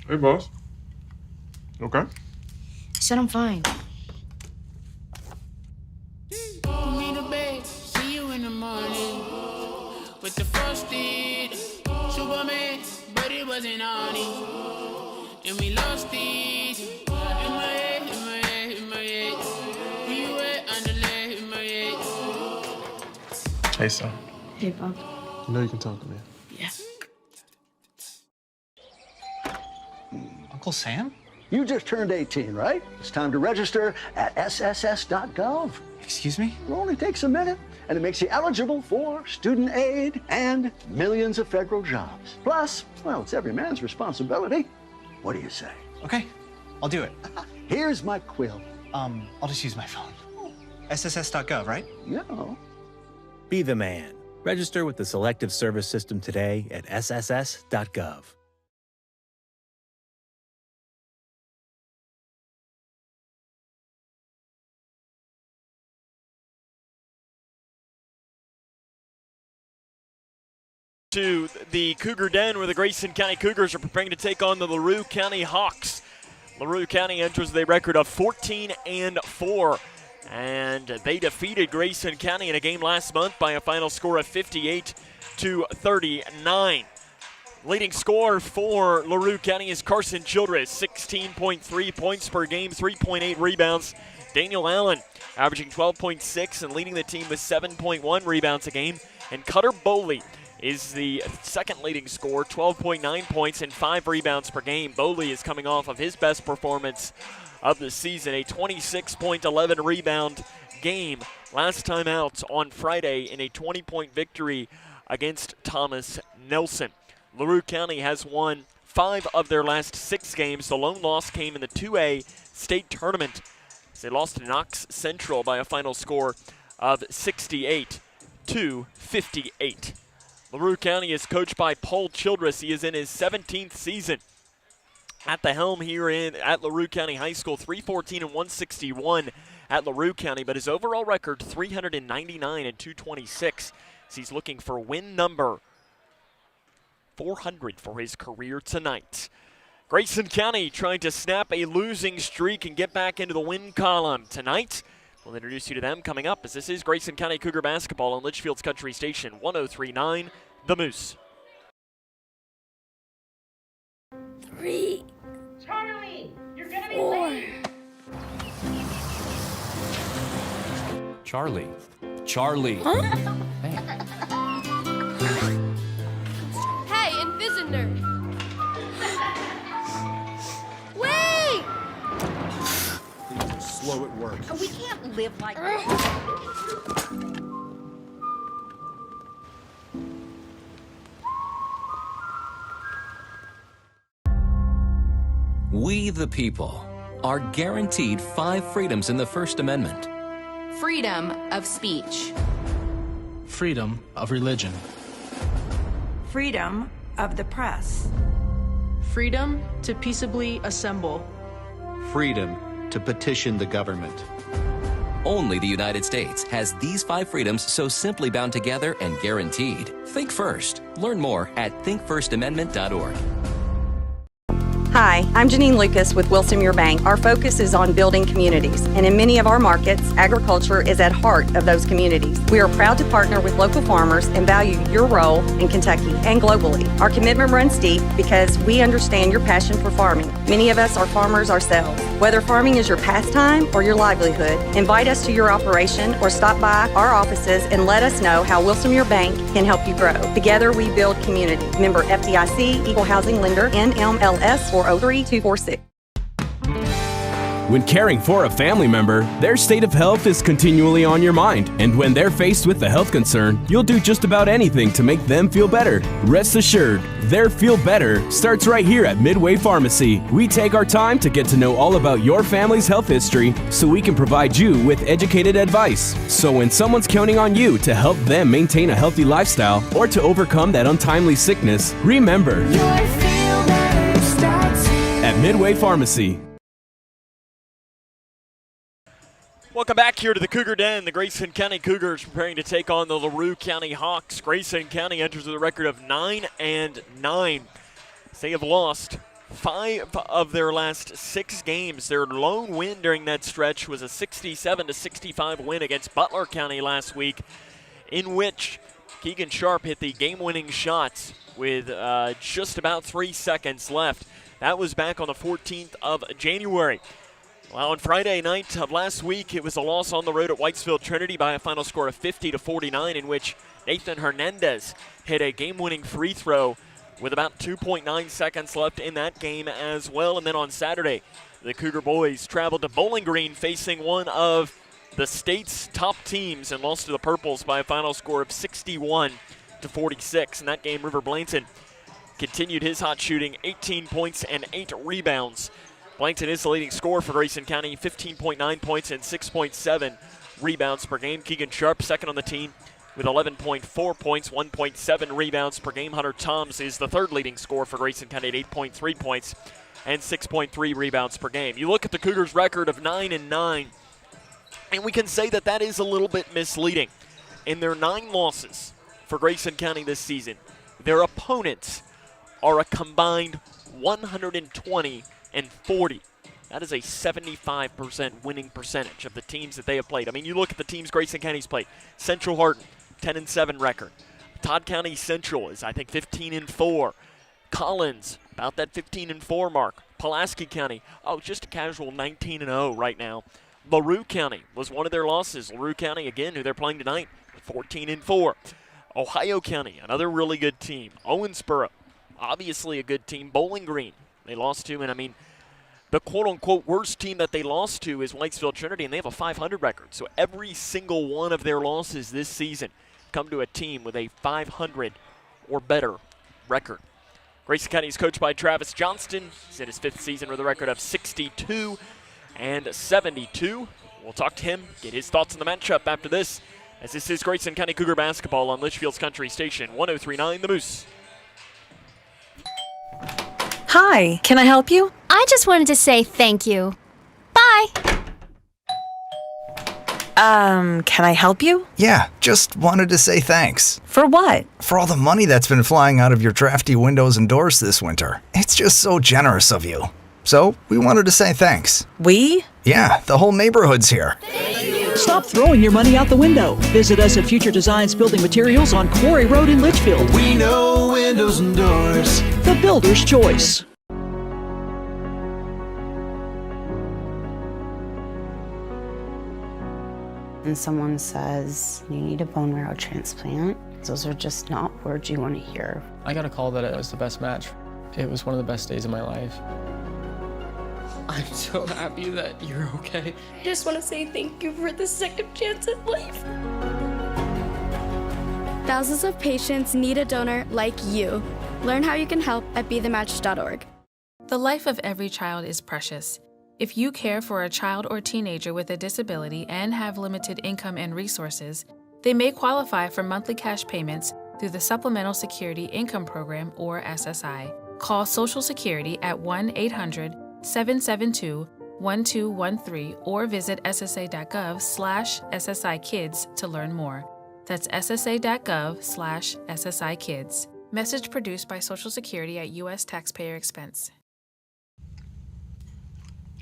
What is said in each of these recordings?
Hey, boss. Okay. I said I'm fine. See you in the morning with the frosted Superman, but it wasn't on it. And we lost it in my head, in my head, in my head. We were underlay in my head. Hey, son. Hey, Bob. You know you can talk to me. Yeah. Uncle Sam? You just turned 18, right? It's time to register at sss.gov. Excuse me? It only takes a minute, and it makes you eligible for student aid and millions of federal jobs. Plus, well, it's every man's responsibility. What do you say? Okay, I'll do it. Here's my quill. I'll just use my phone. sss.gov, right? Yeah. Be the man. Register with the Selective Service System today at sss.gov. To the Cougar Den, where the Grayson County Cougars are preparing to take on the LaRue County Hawks. LaRue County enters with a record of 14-4, and they defeated Grayson County in a game last month by a final score of 58-39. Leading scorer for LaRue County is Carson Childress, 16.3 points per game, 3.8 rebounds. Daniel Allen averaging 12.6 and leading the team with 7.1 rebounds a game. And Cutter Bowley is the second leading scorer, 12.9 points and 5 rebounds per game. Bowley is coming off of his best performance of the season, a 26.11 rebound game last time out on Friday in a 20-point victory against Thomas Nelson. LaRue County has won 5 of their last 6 games. The lone loss came in the 2A state tournament. They lost to Knox Central by a final score of 68-58. LaRue County is coached by Paul Childress. He is in his 17th season at the helm here at LaRue County High School. 314 and 161 at LaRue County, but his overall record 399 and 226. So he's looking for win number 400 for his career tonight. Grayson County trying to snap a losing streak and get back into the win column tonight. We'll introduce you to them coming up, as this is Grayson County Cougar basketball on Litchfield's Country Station 103.9 The Moose. 3, Charlie, you're gonna be 4. late. Charlie. Charlie. Huh? Hey, Invisitor. Wait! Slow at work. We can't live like this. We the people are guaranteed 5 freedoms in the First Amendment. Freedom of speech. Freedom of religion. Freedom of the press. Freedom to peaceably assemble. Freedom to petition the government. Only the United States has these 5 freedoms so simply bound together and guaranteed. Think first. Learn more at thinkfirstamendment.org. Hi, I'm Janine Lucas with Wilson Muir Bank. Our focus is on building communities, and in many of our markets, agriculture is at heart of those communities. We are proud to partner with local farmers and value your role in Kentucky and globally. Our commitment runs deep because we understand your passion for farming. Many of us are farmers ourselves. Whether farming is your pastime or your livelihood, invite us to your operation or stop by our offices and let us know how Wilson Muir Bank can help you grow. Together we build community. Member FDIC, Equal Housing Lender, NMLS 403246. When caring for a family member, their state of health is continually on your mind. And when they're faced with a health concern, you'll do just about anything to make them feel better. Rest assured, their feel better starts right here at Midway Pharmacy. We take our time to get to know all about your family's health history so we can provide you with educated advice. So when someone's counting on you to help them maintain a healthy lifestyle or to overcome that untimely sickness, remember, your feel better starts here at Midway Pharmacy. Welcome back here to the Cougar Den. The Grayson County Cougars preparing to take on the LaRue County Hawks. Grayson County enters with a record of 9-9. They have lost 5 of their last 6 games. Their lone win during that stretch was a 67-65 win against Butler County last week, in which Keegan Sharp hit the game-winning shot with just about 3 seconds left. That was back on the 14th of January. Well, on Friday night of last week, it was a loss on the road at Whitesville Trinity by a final score of 50-49, in which Nathan Hernandez hit a game-winning free throw with about 2.9 seconds left in that game as well. And then on Saturday, the Cougar boys traveled to Bowling Green, facing one of the state's top teams, and lost to the Purples by a final score of 61-46. In that game, River Blanton continued his hot shooting, 18 points and 8 rebounds. Blanton is the leading scorer for Grayson County, 15.9 points and 6.7 rebounds per game. Keegan Sharp, second on the team, with 11.4 points, 1.7 rebounds per game. Hunter Toms is the third leading scorer for Grayson County at 8.3 points and 6.3 rebounds per game. You look at the Cougars' record of 9-9, and we can say that that is a little bit misleading. In their 9 losses for Grayson County this season, their opponents are a combined 120-40. That is a 75% winning percentage of the teams that they have played. I mean, you look at the teams Grayson County's played. Central Hardin, 10-7 record. Todd County Central is, I think, 15-4. Collins, about that 15-4 mark. Pulaski County, just a casual 19-0 right now. LaRue County was one of their losses. LaRue County, again, who they're playing tonight, 14-4. Ohio County, another really good team. Owensboro, obviously a good team. Bowling Green, they lost to, and I mean, the quote-unquote worst team that they lost to is Whitesville Trinity, and they have a 500 record. So every single one of their losses this season come to a team with a 500 or better record. Grayson County is coached by Travis Johnston. He's in his 5th season with a record of 62-72. We'll talk to him, get his thoughts on the matchup after this, as this is Grayson County Cougar basketball on Litchfield's Country Station, 103.9 The Moose. Hi, can I help you? I just wanted to say thank you. Bye. Can I help you? Yeah, just wanted to say thanks. For what? For all the money that's been flying out of your drafty windows and doors this winter. It's just so generous of you. So, we wanted to say thanks. We? Yeah, the whole neighborhood's here. Stop throwing your money out the window. Visit us at Future Designs Building Materials on Quarry Road in Litchfield. We know windows and doors. The builder's choice. And someone says, you need a bone marrow transplant, those are just not words you want to hear. I got a call that it was the best match. It was one of the best days of my life. I'm so happy that you're okay. I just want to say thank you for the second chance at life. Thousands of patients need a donor like you. Learn how you can help at BeTheMatch.org. The life of every child is precious. If you care for a child or teenager with a disability and have limited income and resources, they may qualify for monthly cash payments through the Supplemental Security Income Program, or SSI. Call Social Security at 1-800-772-1213 or visit ssa.gov/SSI-Kids to learn more. That's ssa.gov/SSI-Kids. Message produced by Social Security at U.S. taxpayer expense.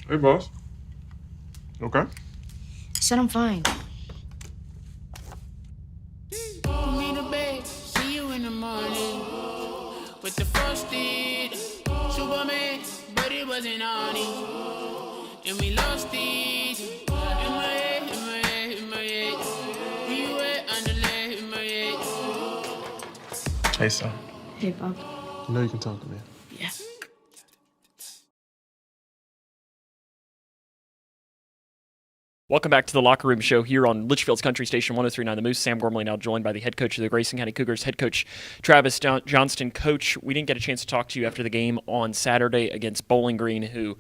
Hey, boss. Okay. I said I'm fine. Put me to bed, see you in the morning. With the first deed, Superman, but it wasn't on it. And we lost it. In my head, in my head, in my head. We were underlay in my head. Hey, son. Hey, Bob. You know you can talk to me. Yeah. Welcome back to the Locker Room Show here on Litchfield's Country Station 103.9 The Moose. Sam Gormley now joined by the head coach of the Grayson County Cougars, head coach Travis Johnston. Coach, we didn't get a chance to talk to you after the game on Saturday against Bowling Green, who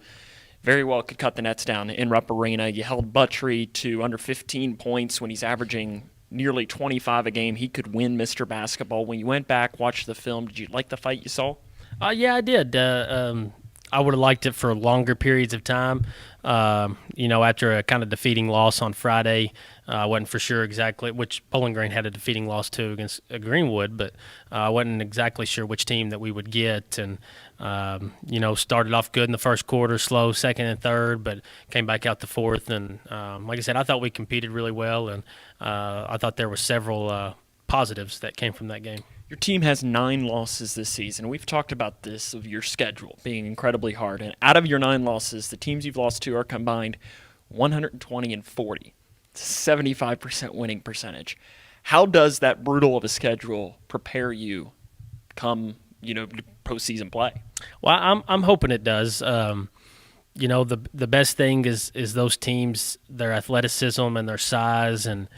very well could cut the nets down in Rupp Arena. You held Buttrey to under 15 points when he's averaging nearly 25 a game. He could win Mr. Basketball. When you went back, watched the film, did you like the fight you saw? Yeah, I did. I would have liked it for longer periods of time. After a kind of defeating loss on Friday, I wasn't for sure exactly which. Bowling Green had a defeating loss too against Greenwood, but I wasn't exactly sure which team that we would get. And started off good in the first quarter, slow second and third, but came back out the fourth. And like I said, I thought we competed really well, and I thought there were several positives that came from that game. Your team has 9 losses this season. We've talked about this, of your schedule being incredibly hard. And out of your 9 losses, the teams you've lost to are combined 120 and 40. It's a 75% winning percentage. How does that brutal of a schedule prepare you come, postseason play? Well, I'm hoping it does. The best thing is those teams, their athleticism and their size and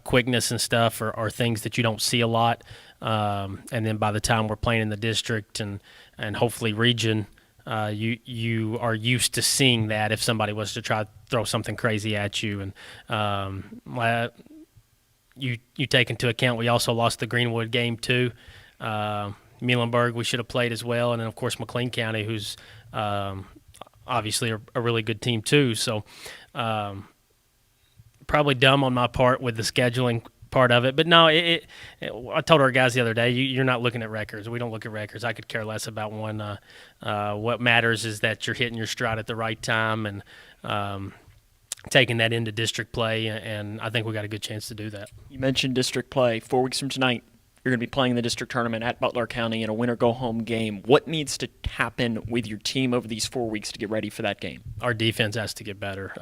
quickness and stuff are things that you don't see a lot. And then by the time we're playing in the district and hopefully region, you are used to seeing that if somebody was to try to throw something crazy at you. And you take into account we also lost the Greenwood game too. Muhlenberg we should have played as well, and then of course McLean County, who's obviously a really good team too. So probably dumb on my part with the scheduling part of it, but no, I told our guys the other day, you're not looking at records. We don't look at records. I could care less about one. What matters is that you're hitting your stride at the right time and taking that into district play, and I think we got a good chance to do that. You mentioned district play. 4 weeks from tonight, you're going to be playing the district tournament at Butler County in a winner-go-home game. What needs to happen with your team over these 4 weeks to get ready for that game? Our defense has to get better.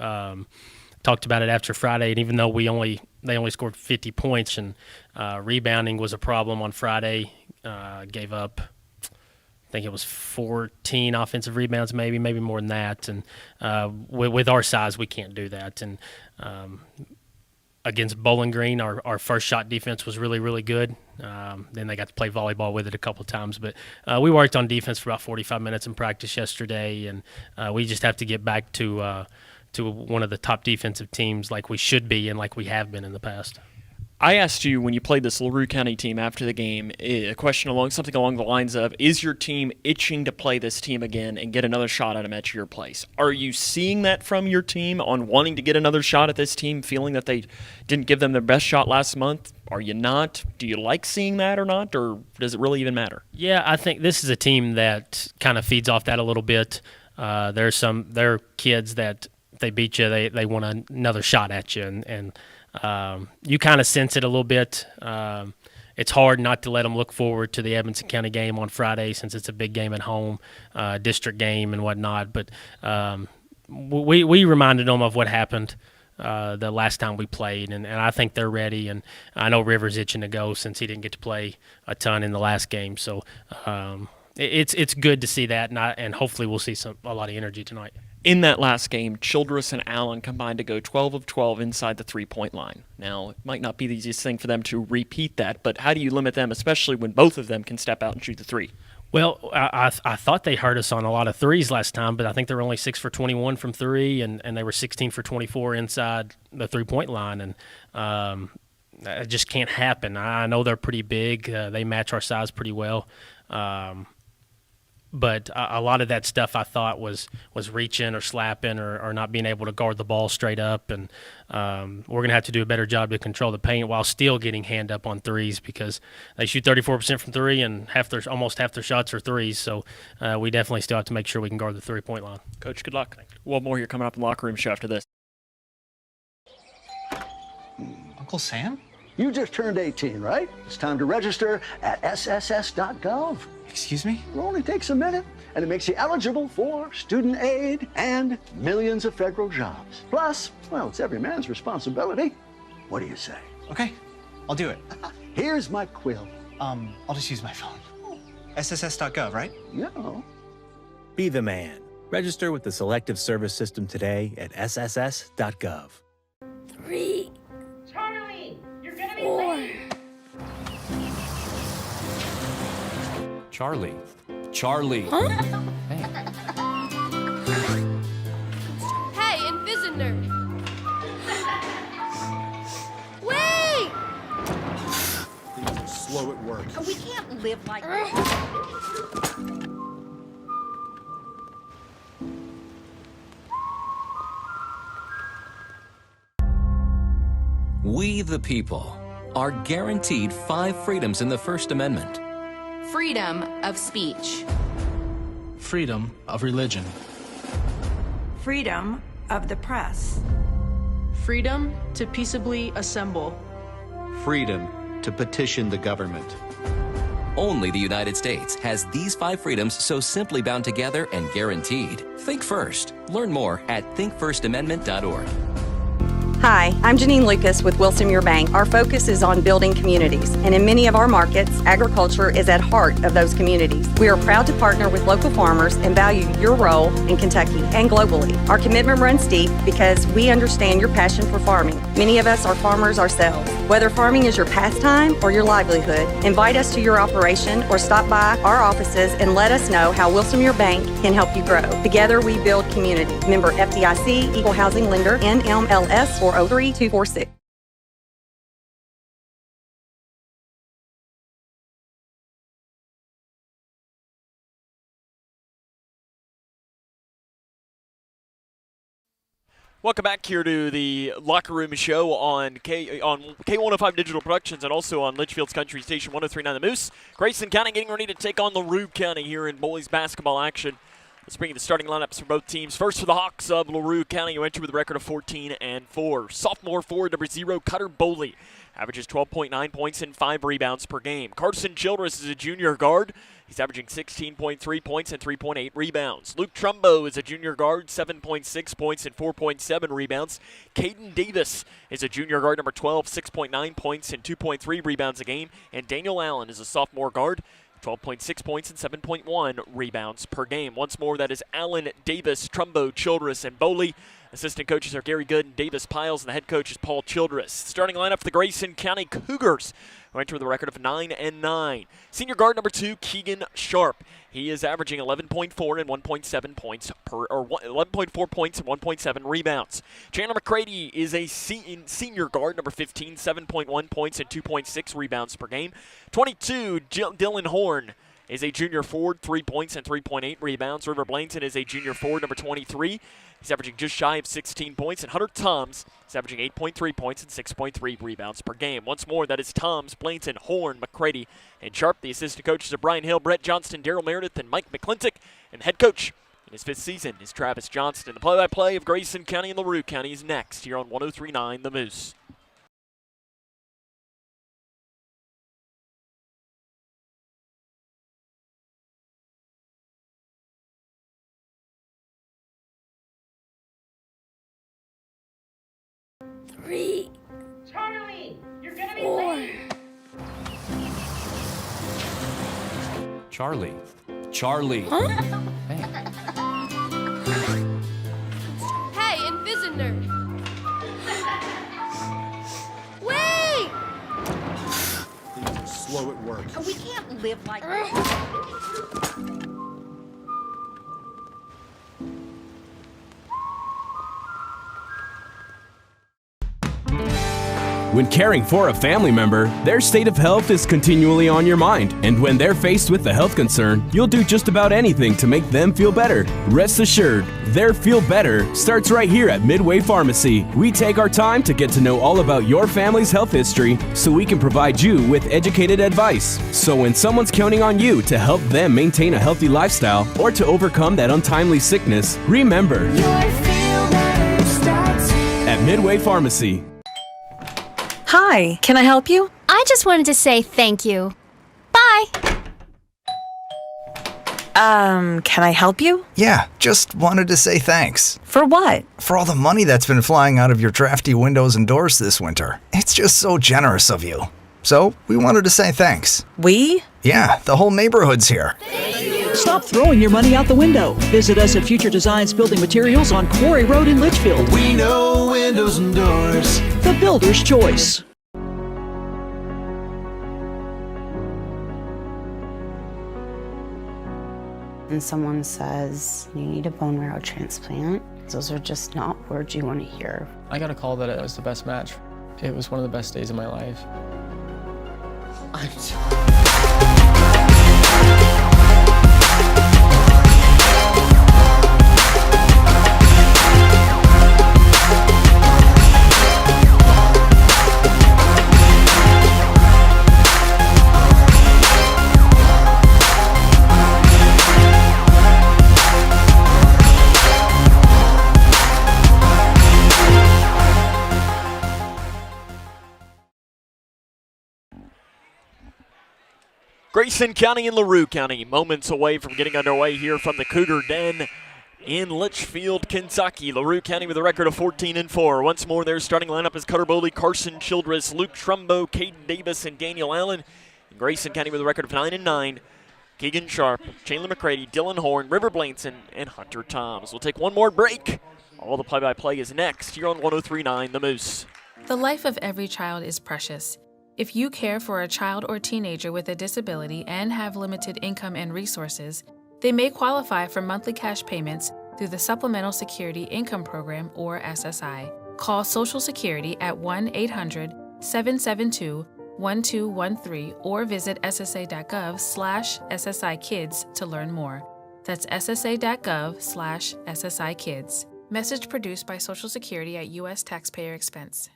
Talked about it after Friday, and even though they only scored 50 points, and rebounding was a problem on Friday, gave up, I think it was 14 offensive rebounds, maybe more than that. And with our size, we can't do that. And against Bowling Green, our first shot defense was really, really good. Then they got to play volleyball with it a couple times. But we worked on defense for about 45 minutes in practice yesterday, and we just have to get back to one of the top defensive teams like we should be and like we have been in the past. I asked you when you played this LaRue County team after the game a question something along the lines of, is your team itching to play this team again and get another shot at them at your place? Are you seeing that from your team on wanting to get another shot at this team, feeling that they didn't give them their best shot last month? Are you not? Do you like seeing that or not, or does it really even matter? Yeah, I think this is a team that kind of feeds off that a little bit. There are kids that if they beat you, they want another shot at you, and you kind of sense it a little bit. It's hard not to let them look forward to the Edmonson County game on Friday since it's a big game at home, district game and whatnot. But we reminded them of what happened the last time we played, and I think they're ready. And I know Rivers itching to go since he didn't get to play a ton in the last game. So it's good to see that, and hopefully we'll see a lot of energy tonight. In that last game, Childress and Allen combined to go 12 of 12 inside the three-point line. Now, it might not be the easiest thing for them to repeat that, but how do you limit them, especially when both of them can step out and shoot the three? Well, I thought they hurt us on a lot of threes last time, but I think they were only 6 for 21 from three, and they were 16 for 24 inside the three-point line, and it just can't happen. I know they're pretty big. They match our size pretty well. But a lot of that stuff I thought was reaching or slapping or not being able to guard the ball straight up. And we're going to have to do a better job to control the paint while still getting hand up on threes because they shoot 34% from three and almost half their shots are threes. So we definitely still have to make sure we can guard the three-point line. Coach, good luck. One more here coming up in the locker room show after this. Uncle Sam? You just turned 18, right? It's time to register at sss.gov. Excuse me? It only takes a minute, and it makes you eligible for student aid and millions of federal jobs. Plus, well, it's every man's responsibility. What do you say? Okay, I'll do it. Here's my quill. I'll just use my phone. sss.gov, right? Yeah. Be the man. Register with the Selective Service System today at sss.gov. 3. Charlie, you're gonna be 4. late. Charlie. Charlie. Huh? Hey, Invision Wait! Slow at work. We can't live like We the people are guaranteed 5 freedoms in the First Amendment. Freedom of speech. Freedom of religion. Freedom of the press. Freedom to peaceably assemble. Freedom to petition the government. Only the United States has these 5 freedoms so simply bound together and guaranteed. Think first. Learn more at thinkfirstamendment.org. Hi, I'm Janine Lucas with Wilson Muir Bank. Our focus is on building communities, and in many of our markets, agriculture is at heart of those communities. We are proud to partner with local farmers and value your role in Kentucky and globally. Our commitment runs deep because we understand your passion for farming. Many of us are farmers ourselves. Whether farming is your pastime or your livelihood, invite us to your operation or stop by our offices and let us know how Wilson Muir Bank can help you grow. Together we build community. Member FDIC, Equal Housing Lender, NMLS 403246. Welcome back here to the Locker Room Show on K105 Digital Productions and also on Litchfield's Country Station 103.9 The Moose. Grayson County getting ready to take on LaRue County here in boys basketball action. Let's bring you the starting lineups for both teams. First for the Hawks of LaRue County, who enter with a record of 14-4. Sophomore forward number 0, Cutter Boley, averages 12.9 points and 5 rebounds per game. Carson Childress is a junior guard. He's averaging 16.3 points and 3.8 rebounds. Luke Trumbo is a junior guard, 7.6 points and 4.7 rebounds. Caden Davis is a junior guard, number 12, 6.9 points and 2.3 rebounds a game. And Daniel Allen is a sophomore guard, 12.6 points and 7.1 rebounds per game. Once more, that is Allen, Davis, Trumbo, Childress, and Boley. Assistant coaches are Gary Good and Davis Piles, and the head coach is Paul Childress. Starting lineup for the Grayson County Cougars, who enter with a record of 9-9. Senior guard number 2, Keegan Sharp. He is averaging 11.4 and 1.7 points 11.4 points and 1.7 rebounds. Chandler McCready is a senior guard, number 15, 7.1 points and 2.6 rebounds per game. 22, Dylan Horn is a junior forward, 3 points and 3.8 rebounds. River Blainton is a junior forward, number 23. He's averaging just shy of 16 points. And Hunter Toms is averaging 8.3 points and 6.3 rebounds per game. Once more, that is Toms, Blainton, Horn, McCready, and Sharp. The assistant coaches are Brian Hill, Brett Johnston, Daryl Meredith, and Mike McClintock. And the head coach in his 5th season is Travis Johnston. The play-by-play of Grayson County and LaRue County is next here on 103.9 The Moose. Three. Charlie, you're gonna be 4. late. Charlie. Charlie. Hey, Invisitor. Wait! Slow at work. We can't live like this. When caring for a family member, their state of health is continually on your mind. And when they're faced with a health concern, you'll do just about anything to make them feel better. Rest assured, their feel better starts right here at Midway Pharmacy. We take our time to get to know all about your family's health history so we can provide you with educated advice. So when someone's counting on you to help them maintain a healthy lifestyle or to overcome that untimely sickness, remember, at Midway Pharmacy. Hi, can I help you? I just wanted to say thank you. Bye. Can I help you? Yeah, just wanted to say thanks. For what? For all the money that's been flying out of your drafty windows and doors this winter. It's just so generous of you. So, we wanted to say thanks. We? Yeah, the whole neighborhood's here. Stop throwing your money out the window. Visit us at Future Designs Building Materials on Quarry Road in Litchfield. We know windows and doors. The builder's choice. And someone says, you need a bone marrow transplant, those are just not words you want to hear. I got a call that it was the best match. It was one of the best days of my life. Grayson County and LaRue County moments away from getting underway here from the Cougar Den in Litchfield, Kentucky. LaRue County with a record of 14-4. Once more, their starting lineup is Cutter Bowley, Carson Childress, Luke Trumbo, Caden Davis, and Daniel Allen. And Grayson County with a record of 9-9. Keegan Sharp, Chandler McCready, Dylan Horn, River Blanson, and Hunter Toms. We'll take one more break. All the play-by-play is next here on 103.9 The Moose. The life of every child is precious. If you care for a child or teenager with a disability and have limited income and resources, they may qualify for monthly cash payments through the Supplemental Security Income Program, or SSI. Call Social Security at 1-800-772-1213 or visit ssa.gov/SSI-Kids to learn more. That's ssa.gov/SSI-Kids. Message produced by Social Security at U.S. taxpayer expense.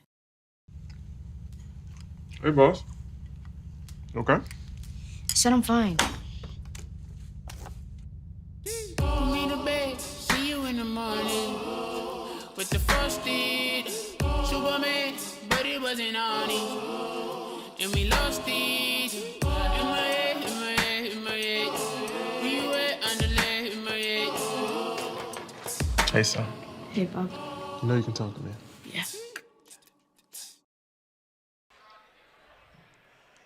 Hey, boss. Okay? I said I'm fine. Put me to bed, see you in the morning. With the frosted Superman, but it wasn't on it. And we lost it. In my head, in my head, in my head. Where you at? Underlay, in my head. Hey, son. Hey, Bob. You know you can talk to me. Yeah.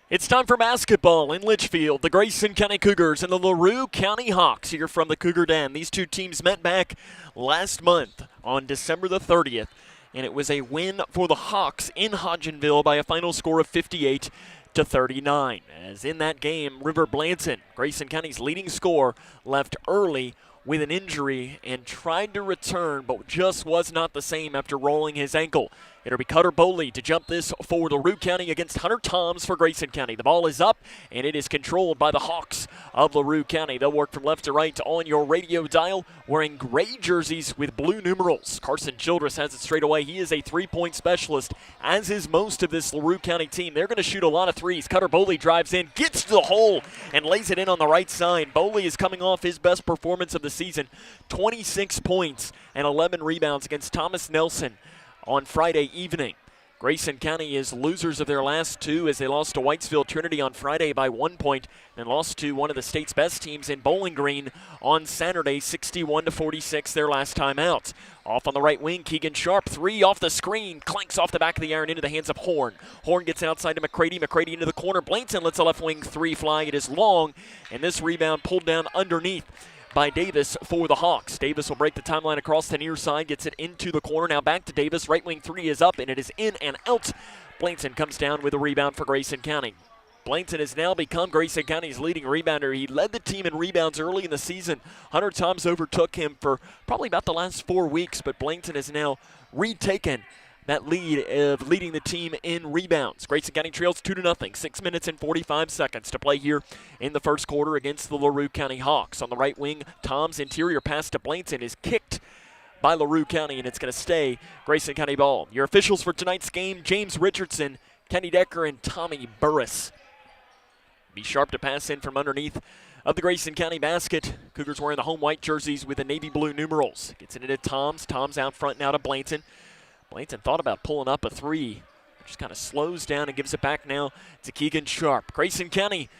It's time for basketball in Litchfield. The Grayson County Cougars and the LaRue County Hawks here from the Cougar Den. These two teams met back last month on December the 30th, and it was a win for the Hawks in Hodgenville by a final score of 58-39. As in that game, River Blanson, Grayson County's leading scorer, left early with an injury and tried to return, but just was not the same after rolling his ankle. It'll be Cutter Bowley to jump this for LaRue County against Hunter Toms for Grayson County. The ball is up, and it is controlled by the Hawks of LaRue County. They'll work from left to right on your radio dial, wearing gray jerseys with blue numerals. Carson Childress has it straight away. He is a three-point specialist, as is most of this LaRue County team. They're going to shoot a lot of threes. Cutter Bowley drives in, gets to the hole, and lays it in on the right side. Bowley is coming off his best performance of the season, 26 points and 11 rebounds against Thomas Nelson on Friday evening. Grayson County is losers of their last two as they lost to Whitesville Trinity on Friday by 1 point and lost to one of the state's best teams in Bowling Green on Saturday, 61-46, their last time out. Off on the right wing, Keegan Sharp, three off the screen, clanks off the back of the iron into the hands of Horn. Horn gets outside to McCready. McCready into the corner. Blanton lets a left wing three fly. It is long, and this rebound pulled down underneath by Davis for the Hawks. Davis will break the timeline across the near side, gets it into the corner. Now back to Davis. Right wing three is up, and it is in and out. Blanton comes down with a rebound for Grayson County. Blanton has now become Grayson County's leading rebounder. He led the team in rebounds early in the season. Hunter Toms overtook him for probably about the last 4 weeks, but Blanton has now retaken that lead of leading the team in rebounds. Grayson County trails 2-0. 6 minutes and 45 seconds to play here in the first quarter against the LaRue County Hawks. On the right wing, Tom's interior pass to Blanton is kicked by LaRue County, and it's going to stay Grayson County ball. Your officials for tonight's game, James Richardson, Kenny Decker, and Tommy Burris. Be sharp to pass in from underneath of the Grayson County basket. Cougars wearing the home white jerseys with the navy blue numerals. Gets it into Toms. Toms out front now to Blanton. Blanton thought about pulling up a three. Just kind of slows down and gives it back now to Keegan Sharp. Grayson County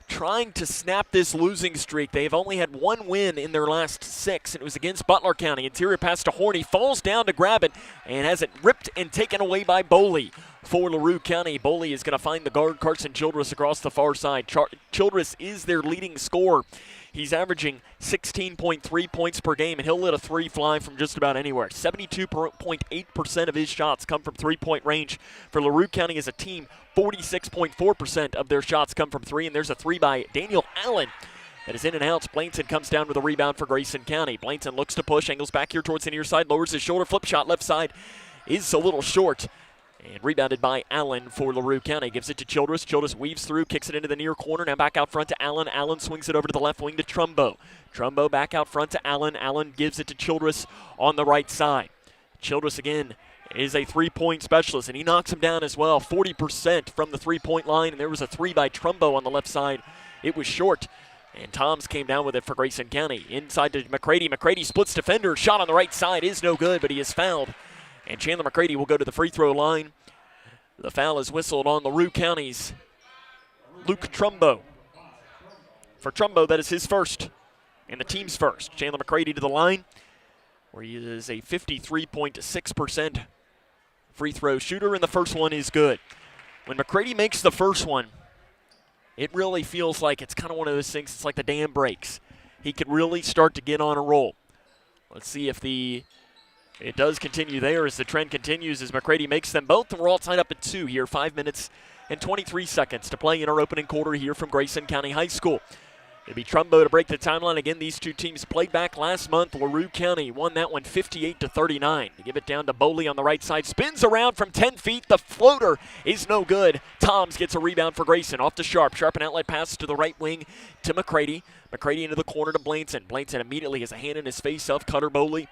trying to snap this losing streak. They've only had one win in their last 6, and it was against Butler County. Interior pass to Horny, falls down to grab it, and has it ripped and taken away by Bowley for LaRue County. Bowley is going to find the guard, Carson Childress, across the far side. Childress is their leading scorer. He's averaging 16.3 points per game, and he'll let a three fly from just about anywhere. 72.8% of his shots come from three-point range. For LaRue County as a team, 46.4% of their shots come from three, and there's a three by Daniel Allen that is in and out. Blanton comes down with a rebound for Grayson County. Blanton looks to push, angles back here towards the near side, lowers his shoulder, flip shot left side is a little short. And rebounded by Allen for LaRue County. Gives it to Childress. Childress weaves through, kicks it into the near corner. Now back out front to Allen. Allen swings it over to the left wing to Trumbo. Trumbo back out front to Allen. Allen gives it to Childress on the right side. Childress again is a three-point specialist, and he knocks him down as well. 40% from the three-point line, and there was a three by Trumbo on the left side. It was short, and Toms came down with it for Grayson County. Inside to McCready. McCready splits defender. Shot on the right side is no good, but he is fouled. And Chandler McCready will go to the free throw line. The foul is whistled on LaRue County's Luke Trumbo. For Trumbo, that is his first and the team's first. Chandler McCready to the line, where he is a 53.6% free throw shooter, and the first one is good. When McCready makes the first one, it really feels like it's kind of one of those things, it's like the dam breaks. He could really start to get on a roll. Let's see if it does continue there as the trend continues as McCready makes them both, and we're all tied up at 2 here, 5 minutes and 23 seconds to play in our opening quarter here from Grayson County High School. It'll be Trumbo to break the timeline. Again, these two teams played back last month. LaRue County won that one 58-39. To give it down to Boley on the right side. Spins around from 10 feet. The floater is no good. Toms gets a rebound for Grayson. Off to Sharp. Sharp an outlet pass to the right wing to McCready. McCready into the corner to Blanton. Blanton immediately has a hand in his face of Cutter Boley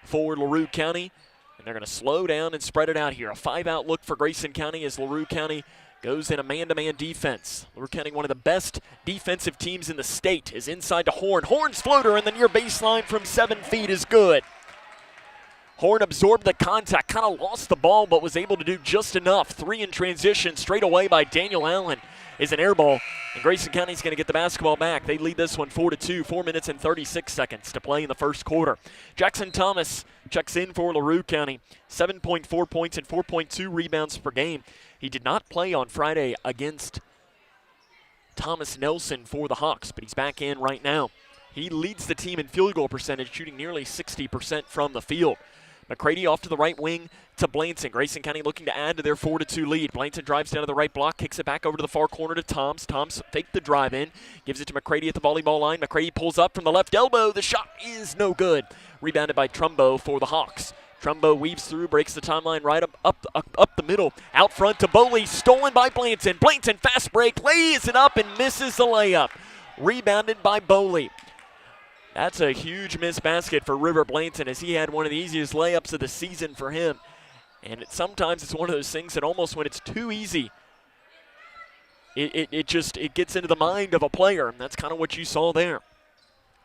for LaRue County. And they're going to slow down and spread it out here. A 5-out look for Grayson County as LaRue County goes in a man-to-man defense. LaRue County, one of the best defensive teams in the state, is inside to Horn. Horn's floater in the near baseline from 7 feet is good. Horn absorbed the contact, kind of lost the ball, but was able to do just enough. 3 in transition, straight away by Daniel Allen is an air ball, and Grayson County's going to get the basketball back. They lead this one 4-2, 4 minutes and 36 seconds to play in the first quarter. Jackson Thomas checks in for LaRue County, 7.4 points and 4.2 rebounds per game. He did not play on Friday against Thomas Nelson for the Hawks, but he's back in right now. He leads the team in field goal percentage, shooting nearly 60% from the field. McCready off to the right wing to Blanton. Grayson County looking to add to their 4-2 lead. Blanton drives down to the right block, kicks it back over to the far corner to Toms. Toms faked the drive in, gives it to McCready at the volleyball line. McCready pulls up from the left elbow. The shot is no good. Rebounded by Trumbo for the Hawks. Trumbo weaves through, breaks the timeline right up the middle. Out front to Boley, stolen by Blanton. Blanton fast break, lays it up and misses the layup. Rebounded by Boley. That's a huge missed basket for River Blanton as he had one of the easiest layups of the season for him. And sometimes it's one of those things that almost when it's too easy, it gets into the mind of a player, and that's kind of what you saw there.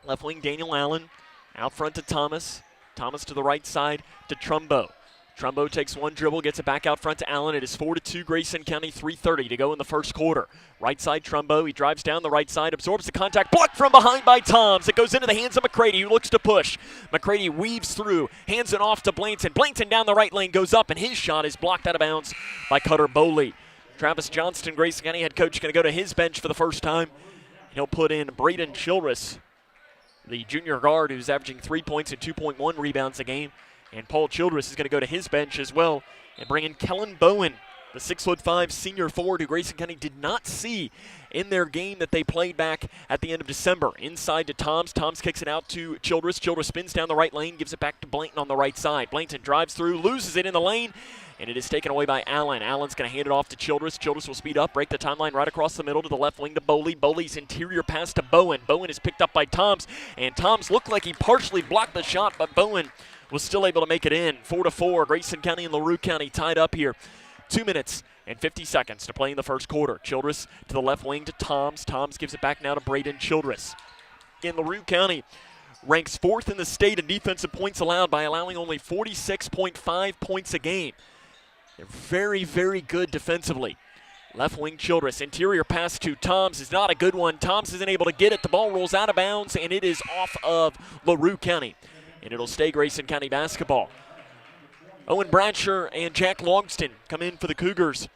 Left wing Daniel Allen, out front to Thomas. Thomas to the right side to Trumbo. Trumbo takes one dribble, gets it back out front to Allen. It is 4-2 Grayson County, 3:30 to go in the first quarter. Right side Trumbo, he drives down the right side, absorbs the contact, blocked from behind by Toms. It goes into the hands of McCready, who looks to push. McCready weaves through, hands it off to Blanton. Blanton down the right lane, goes up, and his shot is blocked out of bounds by Cutter Boley. Travis Johnston, Grayson County head coach, going to go to his bench for the first time. He'll put in Braden Childress, the junior guard who's averaging 3 points and 2.1 rebounds a game. And Paul Childress is going to go to his bench as well and bring in Kellen Bowen, the 6'5" senior forward who Grayson County did not see in their game that they played back at the end of December. Inside to Toms. Toms kicks it out to Childress. Childress spins down the right lane, gives it back to Blanton on the right side. Blanton drives through, loses it in the lane, and it is taken away by Allen. Allen's going to hand it off to Childress. Childress will speed up, break the timeline right across the middle to the left wing to Boley. Boley's interior pass to Bowen. Bowen is picked up by Toms, and Toms looked like he partially blocked the shot, but Bowen was still able to make it in. 4-4, Grayson County and LaRue County tied up here. 2 minutes and 50 seconds to play in the first quarter. Childress to the left wing to Toms. Toms gives it back now to Braden Childress. In LaRue County, ranks 4th in the state in defensive points allowed by allowing only 46.5 points a game. They're very, very good defensively. Left wing Childress, interior pass to Toms is not a good one. Toms isn't able to get it. The ball rolls out of bounds, and it is off of LaRue County. And it'll stay Grayson County basketball. Owen Bradsher and Jack Logsdon come in for the Cougars.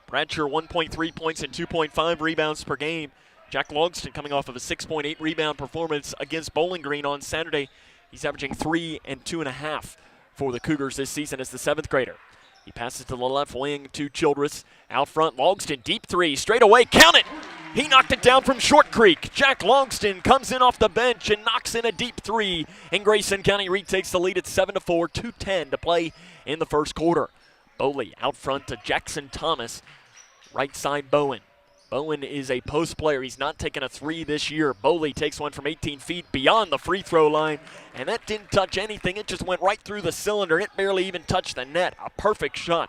Bradsher 1.3 points and 2.5 rebounds per game. Jack Logsdon coming off of a 6.8 rebound performance against Bowling Green on Saturday. He's averaging 3 and 2.5 for the Cougars this season as the 7th grader. He passes to the left wing to Childress. Out front, Logsdon, deep three, straight away, count it! He knocked it down from Short Creek. Jack Logsdon comes in off the bench and knocks in a deep three. And Grayson County retakes the lead at 7-4, 2:10 to play in the first quarter. Boley out front to Jackson Thomas. Right side Bowen. Bowen is a post player. He's not taken a three this year. Boley takes one from 18 feet beyond the free throw line. And that didn't touch anything. It just went right through the cylinder. It barely even touched the net. A perfect shot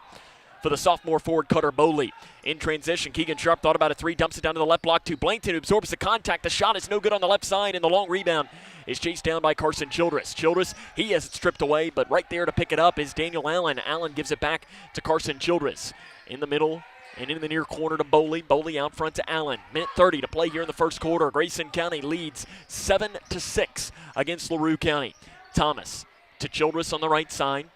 for the sophomore forward Cutter Boley. In transition, Keegan Sharp thought about a three, dumps it down to the left block to Blanton, who absorbs the contact. The shot is no good on the left side, and the long rebound is chased down by Carson Childress. Childress, he has it stripped away, but right there to pick it up is Daniel Allen. Allen gives it back to Carson Childress. In the middle, And in the near corner to Boley. Boley out front to Allen. Minute 30 to play here in the first quarter. Grayson County leads 7-6 against LaRue County. Thomas to Childress on the right side.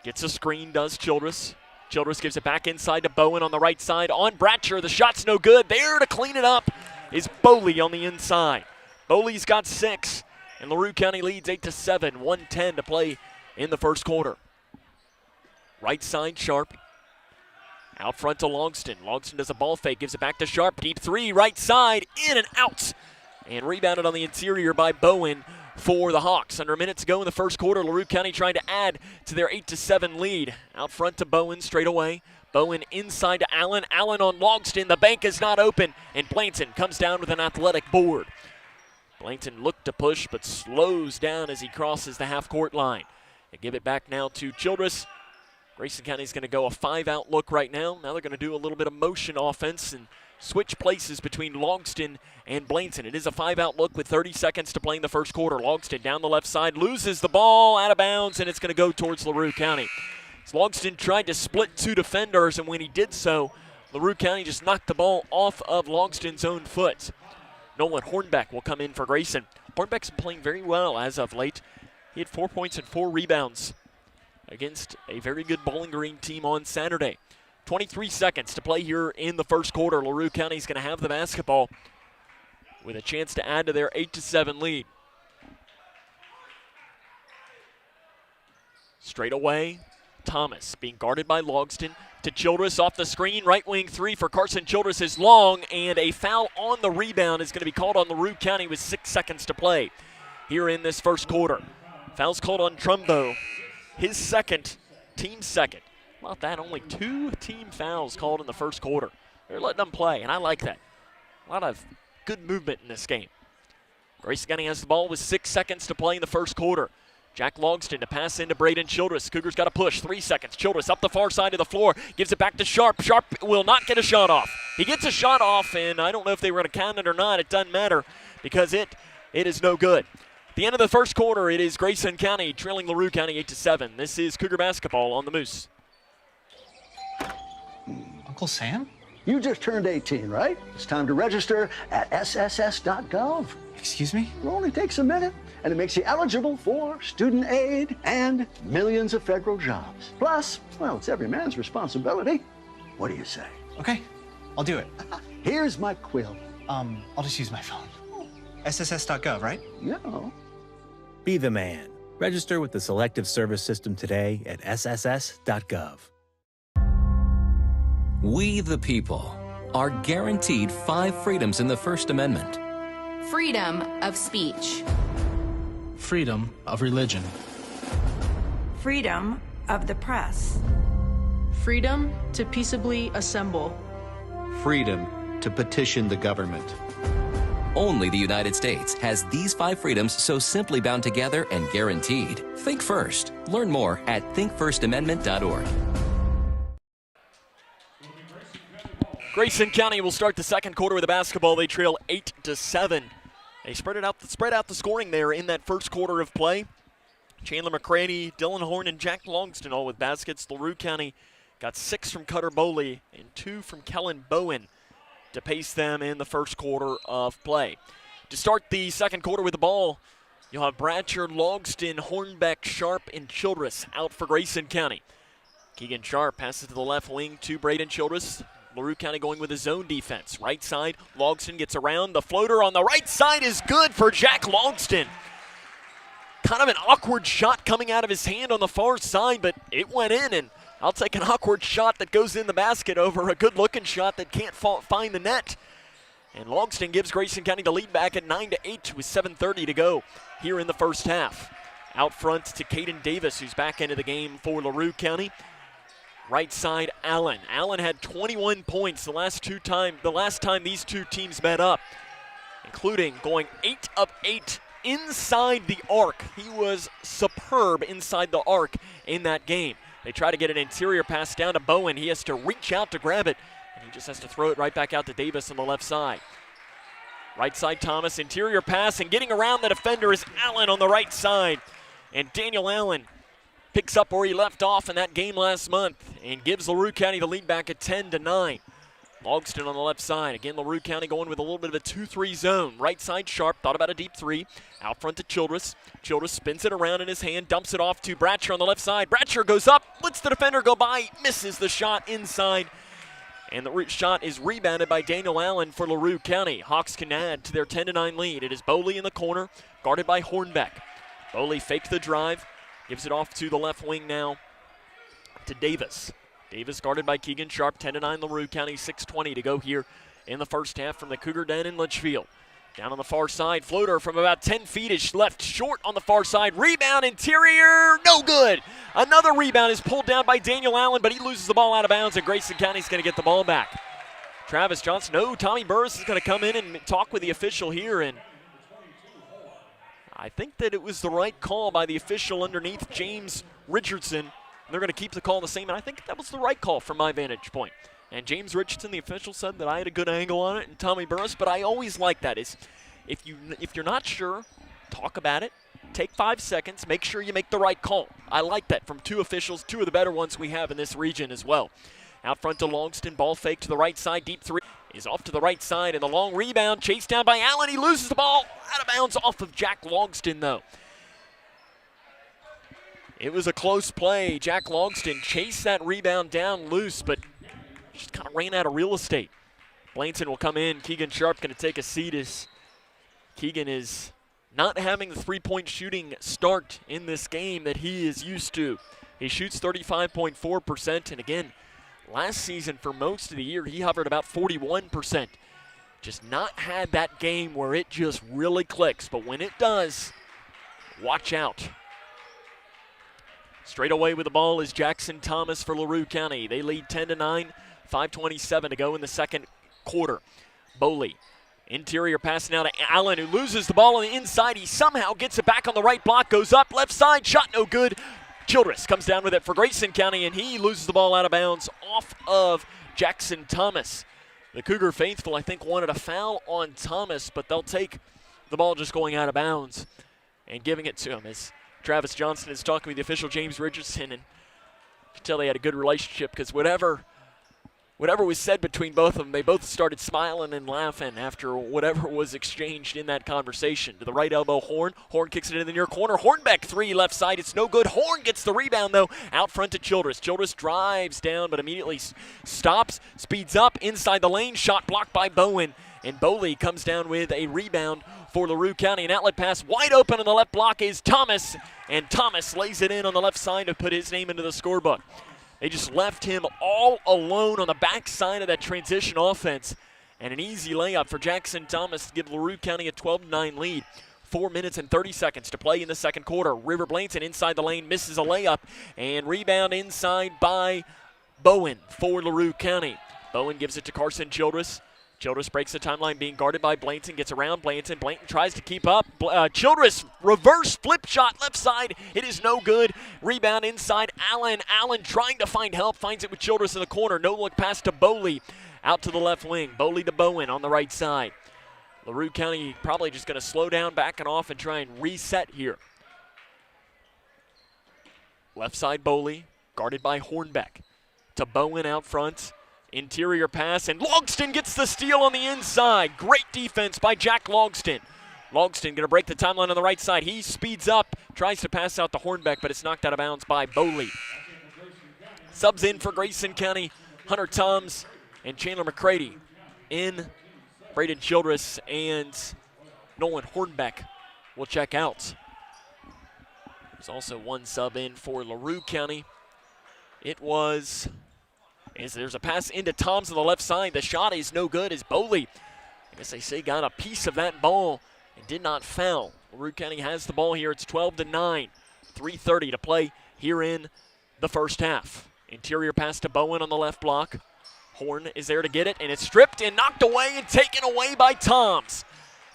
Gets a screen, does Childress. Childress gives it back inside to Bowen on the right side. On Bratcher, the shot's no good. There to clean it up is Boley on the inside. Boley's got 6, and LaRue County leads 8-7. 1:10 to play in the first quarter. Right side, Sharp. Out front to Logsdon. Logsdon does a ball fake, gives it back to Sharp. Deep 3, right side, in and out. And rebounded on the interior by Bowen for the Hawks. Under a minute to go in the first quarter, LaRue County trying to add to their 8-7 lead. Out front to Bowen straight away. Bowen inside to Allen. Allen on Logsdon. The bank is not open, and Blanton comes down with an athletic board. Blanton looked to push, but slows down as he crosses the half-court line. They give it back now to Childress. Grayson County's going to go a 5-out look right now. Now they're going to do a little bit of motion offense and switch places between Logsdon and Blanton. It is a 5-out look with 30 seconds to play in the first quarter. Logsdon down the left side, loses the ball out of bounds, and it's going to go towards LaRue County. Logsdon tried to split 2 defenders, and when he did so, LaRue County just knocked the ball off of Logsdon's own foot. Nolan Hornbeck will come in for Grayson. Hornbeck's been playing very well as of late. He had 4 points and 4 rebounds against a very good Bowling Green team on Saturday. 23 seconds to play here in the first quarter. LaRue County's going to have the basketball with a chance to add to their 8-7 lead. Straight away, Thomas being guarded by Logsdon to Childress off the screen. Right wing 3 for Carson Childress is long, and a foul on the rebound is going to be called on LaRue County with 6 seconds to play here in this first quarter. Foul's called on Trumbo. His second, team second. How about that? Only 2 team fouls called in the first quarter. They're letting them play, and I like that. A lot of good movement in this game. Grayson County has the ball with 6 seconds to play in the first quarter. Jack Logsdon to pass into Braden Childress. Cougars got to push. 3 seconds. Childress up the far side of the floor. Gives it back to Sharp. Sharp will not get a shot off. He gets a shot off, and I don't know if they were going to count it or not. It doesn't matter because it is no good. At the end of the first quarter, it is Grayson County trailing LaRue County 8-7. This is Cougar basketball on the Moose. Uncle Sam? You just turned 18, right? It's time to register at sss.gov. Excuse me? It only takes a minute, and it makes you eligible for student aid and millions of federal jobs. Plus, well, it's every man's responsibility. What do you say? Okay, I'll do it. Here's my quill. I'll just use my phone. sss.gov, right? Yeah. Be the man. Register with the Selective Service System today at sss.gov. We, the people, are guaranteed 5 freedoms in the First Amendment. Freedom of speech. Freedom of religion. Freedom of the press. Freedom to peaceably assemble. Freedom to petition the government. Only the United States has these 5 freedoms so simply bound together and guaranteed. Think first. Learn more at thinkfirstamendment.org. Grayson County will start the second quarter with a basketball. They trail 8-7. They spread out the scoring there in that first quarter of play. Chandler McCready, Dylan Horn, and Jack Longston all with baskets. LaRue County got 6 from Cutter Boley and 2 from Kellen Bowen to pace them in the first quarter of play. To start the second quarter with the ball, you'll have Bratcher, Logsdon, Hornbeck, Sharp, and Childress out for Grayson County. Keegan Sharp passes to the left wing to Braden Childress. LaRue County going with a zone defense. Right side, Logsdon gets around. The floater on the right side is good for Jack Logsdon. Kind of an awkward shot coming out of his hand on the far side, but it went in, and I'll take an awkward shot that goes in the basket over a good-looking shot that can't find the net. And Logsdon gives Grayson County the lead back at 9-8 with 7:30 to go here in the first half. Out front to Caden Davis, who's back into the game for LaRue County. Right side, Allen. Allen had 21 points the last time these two teams met up, including going 8 of 8 inside the arc. He was superb inside the arc in that game. They try to get an interior pass down to Bowen. He has to reach out to grab it, and he just has to throw it right back out to Davis on the left side. Right side, Thomas, interior pass, and getting around the defender is Allen on the right side. And Daniel Allen picks up where he left off in that game last month and gives LaRue County the lead back at 10-9. Logsdon on the left side. Again, LaRue County going with a little bit of a 2-3 zone. Right side Sharp, thought about a deep three. Out front to Childress. Childress spins it around in his hand, dumps it off to Bratcher on the left side. Bratcher goes up, lets the defender go by, misses the shot inside. And the shot is rebounded by Daniel Allen for LaRue County. Hawks can add to their 10-9 lead. It is Boley in the corner, guarded by Hornbeck. Boley faked the drive, gives it off to the left wing now to Davis. Davis guarded by Keegan Sharp, 10-9 LaRue County, 6:20 to go here in the first half from the Cougar den in Litchfield. Down on the far side, floater from about 10 feet is left short on the far side. Rebound interior, no good. Another rebound is pulled down by Daniel Allen, but he loses the ball out of bounds, and Grayson County's going to get the ball back. Travis Johnson, no, Tommy Burris is going to come in and talk with the official here, and I think that it was the right call by the official underneath, James Richardson. They're going to keep the call the same, and I think that was the right call from my vantage point. And James Richardson, the official, said that I had a good angle on it, and Tommy Burris, but I always like that. Is if you're not sure, talk about it, take 5 seconds, make sure you make the right call. I like that from two officials, two of the better ones we have in this region as well. Out front to Longston, ball fake to the right side, deep three is off to the right side, and the long rebound chased down by Allen. He loses the ball, out of bounds off of Jack Logston, though. It was a close play. Jack Logston chased that rebound down loose, but just kind of ran out of real estate. Blanton will come in. Keegan Sharp going to take a seat as Keegan is not having the three-point shooting start in this game that he is used to. He shoots 35.4%, and again, last season for most of the year, he hovered about 41%. Just not had that game where it just really clicks, but when it does, watch out. Straight away with the ball is Jackson Thomas for LaRue County. They lead 10-9, 5:27 to go in the second quarter. Boley, interior pass now to Allen, who loses the ball on the inside. He somehow gets it back on the right block, goes up, left side, shot no good. Childress comes down with it for Grayson County, and he loses the ball out of bounds off of Jackson Thomas. The Cougar faithful, I think, wanted a foul on Thomas, but they'll take the ball just going out of bounds and giving it to him as Travis Johnson is talking with the official, James Richardson, and you can tell they had a good relationship because whatever was said between both of them, they both started smiling and laughing after whatever was exchanged in that conversation. To the right elbow, Horn. Horn kicks it in the near corner. Hornbeck, three left side. It's no good. Horn gets the rebound, though, out front to Childress. Childress drives down, but immediately stops, speeds up inside the lane. Shot blocked by Bowen, and Boley comes down with a rebound for LaRue County. An outlet pass wide open on the left block is Thomas, and Thomas lays it in on the left side to put his name into the scorebook. They just left him all alone on the backside of that transition offense, and an easy layup for Jackson Thomas to give LaRue County a 12-9 lead. 4 minutes and 30 seconds to play in the second quarter. River Blanton inside the lane misses a layup, and rebound inside by Bowen for LaRue County. Bowen gives it to Carson Childress. Childress breaks the timeline, being guarded by Blanton, gets around Blanton. Blanton tries to keep up. Childress, reverse flip shot left side. It is no good. Rebound inside. Allen trying to find help, finds it with Childress in the corner. No look pass to Boley out to the left wing. Boley to Bowen on the right side. LaRue County probably just going to slow down, backing off, and try and reset here. Left side Boley, guarded by Hornbeck. To Bowen out front. Interior pass, and Logsdon gets the steal on the inside. Great defense by Jack Logsdon. Logsdon going to break the timeline on the right side. He speeds up, tries to pass out to Hornbeck, but it's knocked out of bounds by Boley. Subs in for Grayson County, Hunter Toms and Chandler McCready. In, Braden Childress and Nolan Hornbeck will check out. There's also one sub in for LaRue County. It was... There's a pass into Toms on the left side. The shot is no good as Boley, I guess they say, got a piece of that ball and did not foul. LaRue County has the ball here. It's 12-9. 3:30 to play here in the first half. Interior pass to Bowen on the left block. Horn is there to get it, and it's stripped and knocked away and taken away by Toms.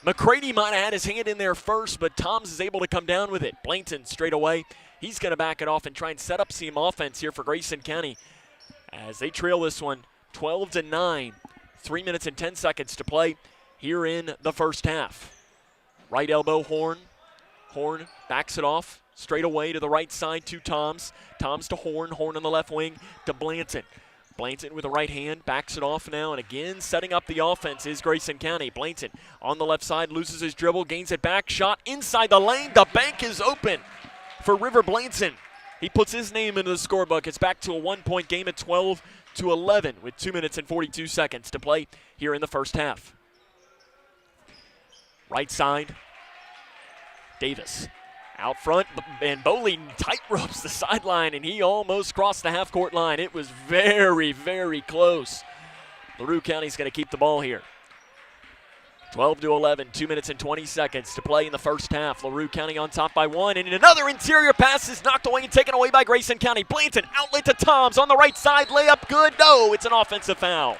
McCready might have had his hand in there first, but Toms is able to come down with it. Blanton straight away. He's going to back it off and try and set up some offense here for Grayson County as they trail this one 12-9. 3 minutes and 10 seconds to play here in the first half. Right elbow Horn Horn backs it off straight away to the right side to Toms. Toms to Horn. Horn on the left wing to Blanton. Blanton with the right hand backs it off now, and again setting up the offense is Grayson County. Blanton on the left side loses his dribble, gains it back, shot inside the lane. The bank is open for River Blanton. He puts his name into the scorebook. It's back to a 1-point game at 12-11 with 2 minutes and 42 seconds to play here in the first half. Right side, Davis. Out front, and Boley tight ropes the sideline, and he almost crossed the half-court line. It was very, very close. LaRue County's going to keep the ball here. 12-11, 2 minutes and 20 seconds to play in the first half. LaRue County on top by 1, and another interior pass is knocked away and taken away by Grayson County. Blanton outlet to Toms on the right side, layup good. No, it's an offensive foul.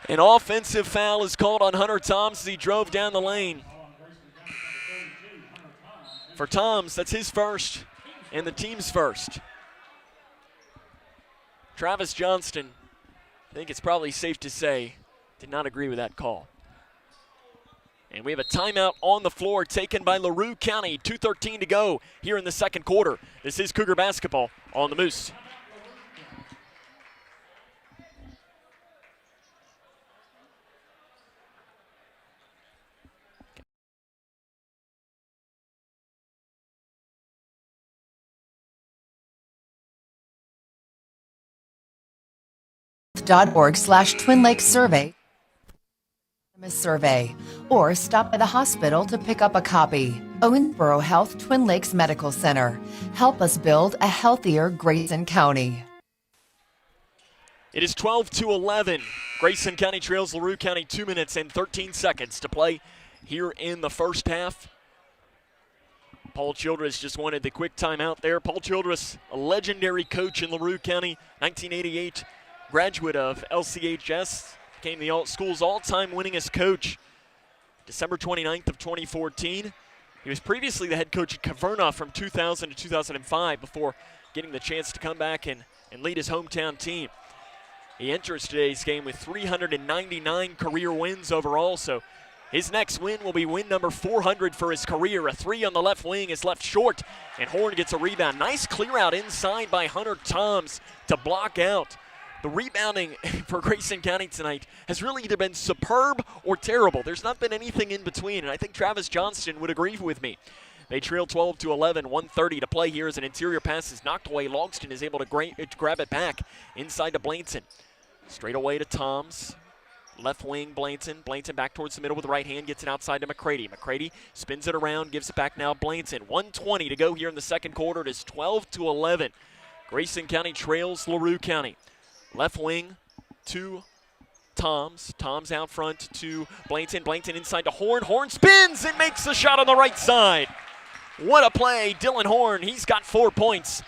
An offensive foul is called on Hunter Toms as he drove down the lane. For Toms, that's his first and the team's first. Travis Johnston, I think it's probably safe to say, did not agree with that call. And we have a timeout on the floor taken by LaRue County. 2:13 to go here in the second quarter. This is Cougar basketball on the Moose. .org/Twin Lakes survey, or stop by the hospital to pick up a copy. Owensboro Health Twin Lakes Medical Center. Help us build a healthier Grayson County. It is 12-11. Grayson County trails LaRue County 2 minutes and 13 seconds to play here in the first half. Paul Childress just wanted the quick timeout there. Paul Childress, a legendary coach in LaRue County, 1988 graduate of LCHS, became the school's all-time winningest coach December 29th of 2014. He was previously the head coach at Caverna from 2000 to 2005 before getting the chance to come back and lead his hometown team. He enters today's game with 399 career wins overall, so his next win will be win number 400 for his career. A three on the left wing is left short, and Horn gets a rebound. Nice clear out inside by Hunter Toms to block out. The rebounding for Grayson County tonight has really either been superb or terrible. There's not been anything in between, and I think Travis Johnston would agree with me. They trail 12-11, 1:30 to play here as an interior pass is knocked away. Logsdon is able to grab it back inside to Blanton. Straight away to Toms. Left wing, Blanton. Blanton back towards the middle with the right hand, gets it outside to McCready. McCready spins it around, gives it back now Blanton. 1:20 to go here in the second quarter. It is 12-11. Grayson County trails LaRue County. Left wing to Toms. Toms out front to Blanton. Blanton inside to Horn. Horn spins and makes the shot on the right side. What a play. Dylan Horn, he's got 4 points.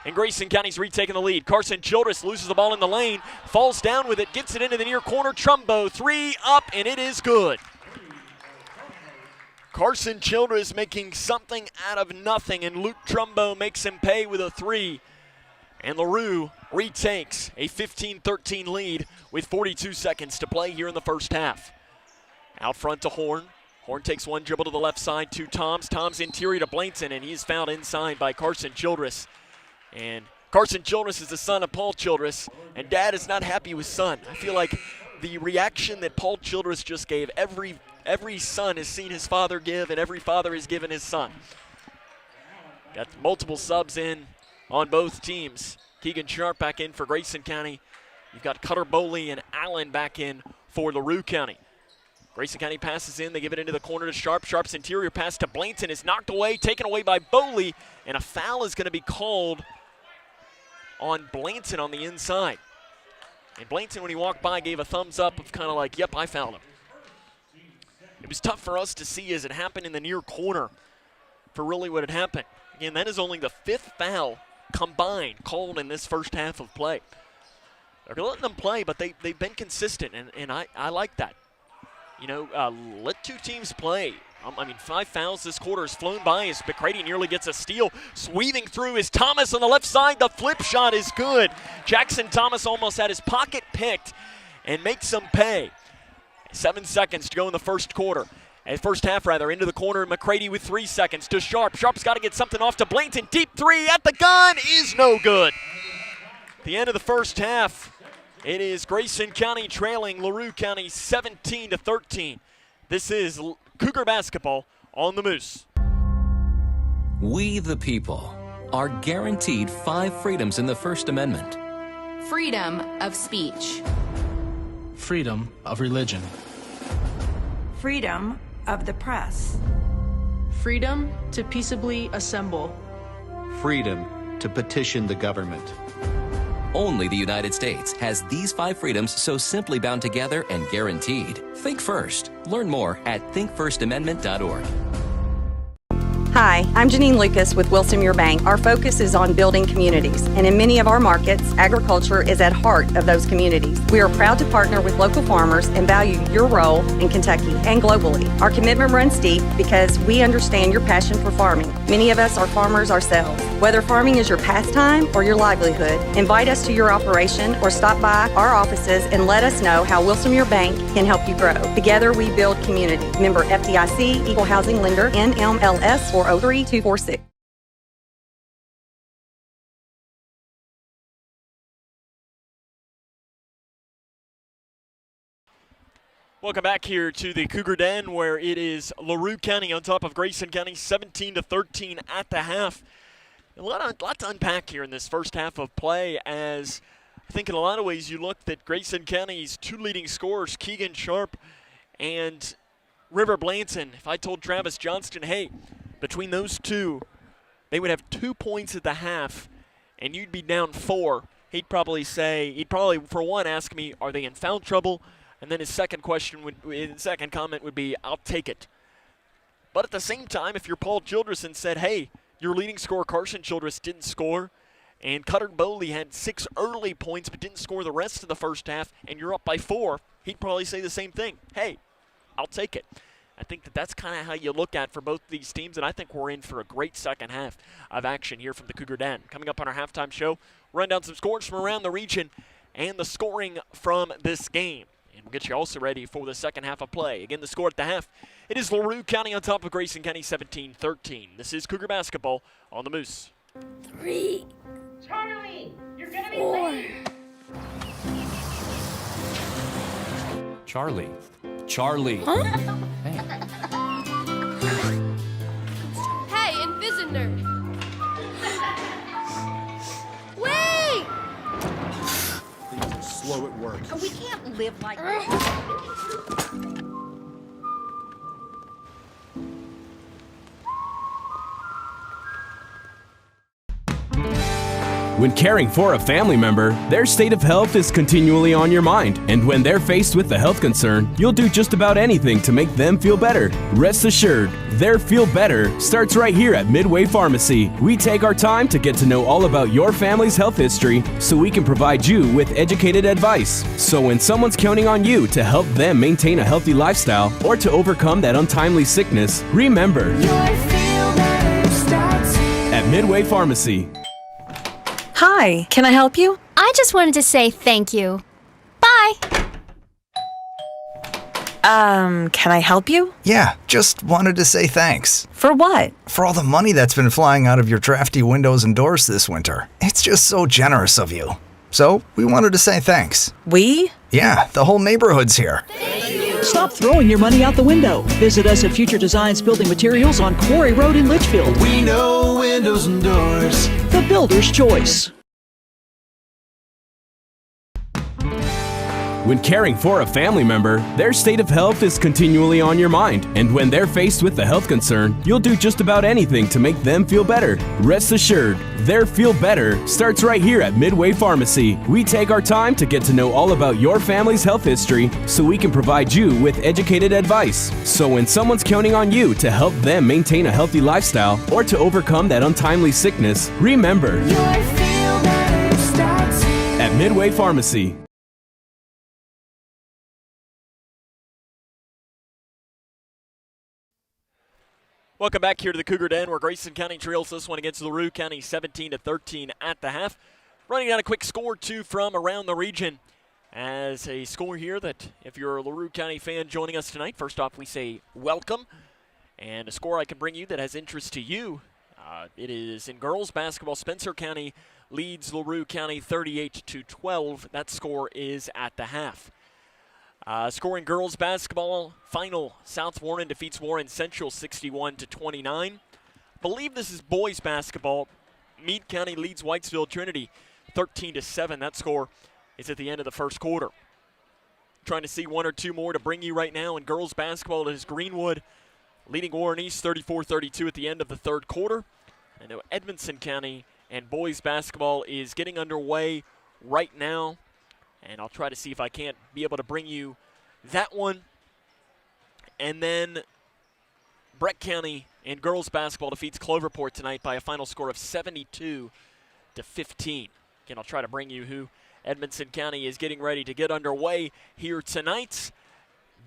And Grayson County's retaking the lead. Carson Childress loses the ball in the lane, falls down with it, gets it into the near corner. Trumbo, three up, and it is good. Carson Childress making something out of nothing, and Luke Trumbo makes him pay with a three. And LaRue retakes a 15-13 lead with 42 seconds to play here in the first half. Out front to Horn. Horn takes one dribble to the left side to Toms. Toms interior to Blanton, and he's fouled inside by Carson Childress. And Carson Childress is the son of Paul Childress, and Dad is not happy with son. I feel like the reaction that Paul Childress just gave, every son has seen his father give, and every father has given his son. Got multiple subs in on both teams. Keegan Sharp back in for Grayson County. You've got Cutter Boley and Allen back in for LaRue County. Grayson County passes in. They give it into the corner to Sharp. Sharp's interior pass to Blanton is knocked away, taken away by Boley, and a foul is going to be called on Blanton on the inside. And Blanton, when he walked by, gave a thumbs up of kind of like, yep, I fouled him. It was tough for us to see as it happened in the near corner for really what had happened. Again, that is only the fifth foul combined called in this first half of play. They're letting them play, but they've been consistent, and I like that. You know, let two teams play. I mean, 5 fouls this quarter has flown by as McCready nearly gets a steal. Sweeping through is Thomas on the left side. The flip shot is good. Jackson Thomas almost had his pocket picked and makes them pay. 7 seconds to go in the first quarter. First half, into the corner. McCready with 3 seconds to Sharp. Sharp's got to get something off to Blanton. Deep three at the gun is no good. At the end of the first half, it is Grayson County trailing LaRue County 17-13. This is Cougar basketball on the Moose. We, the people, are guaranteed 5 freedoms in the First Amendment. Freedom of speech. Freedom of religion. Freedom of the press. Freedom to peaceably assemble. Freedom to petition the government. Only the United States has these 5 freedoms so simply bound together and guaranteed. Think first. Learn more at thinkfirstamendment.org. Hi, I'm Janine Lucas with Wilson Muir Bank. Our focus is on building communities, and in many of our markets, agriculture is at heart of those communities. We are proud to partner with local farmers and value your role in Kentucky and globally. Our commitment runs deep because we understand your passion for farming. Many of us are farmers ourselves. Whether farming is your pastime or your livelihood, invite us to your operation or stop by our offices and let us know how Wilson Muir Bank can help you grow. Together we build community. Member FDIC, Equal Housing Lender, NMLS 403246. Welcome back here to the Cougar Den, where it is LaRue County on top of Grayson County 17-13 at the half. A lot to unpack here in this first half of play, as I think in a lot of ways you look at Grayson County's 2 leading scorers, Keegan Sharp and River Blanton. If I told Travis Johnston, hey, between those two, they would have 2 points at the half and you'd be down 4, he'd probably for one ask me, are they in foul trouble? And then his second comment would be, I'll take it. But at the same time, if you're Paul Childress and said, hey, your leading scorer, Carson Childress, didn't score, and Cutter Bowley had 6 early points but didn't score the rest of the first half, and you're up by 4, he'd probably say the same thing. Hey, I'll take it. I think that's kind of how you look at for both these teams, and I think we're in for a great second half of action here from the Cougar Den. Coming up on our halftime show, run down some scores from around the region and the scoring from this game. And we'll get you also ready for the second half of play. Again, the score at the half, it is LaRue County on top of Grayson County 17-13. This is Cougar basketball on the Moose. 3. Charlie, you're gonna be 4. late. Charlie. Huh? Hey, Invisitor! Wait! Things are slow at work. We can't live like this. When caring for a family member, their state of health is continually on your mind. And when they're faced with a health concern, you'll do just about anything to make them feel better. Rest assured, their feel better starts right here at Midway Pharmacy. We take our time to get to know all about your family's health history so we can provide you with educated advice. So when someone's counting on you to help them maintain a healthy lifestyle or to overcome that untimely sickness, remember, your feel better starts here at Midway Pharmacy. Hi, can I help you? I just wanted to say thank you. Bye! Can I help you? Yeah, just wanted to say thanks. For what? For all the money that's been flying out of your drafty windows and doors this winter. It's just so generous of you. So, we wanted to say thanks. We? Yeah, the whole neighborhood's here. Stop throwing your money out the window. Visit us at Future Designs Building Materials on Quarry Road in Litchfield. We know windows and doors. The builder's choice. When caring for a family member, their state of health is continually on your mind. And when they're faced with a health concern, you'll do just about anything to make them feel better. Rest assured, their feel better starts right here at Midway Pharmacy. We take our time to get to know all about your family's health history so we can provide you with educated advice. So when someone's counting on you to help them maintain a healthy lifestyle or to overcome that untimely sickness, remember, your feel better starts here at Midway Pharmacy. Welcome back here to the Cougar Den, where Grayson County trails this one against LaRue County 17-13 at the half. Running down a quick score, too, from around the region. as a score here that if you're a LaRue County fan joining us tonight, first off, we say welcome. And a score I can bring you that has interest to you. It is in girls basketball. Spencer County leads LaRue County 38-12. That score is at the half. Scoring girls basketball final, South Warren defeats Warren Central 61-29. Believe this is boys basketball. Meade County leads Whitesville Trinity 13-7. That score is at the end of the first quarter. Trying to see one or two more to bring you right now. In girls basketball, it is Greenwood leading Warren East 34-32 at the end of the third quarter. I know Edmondson County and boys basketball is getting underway right now. And I'll try to see if I can't be able to bring you that one. And then Breck County in girls basketball defeats Cloverport tonight by a final score of 72-15. Again, I'll try to bring you who Edmondson County is getting ready to get underway here tonight.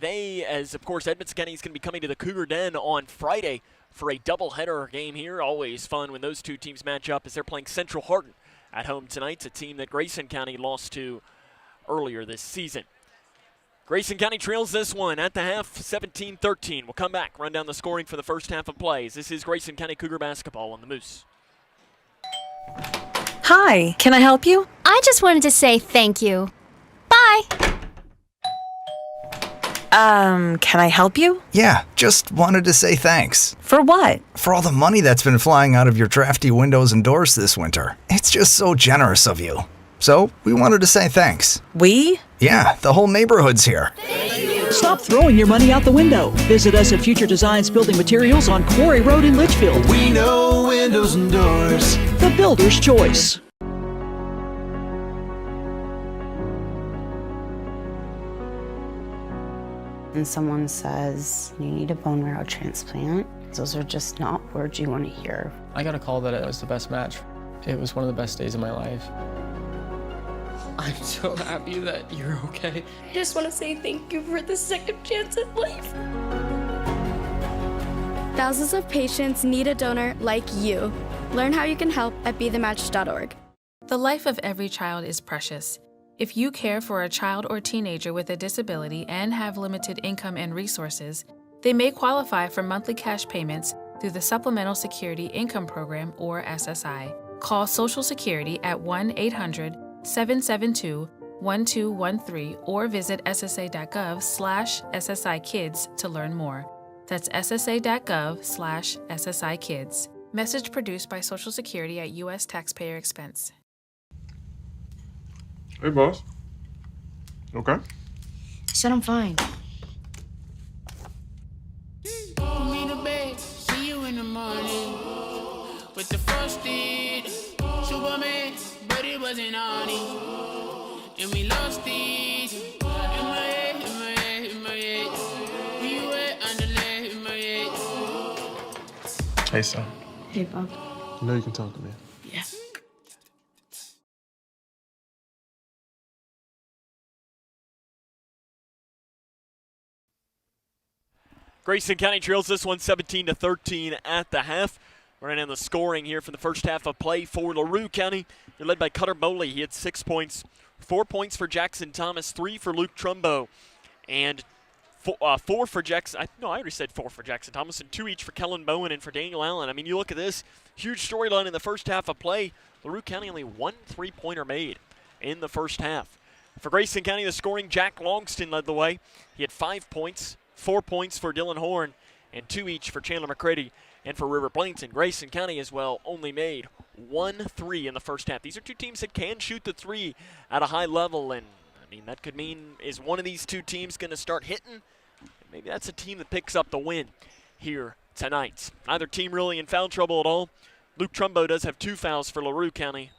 Of course, Edmondson County is going to be coming to the Cougar Den on Friday for a doubleheader game here. Always fun when those two teams match up as they're playing Central Hardin at home tonight. It's a team that Grayson County lost to earlier this season. Grayson County trails this one at the half, 17-13. We'll come back, run down the scoring for the first half of plays. This is Grayson County Cougar basketball on the Moose. Hi, can I help you? I just wanted to say thank you. Bye. Can I help you? Yeah, just wanted to say thanks. For what? For all the money that's been flying out of your drafty windows and doors this winter. It's just so generous of you. So, we wanted to say thanks. We? Yeah, the whole neighborhood's here. Stop throwing your money out the window. Visit us at Future Designs Building Materials on Quarry Road in Litchfield. We know windows and doors. The builder's choice. And someone says, you need a bone marrow transplant, those are just not words you want to hear. I got a call that it was the best match. It was one of the best days of my life. I'm so happy that you're okay. I just want to say thank you for the second chance at life. Thousands of patients need a donor like you. Learn how you can help at BeTheMatch.org. The life of every child is precious. If you care for a child or teenager with a disability and have limited income and resources, they may qualify for monthly cash payments through the Supplemental Security Income Program, or SSI. Call Social Security at 1-800-772-1213 or visit ssa.gov/SSI-Kids to learn more. That's ssa.gov/SSI-Kids. Message produced by Social Security at U.S. taxpayer expense. Hey, boss. Okay? I said I'm fine. See you in the morning with the frosted Superman, but it wasn't on it, and we lost it. In my head, in my head, in my head. We were underlay in my head. Hey, son. Hey, Bob. You know you can talk to me. Yeah. Grayson County trails this one 17-13 at the half. We're running the scoring here for the first half of play for LaRue County. They're led by Cutter Bowley. He had 6 points, 4 points for Jackson Thomas, 3 for Luke Trumbo, and 4 for Jackson. I already said 4 for Jackson Thomas, and 2 each for Kellen Bowen and for Daniel Allen. I mean, you look at this huge storyline in the first half of play. LaRue County only 1 3-pointer made in the first half. For Grayson County, the scoring, Jack Longstone led the way. He had 5 points, 4 points for Dylan Horn, and 2 each for Chandler McCready and for River Blankton. Grayson County as well only made 1 3 in the first half. These are two teams that can shoot the three at a high level, and I mean that could mean, is one of these two teams going to start hitting? Maybe that's a team that picks up the win here tonight. Neither team really in foul trouble at all. Luke Trumbo does have 2 fouls for LaRue County.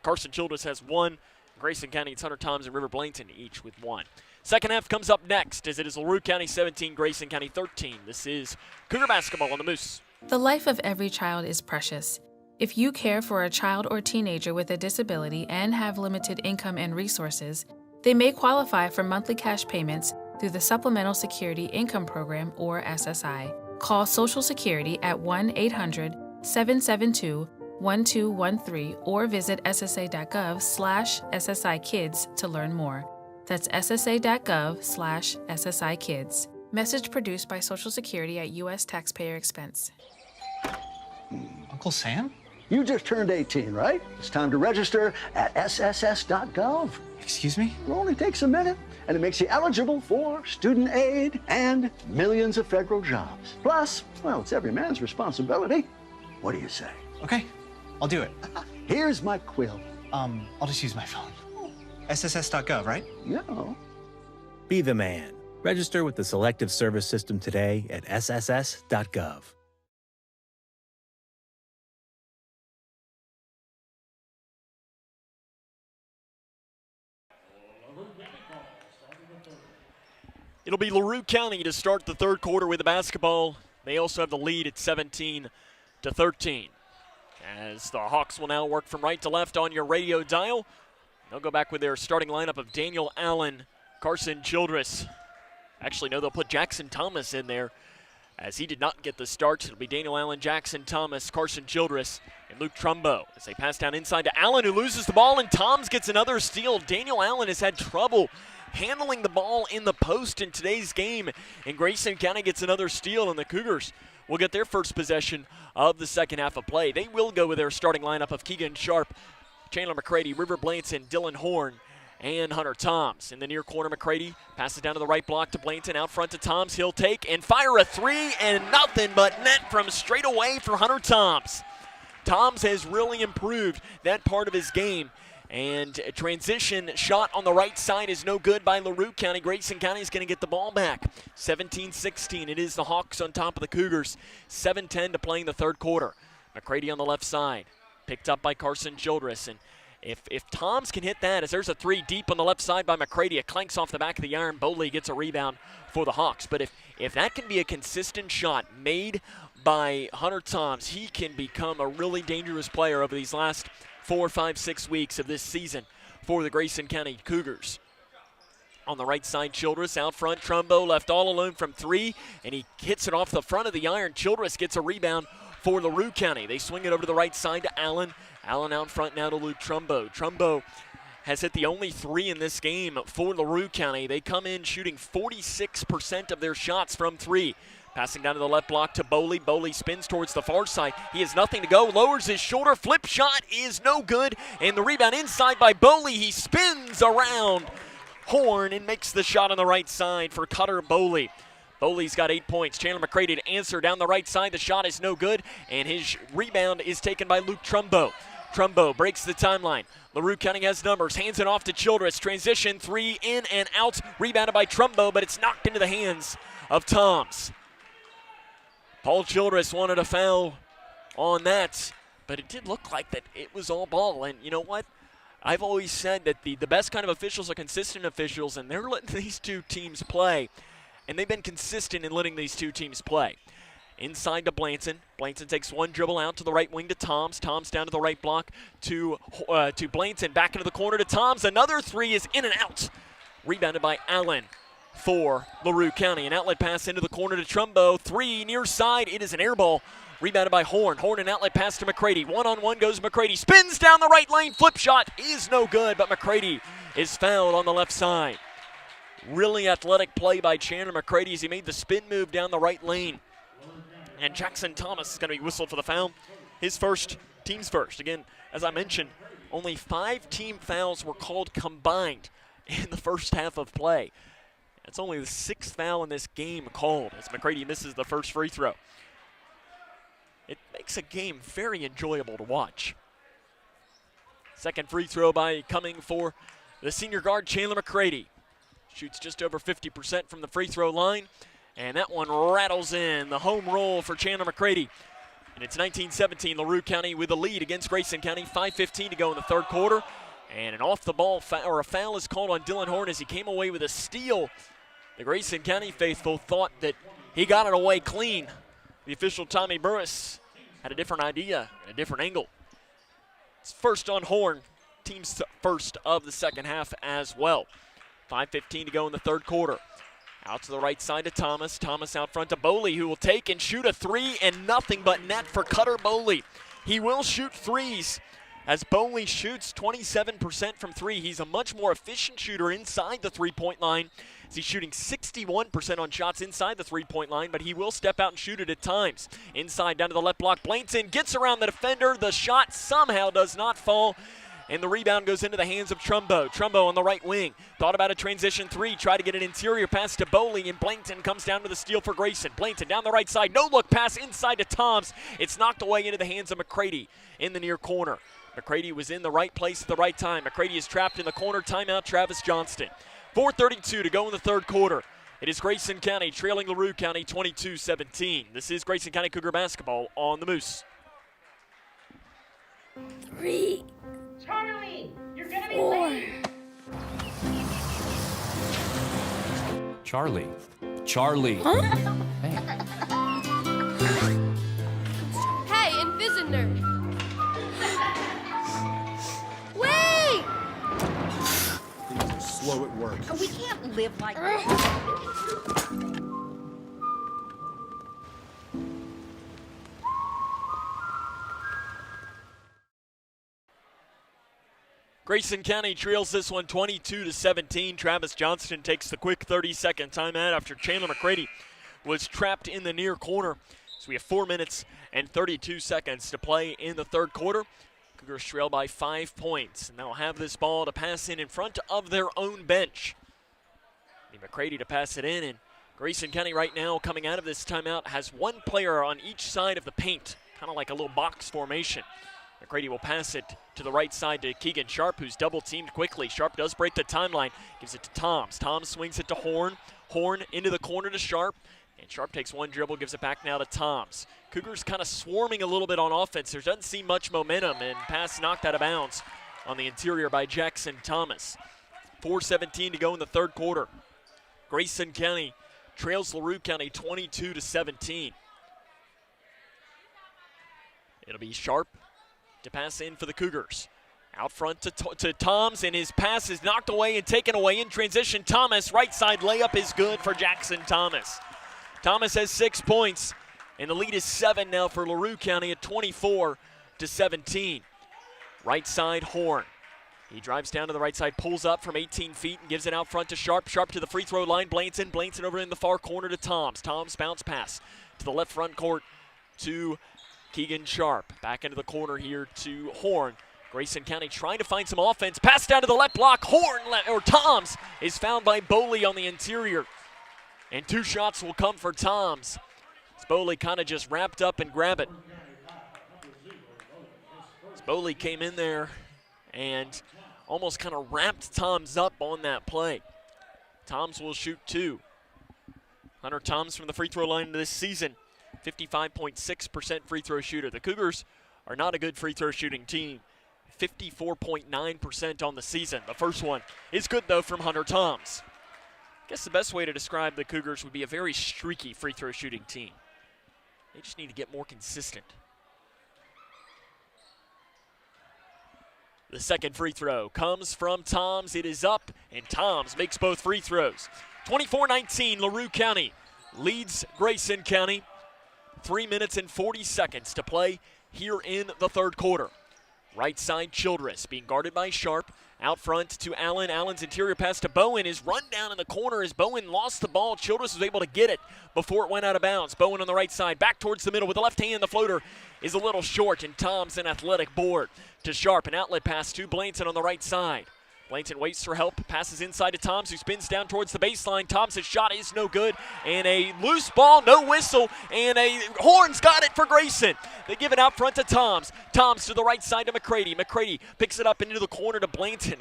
Carson Childress has 1. Grayson County, it's Hunter Toms and River Blankton each with 1. Second half comes up next as it is LaRue County 17, Grayson County 13. This is Cougar basketball on the Moose. The life of every child is precious. If you care for a child or teenager with a disability and have limited income and resources, they may qualify for monthly cash payments through the Supplemental Security Income Program, or SSI. Call Social Security at 1-800-772-1213 or visit ssa.gov/SSI-Kids to learn more. That's ssa.gov/SSI Kids. Message produced by Social Security at U.S. taxpayer expense. Uncle Sam? You just turned 18, right? It's time to register at sss.gov. Excuse me? It only takes a minute, and it makes you eligible for student aid and millions of federal jobs. Plus, well, it's every man's responsibility. What do you say? Okay, I'll do it. Here's my quill. I'll just use my phone. sss.gov, right? Yeah. Be the man. Register with the Selective Service System today at sss.gov. It'll be LaRue County to start the third quarter with the basketball. They also have the lead at 17-13. As the Hawks will now work from right to left on your radio dial. They'll go back with their starting lineup of Daniel Allen, Carson Childress. Actually, no, they'll put Jackson Thomas in there as he did not get the start. It'll be Daniel Allen, Jackson Thomas, Carson Childress, and Luke Trumbo as they pass down inside to Allen, who loses the ball, and Toms gets another steal. Daniel Allen has had trouble handling the ball in the post in today's game, and Grayson County gets another steal, and the Cougars will get their first possession of the second half of play. They will go with their starting lineup of Keegan Sharp, Chandler McCready, River Blanton, Dylan Horn, and Hunter Toms. In the near corner, McCready passes down to the right block to Blanton, out front to Toms. He'll take and fire a three, and nothing but net from straight away for Hunter Toms. Toms has really improved that part of his game. And a transition shot on the right side is no good by LaRue County. Grayson County is going to get the ball back. 17-16. It is the Hawks on top of the Cougars. 7:10 to play in the third quarter. McCready on the left side. Picked up by Carson Childress. And if Toms can hit that, as there's a three deep on the left side by McCready, it clanks off the back of the iron. Boley gets a rebound for the Hawks. But if that can be a consistent shot made by Hunter Toms, he can become a really dangerous player over these last 4, 5, 6 weeks of this season for the Grayson County Cougars. On the right side, Childress out front. Trumbo left all alone from three, and he hits it off the front of the iron. Childress gets a rebound for LaRue County. They swing it over to the right side to Allen. Allen out front now to Luke Trumbo. Trumbo has hit the only three in this game for LaRue County. They come in shooting 46% of their shots from three. Passing down to the left block to Boley. Boley spins towards the far side. He has nothing to go. Lowers his shoulder. Flip shot is no good. And the rebound inside by Boley. He spins around Horn and makes the shot on the right side for Cutter Boley. Boley's got 8 points. Chandler McCready to answer down the right side. The shot is no good. And his rebound is taken by Luke Trumbo. Trumbo breaks the timeline. LaRue County has numbers. Hands it off to Childress. Transition three in and out. Rebounded by Trumbo, but it's knocked into the hands of Toms. Paul Childress wanted a foul on that, but it did look like that it was all ball. And you know what? I've always said that the best kind of officials are consistent officials, and they're letting these two teams play. And they've been consistent in letting these two teams play. Inside to Blanton. Blanton takes one dribble out to the right wing to Toms. Toms down to the right block to Blanton. Back into the corner to Toms. Another three is in and out. Rebounded by Allen for LaRue County. An outlet pass into the corner to Trumbo. Three near side. It is an air ball. Rebounded by Horn. Horn an outlet pass to McCready. One-on-one goes McCready. Spins down the right lane. Flip shot is no good, but McCready is fouled on the left side. Really athletic play by Chandler McCready as he made the spin move down the right lane. And Jackson Thomas is going to be whistled for the foul. His first, team's first. Again, as I mentioned, only 5 team fouls were called combined in the first half of play. It's only the 6th foul in this game called as McCready misses the first free throw. It makes a game very enjoyable to watch. Second free throw coming for the senior guard, Chandler McCready. Shoots just over 50% from the free throw line, and that one rattles in. The home roll for Chandler McCready. And it's 19-17, LaRue County with the lead against Grayson County. 5:15 to go in the third quarter. And an off-the-ball foul, a foul is called on Dylan Horn as he came away with a steal. The Grayson County faithful thought that he got it away clean. The official, Tommy Burris, had a different idea and a different angle. It's first on Horn, team's first of the second half as well. 5:15 to go in the third quarter. Out to the right side to Thomas. Thomas out front to Boley, who will take and shoot a three, and nothing but net for Cutter Boley. He will shoot threes as Bowley shoots 27% from three. He's a much more efficient shooter inside the three-point line, as he's shooting 61% on shots inside the three-point line, but he will step out and shoot it at times. Inside, down to the left block, Blankton gets around the defender. The shot somehow does not fall, and the rebound goes into the hands of Trumbo. Trumbo on the right wing. Thought about a transition three. Tried to get an interior pass to Bowley, and Blankton comes down to the steal for Grayson. Blankton down the right side. No-look pass inside to Toms. It's knocked away into the hands of McCready in the near corner. McCready was in the right place at the right time. McCready is trapped in the corner. Timeout, Travis Johnston. 4:32 to go in the third quarter. It is Grayson County trailing LaRue County 22-17. This is Grayson County Cougar basketball on the Moose. 3. Charlie, you're gonna be 4. late. Charlie. Charlie. Hey, Invisitor. Wait! Things are slow at work. We can't live like this. Grayson County trails this one 22-17. Travis Johnston takes the quick 30-second timeout after Chandler McCready was trapped in the near corner. So we have 4 minutes and 32 seconds to play in the third quarter. Cougars trail by 5 points, and they'll have this ball to pass in front of their own bench. Need McCready to pass it in, and Grayson County right now coming out of this timeout has one player on each side of the paint, kind of like a little box formation. McCready will pass it to the right side to Keegan Sharp, who's double-teamed quickly. Sharp does break the timeline, gives it to Toms. Toms swings it to Horn. Horn into the corner to Sharp, and Sharp takes one dribble, gives it back now to Toms. Cougars kind of swarming a little bit on offense. There doesn't seem much momentum, and pass knocked out of bounds on the interior by Jackson Thomas. 4:17 to go in the third quarter. Grayson County trails LaRue County 22-17. It'll be Sharp to pass in for the Cougars. Out front to Toms, and his pass is knocked away and taken away in transition. Thomas, right side layup is good for Jackson Thomas. Thomas has 6 points, and the lead is 7 now for LaRue County at 24-17. Right side, Horn. He drives down to the right side, pulls up from 18 feet and gives it out front to Sharp. Sharp to the free throw line, Blankton. Blankton over in the far corner to Toms. Toms bounce pass to the left front court to Keegan Sharp. Back into the corner here to Horn. Grayson County trying to find some offense. Pass down to the left block. Toms is found by Bowley on the interior. And 2 shots will come for Toms. Bowley kind of just wrapped up and grab it. Bowley came in there and almost kind of wrapped Toms up on that play. Toms will shoot 2. Hunter Toms from the free throw line this season, 55.6% free throw shooter. The Cougars are not a good free throw shooting team. 54.9% on the season. The first one is good, though, from Hunter Toms. I guess the best way to describe the Cougars would be a very streaky free throw shooting team. They just need to get more consistent. The second free throw comes from Toms. It is up, and Toms makes both free throws. 24-19, LaRue County leads Grayson County. 3 minutes and 40 seconds to play here in the third quarter. Right side, Childress being guarded by Sharp. Out front to Allen. Allen's interior pass to Bowen is run down in the corner as Bowen lost the ball. Childress was able to get it before it went out of bounds. Bowen on the right side, back towards the middle with the left hand. The floater is a little short, and Tom's an athletic board to Sharp. An outlet pass to Blankton on the right side. Blankton waits for help, passes inside to Toms, who spins down towards the baseline. Toms' shot is no good, and a loose ball, no whistle, and a Horn's got it for Grayson. They give it out front to Toms. Toms to the right side to McCready. McCready picks it up into the corner to Blankton.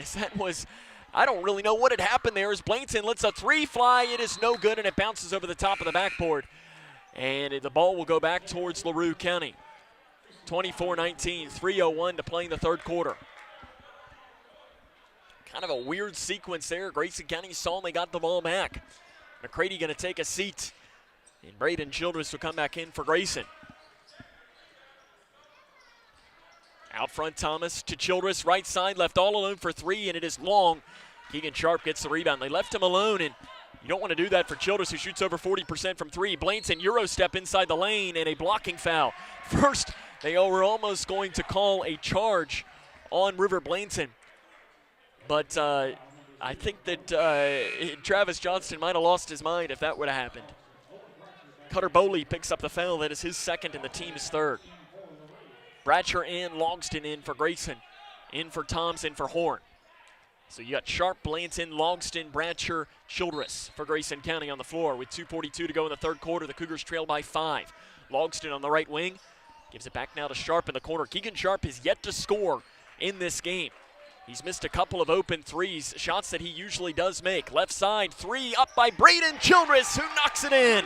I don't really know what had happened there as Blankton lets a three fly. It is no good, and it bounces over the top of the backboard. And the ball will go back towards LaRue County. 24-19, 3:01 to play in the third quarter. Kind of a weird sequence there. Grayson County saw and they got the ball back. McCready going to take a seat, and Braden Childress will come back in for Grayson. Out front, Thomas to Childress, right side, left all alone for 3, and it is long. Keegan Sharp gets the rebound. They left him alone, and you don't want to do that for Childress, who shoots over 40% from 3. Blankton Euro step inside the lane, and a blocking foul. First, they were almost going to call a charge on River Blainson. But I think that Travis Johnston might have lost his mind if that would have happened. Cutter Bowley picks up the foul. That is his second and the team's third. Bratcher and Logsdon in for Grayson. In for Toms, in for Horn. So you got Sharp, Blanton, Logsdon, Bratcher, Childress for Grayson County on the floor. With 2:42 to go in the third quarter, the Cougars trail by 5. Logsdon on the right wing. Gives it back now to Sharp in the corner. Keegan Sharp has yet to score in this game. He's missed a couple of open threes, shots that he usually does make. Left side, three up by Braden Childress, who knocks it in.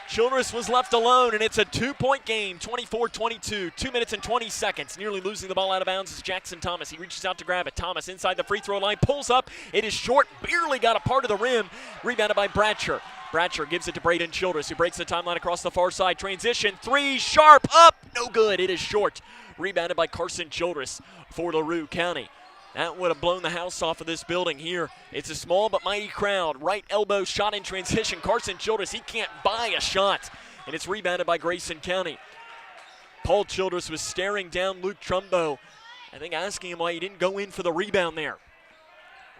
Childress was left alone, and it's a 2-point game, 24-22, 2 minutes and 20 seconds. Nearly losing the ball out of bounds is Jackson Thomas. He reaches out to grab it. Thomas inside the free throw line, pulls up. It is short, barely got a part of the rim. Rebounded by Bratcher. Bratcher gives it to Braden Childress, who breaks the timeline across the far side. Transition, three, Sharp, up, no good. It is short. Rebounded by Carson Childress for LaRue County. That would have blown the house off of this building here. It's a small but mighty crowd. Right elbow shot in transition. Carson Childress, he can't buy a shot. And it's rebounded by Grayson County. Paul Childress was staring down Luke Trumbo, I think asking him why he didn't go in for the rebound there.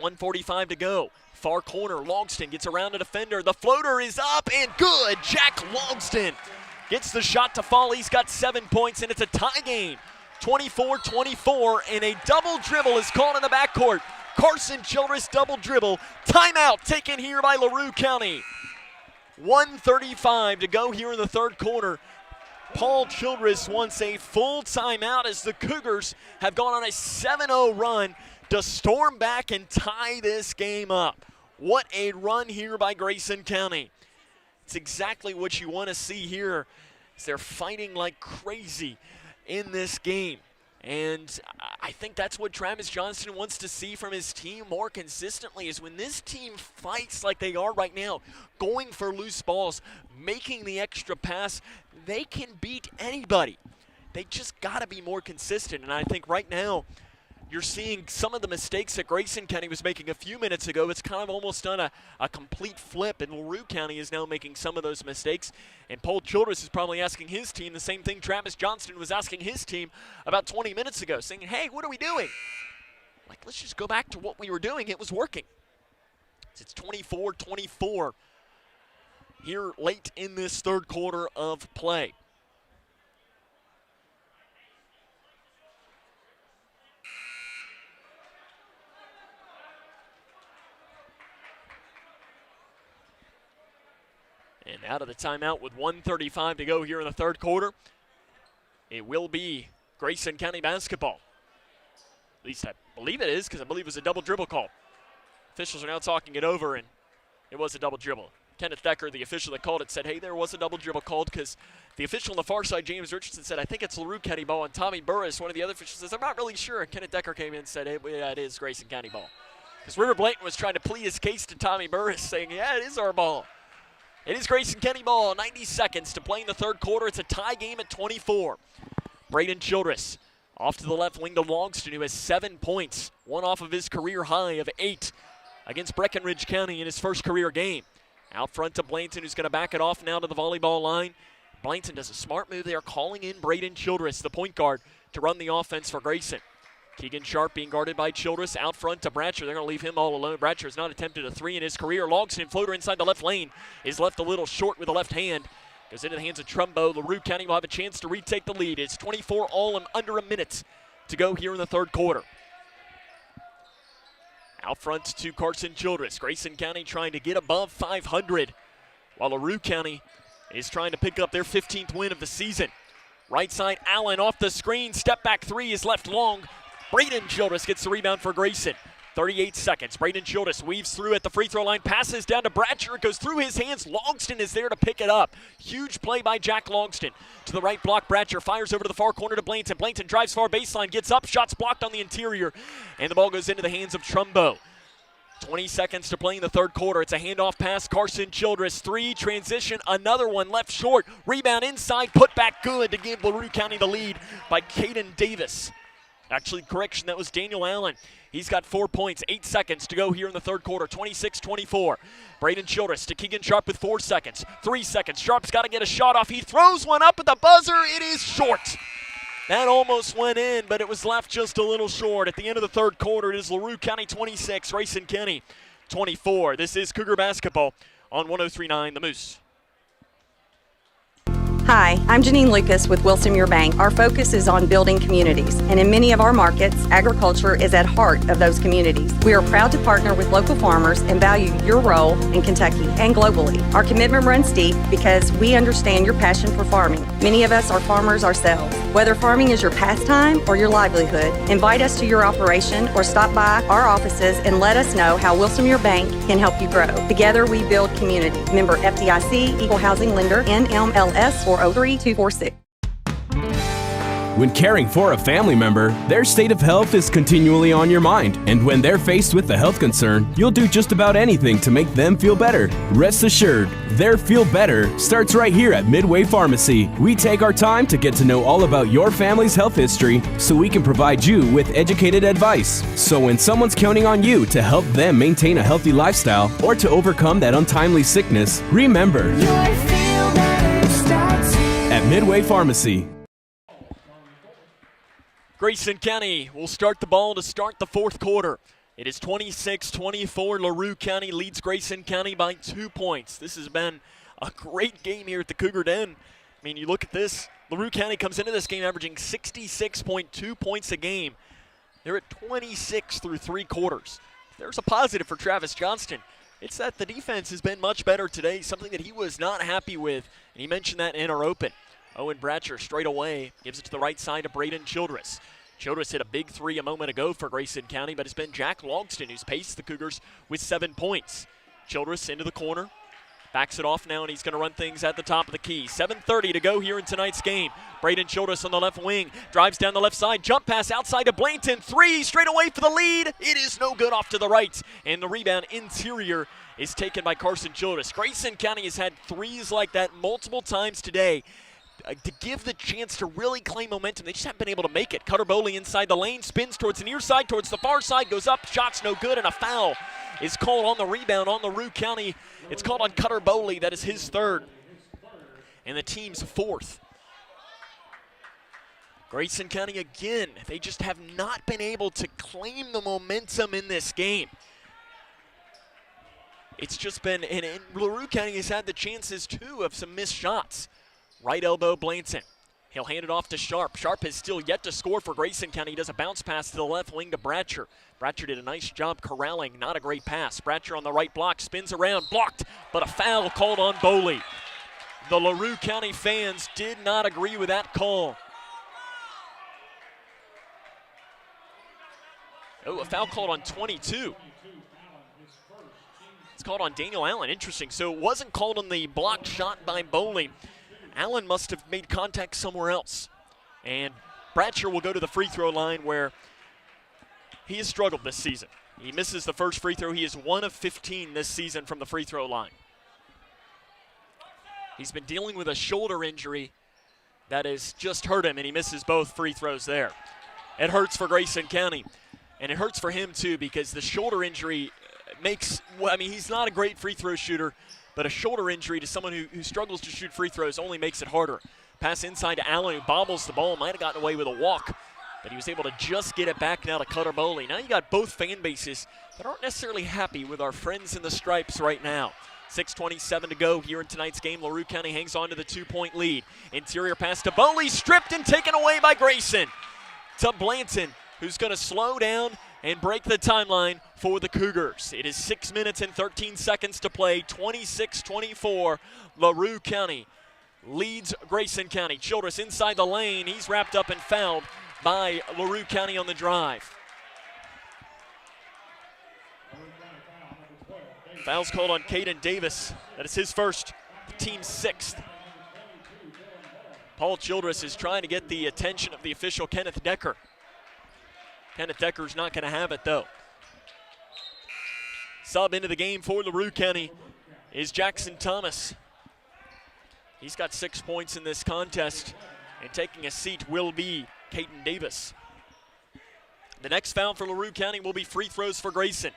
1:45 to go. Far corner, Logsdon gets around a defender. The floater is up and good. Jack Logsdon gets the shot to fall. He's got 7 points, and it's a tie game. 24-24, and a double dribble is called in the backcourt. Carson Childress double dribble. Timeout taken here by LaRue County. 1:35 to go here in the third quarter. Paul Childress wants a full timeout as the Cougars have gone on a 7-0 run to storm back and tie this game up. What a run here by Grayson County. It's exactly what you want to see here. They're fighting like crazy in this game. And I think that's what Travis Johnston wants to see from his team more consistently, is when this team fights like they are right now, going for loose balls, making the extra pass, they can beat anybody. They just got to be more consistent. And I think right now you're seeing some of the mistakes that Grayson County was making a few minutes ago. It's kind of almost done a complete flip, and LaRue County is now making some of those mistakes. And Paul Childress is probably asking his team the same thing Travis Johnston was asking his team about 20 minutes ago, saying, hey, what are we doing? Like, let's just go back to what we were doing. It was working. It's 24-24 here late in this third quarter of play. And out of the timeout with 1:35 to go here in the third quarter, it will be Grayson County basketball. At least I believe it is, because I believe it was a double dribble call. Officials are now talking it over, and it was a double dribble. Kenneth Decker, the official that called it, said, hey, there was a double dribble called, because the official on the far side, James Richardson, said, I think it's LaRue County ball. And Tommy Burris, one of the other officials, says, I'm not really sure. And Kenneth Decker came in and said, hey, yeah, it is Grayson County ball. Because River Blanton was trying to plead his case to Tommy Burris, saying, yeah, it is our ball. It is Grayson County ball, 90 seconds to play in the third quarter. It's a tie game at 24. Braden Childress off to the left wing to Logsdon, who has 7 points, one off of his career high of 8 against Breckenridge County in his first career game. Out front to Blanton, who's going to back it off now to the volleyball line. Blanton does a smart move there, calling in Braden Childress, the point guard, to run the offense for Grayson. Keegan Sharp being guarded by Childress. Out front to Bratcher. They're going to leave him all alone. Bratcher has not attempted a three in his career. Logsdon floater inside the left lane is left a little short with the left hand. Goes into the hands of Trumbo. LaRue County will have a chance to retake the lead. It's 24 all in under a minute to go here in the third quarter. Out front to Carson Childress. Grayson County trying to get above 500, while LaRue County is trying to pick up their 15th win of the season. Right side, Allen off the screen. Step back three is left long. Braden Childress gets the rebound for Grayson. 38 seconds. Braden Childress weaves through at the free throw line, passes down to Bratcher. It goes through his hands. Logsdon is there to pick it up. Huge play by Jack Logsdon. To the right block, Bratcher fires over to the far corner to Blanton. Blanton drives far baseline, gets up, shots blocked on the interior, and the ball goes into the hands of Trumbo. 20 seconds to play in the third quarter. It's a handoff pass. Carson Childress, three, transition, another one left short. Rebound inside, put back good to give LaRue County the lead by Caden Davis. Actually, correction, that was Daniel Allen. He's got 4 points, 8 seconds to go here in the third quarter, 26-24. Braden Childress to Keegan Sharp with 4 seconds, 3 seconds. Sharp's got to get a shot off. He throws one up at the buzzer. It is short. That almost went in, but it was left just a little short. At the end of the third quarter, it is LaRue County 26, Grayson County 24. This is Cougar basketball on 103.9 The Moose. Hi, I'm Janine Lucas with Wilson Muir Bank. Our focus is on building communities, and in many of our markets, agriculture is at heart of those communities. We are proud to partner with local farmers and value your role in Kentucky and globally. Our commitment runs deep because we understand your passion for farming. Many of us are farmers ourselves. Whether farming is your pastime or your livelihood, invite us to your operation or stop by our offices and let us know how Wilson Muir Bank can help you grow. Together we build community. Member FDIC, Equal Housing Lender, NMLS 403246. When caring for a family member, their state of health is continually on your mind. And when they're faced with a health concern, you'll do just about anything to make them feel better. Rest assured, their feel better starts right here at Midway Pharmacy. We take our time to get to know all about your family's health history so we can provide you with educated advice. So when someone's counting on you to help them maintain a healthy lifestyle or to overcome that untimely sickness, remember, your feel better starts here at Midway Pharmacy. Grayson County will start the ball to start the fourth quarter. It is 26-24. LaRue County leads Grayson County by 2 points. This has been a great game here at the Cougar Den. I mean, you look at this. LaRue County comes into this game averaging 66.2 points a game. They're at 26 through 3 quarters. There's a positive for Travis Johnston. It's that the defense has been much better today, something that he was not happy with, and he mentioned that in our open. Owen Bratcher straight away gives it to the right side to Grayson Childress. Childress hit a big three a moment ago for Grayson County, but it's been Jack Logsdon who's paced the Cougars with 7 points. Childress into the corner, backs it off now, and he's going to run things at the top of the key. 7:30 to go here in tonight's game. Grayson Childress on the left wing, drives down the left side, jump pass outside to Blanton, 3 straight away for the lead. It is no good, off to the right, and the rebound interior is taken by Carson Childress. Grayson County has had threes like that multiple times today. To give the chance to really claim momentum, they just haven't been able to make it. Cutter Bowley inside the lane, spins towards the near side, towards the far side, goes up, shot's no good, and a foul is called on the rebound on LaRue County. It's called on Cutter Bowley. That is his third, and the team's fourth. Grayson County again, they just have not been able to claim the momentum in this game. It's just been, and LaRue County has had the chances too of some missed shots. Right elbow, Blanton. He'll hand it off to Sharp. Sharp has still yet to score for Grayson County. He does a bounce pass to the left wing to Bratcher. Bratcher did a nice job corralling, not a great pass. Bratcher on the right block, spins around, blocked, but a foul called on Bowley. The LaRue County fans did not agree with that call. Oh, a foul called on 22. It's called on Daniel Allen. Interesting. So it wasn't called on the blocked shot by Bowley. Allen must have made contact somewhere else. And Bratcher will go to the free throw line where he has struggled this season. He misses the first free throw. He is 1 of 15 this season from the free throw line. He's been dealing with a shoulder injury that has just hurt him, and he misses both free throws there. It hurts for Grayson County, and it hurts for him too, because the shoulder injury makes, I mean, he's not a great free throw shooter, but a shoulder injury to someone who struggles to shoot free throws only makes it harder. Pass inside to Allen, who bobbles the ball, might have gotten away with a walk, but he was able to just get it back now to Cutter Bowley. Now you got both fan bases that aren't necessarily happy with our friends in the stripes right now. 6:27 to go here in tonight's game. LaRue County hangs on to the 2-point lead. Interior pass to Bowley, stripped and taken away by Grayson. To Blanton, who's going to slow down and break the timeline for the Cougars. It is 6 minutes and 13 seconds to play. 26-24. LaRue County leads Grayson County. Childress inside the lane. He's wrapped up and fouled by LaRue County on the drive. Foul's called on Caden Davis. That is his first, the team's 6th. Paul Childress is trying to get the attention of the official, Kenneth Decker. Kenneth Decker's not going to have it, though. Sub into the game for LaRue County is Jackson Thomas. He's got 6 points in this contest, and taking a seat will be Caden Davis. The next foul for LaRue County will be free throws for Grayson.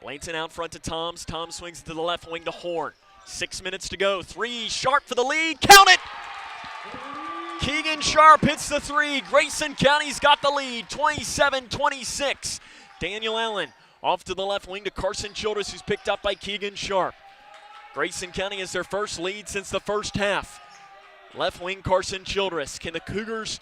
Blanton out front to Toms. Toms swings to the left wing to Horn. 6 minutes to go. 3, Sharp for the lead. Count it! Keegan Sharp hits the three. Grayson County's got the lead, 27-26. Daniel Allen off to the left wing to Carson Childress, who's picked up by Keegan Sharp. Grayson County has their first lead since the first half. Left wing Carson Childress. Can the Cougars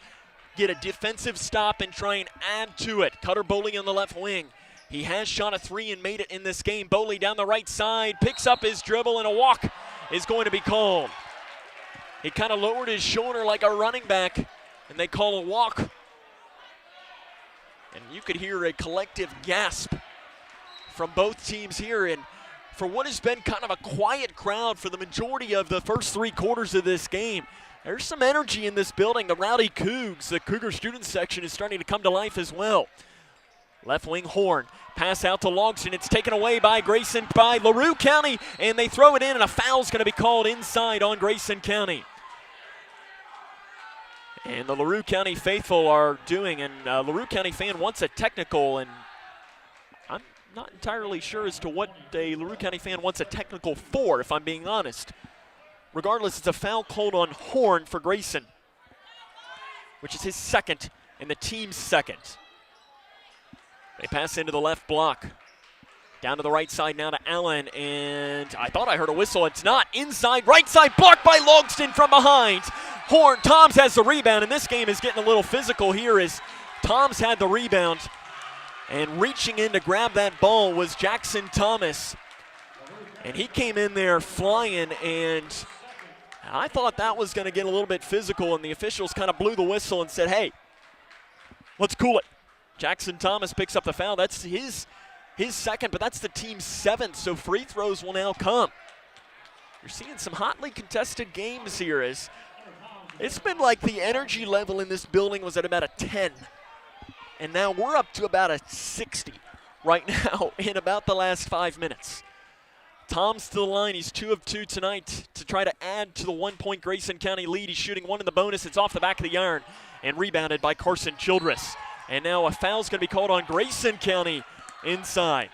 get a defensive stop and try and add to it? Cutter Boley on the left wing. He has shot a three and made it in this game. Boley down the right side, picks up his dribble, and a walk is going to be called. He kind of lowered his shoulder like a running back, and they call a walk. And you could hear a collective gasp from both teams here. And for what has been kind of a quiet crowd for the majority of the first 3 quarters of this game, there's some energy in this building. The Rowdy Cougs, the Cougar student section, is starting to come to life as well. Left wing Horn, pass out to Logsdon. It's taken away by LaRue County, and they throw it in, and a foul's going to be called inside on Grayson County. And the LaRue County faithful are doing, and LaRue County fan wants a technical, and I'm not entirely sure as to what a LaRue County fan wants a technical for, if I'm being honest. Regardless, it's a foul called on Horn for Grayson, which is his second and the team's second. They pass into the left block. Down to the right side now to Allen, and I thought I heard a whistle. It's not. Inside, right side, blocked by Logsdon from behind. Horn, Toms has the rebound, and this game is getting a little physical here as Toms had the rebound. And reaching in to grab that ball was Jackson Thomas. And he came in there flying, and I thought that was going to get a little bit physical, and the officials kind of blew the whistle and said, hey, let's cool it. Jackson Thomas picks up the foul. That's his second, but that's the team's 7th, so free throws will now come. You're seeing some hotly contested games here. As it's been like the energy level in this building was at about a 10, and now we're up to about a 60 right now in about the last 5 minutes. Tom's to the line. He's 2 of 2 tonight to try to add to the 1-point Grayson County lead. He's shooting 1 in the bonus. It's off the back of the iron and rebounded by Carson Childress. And now a foul's going to be called on Grayson County inside.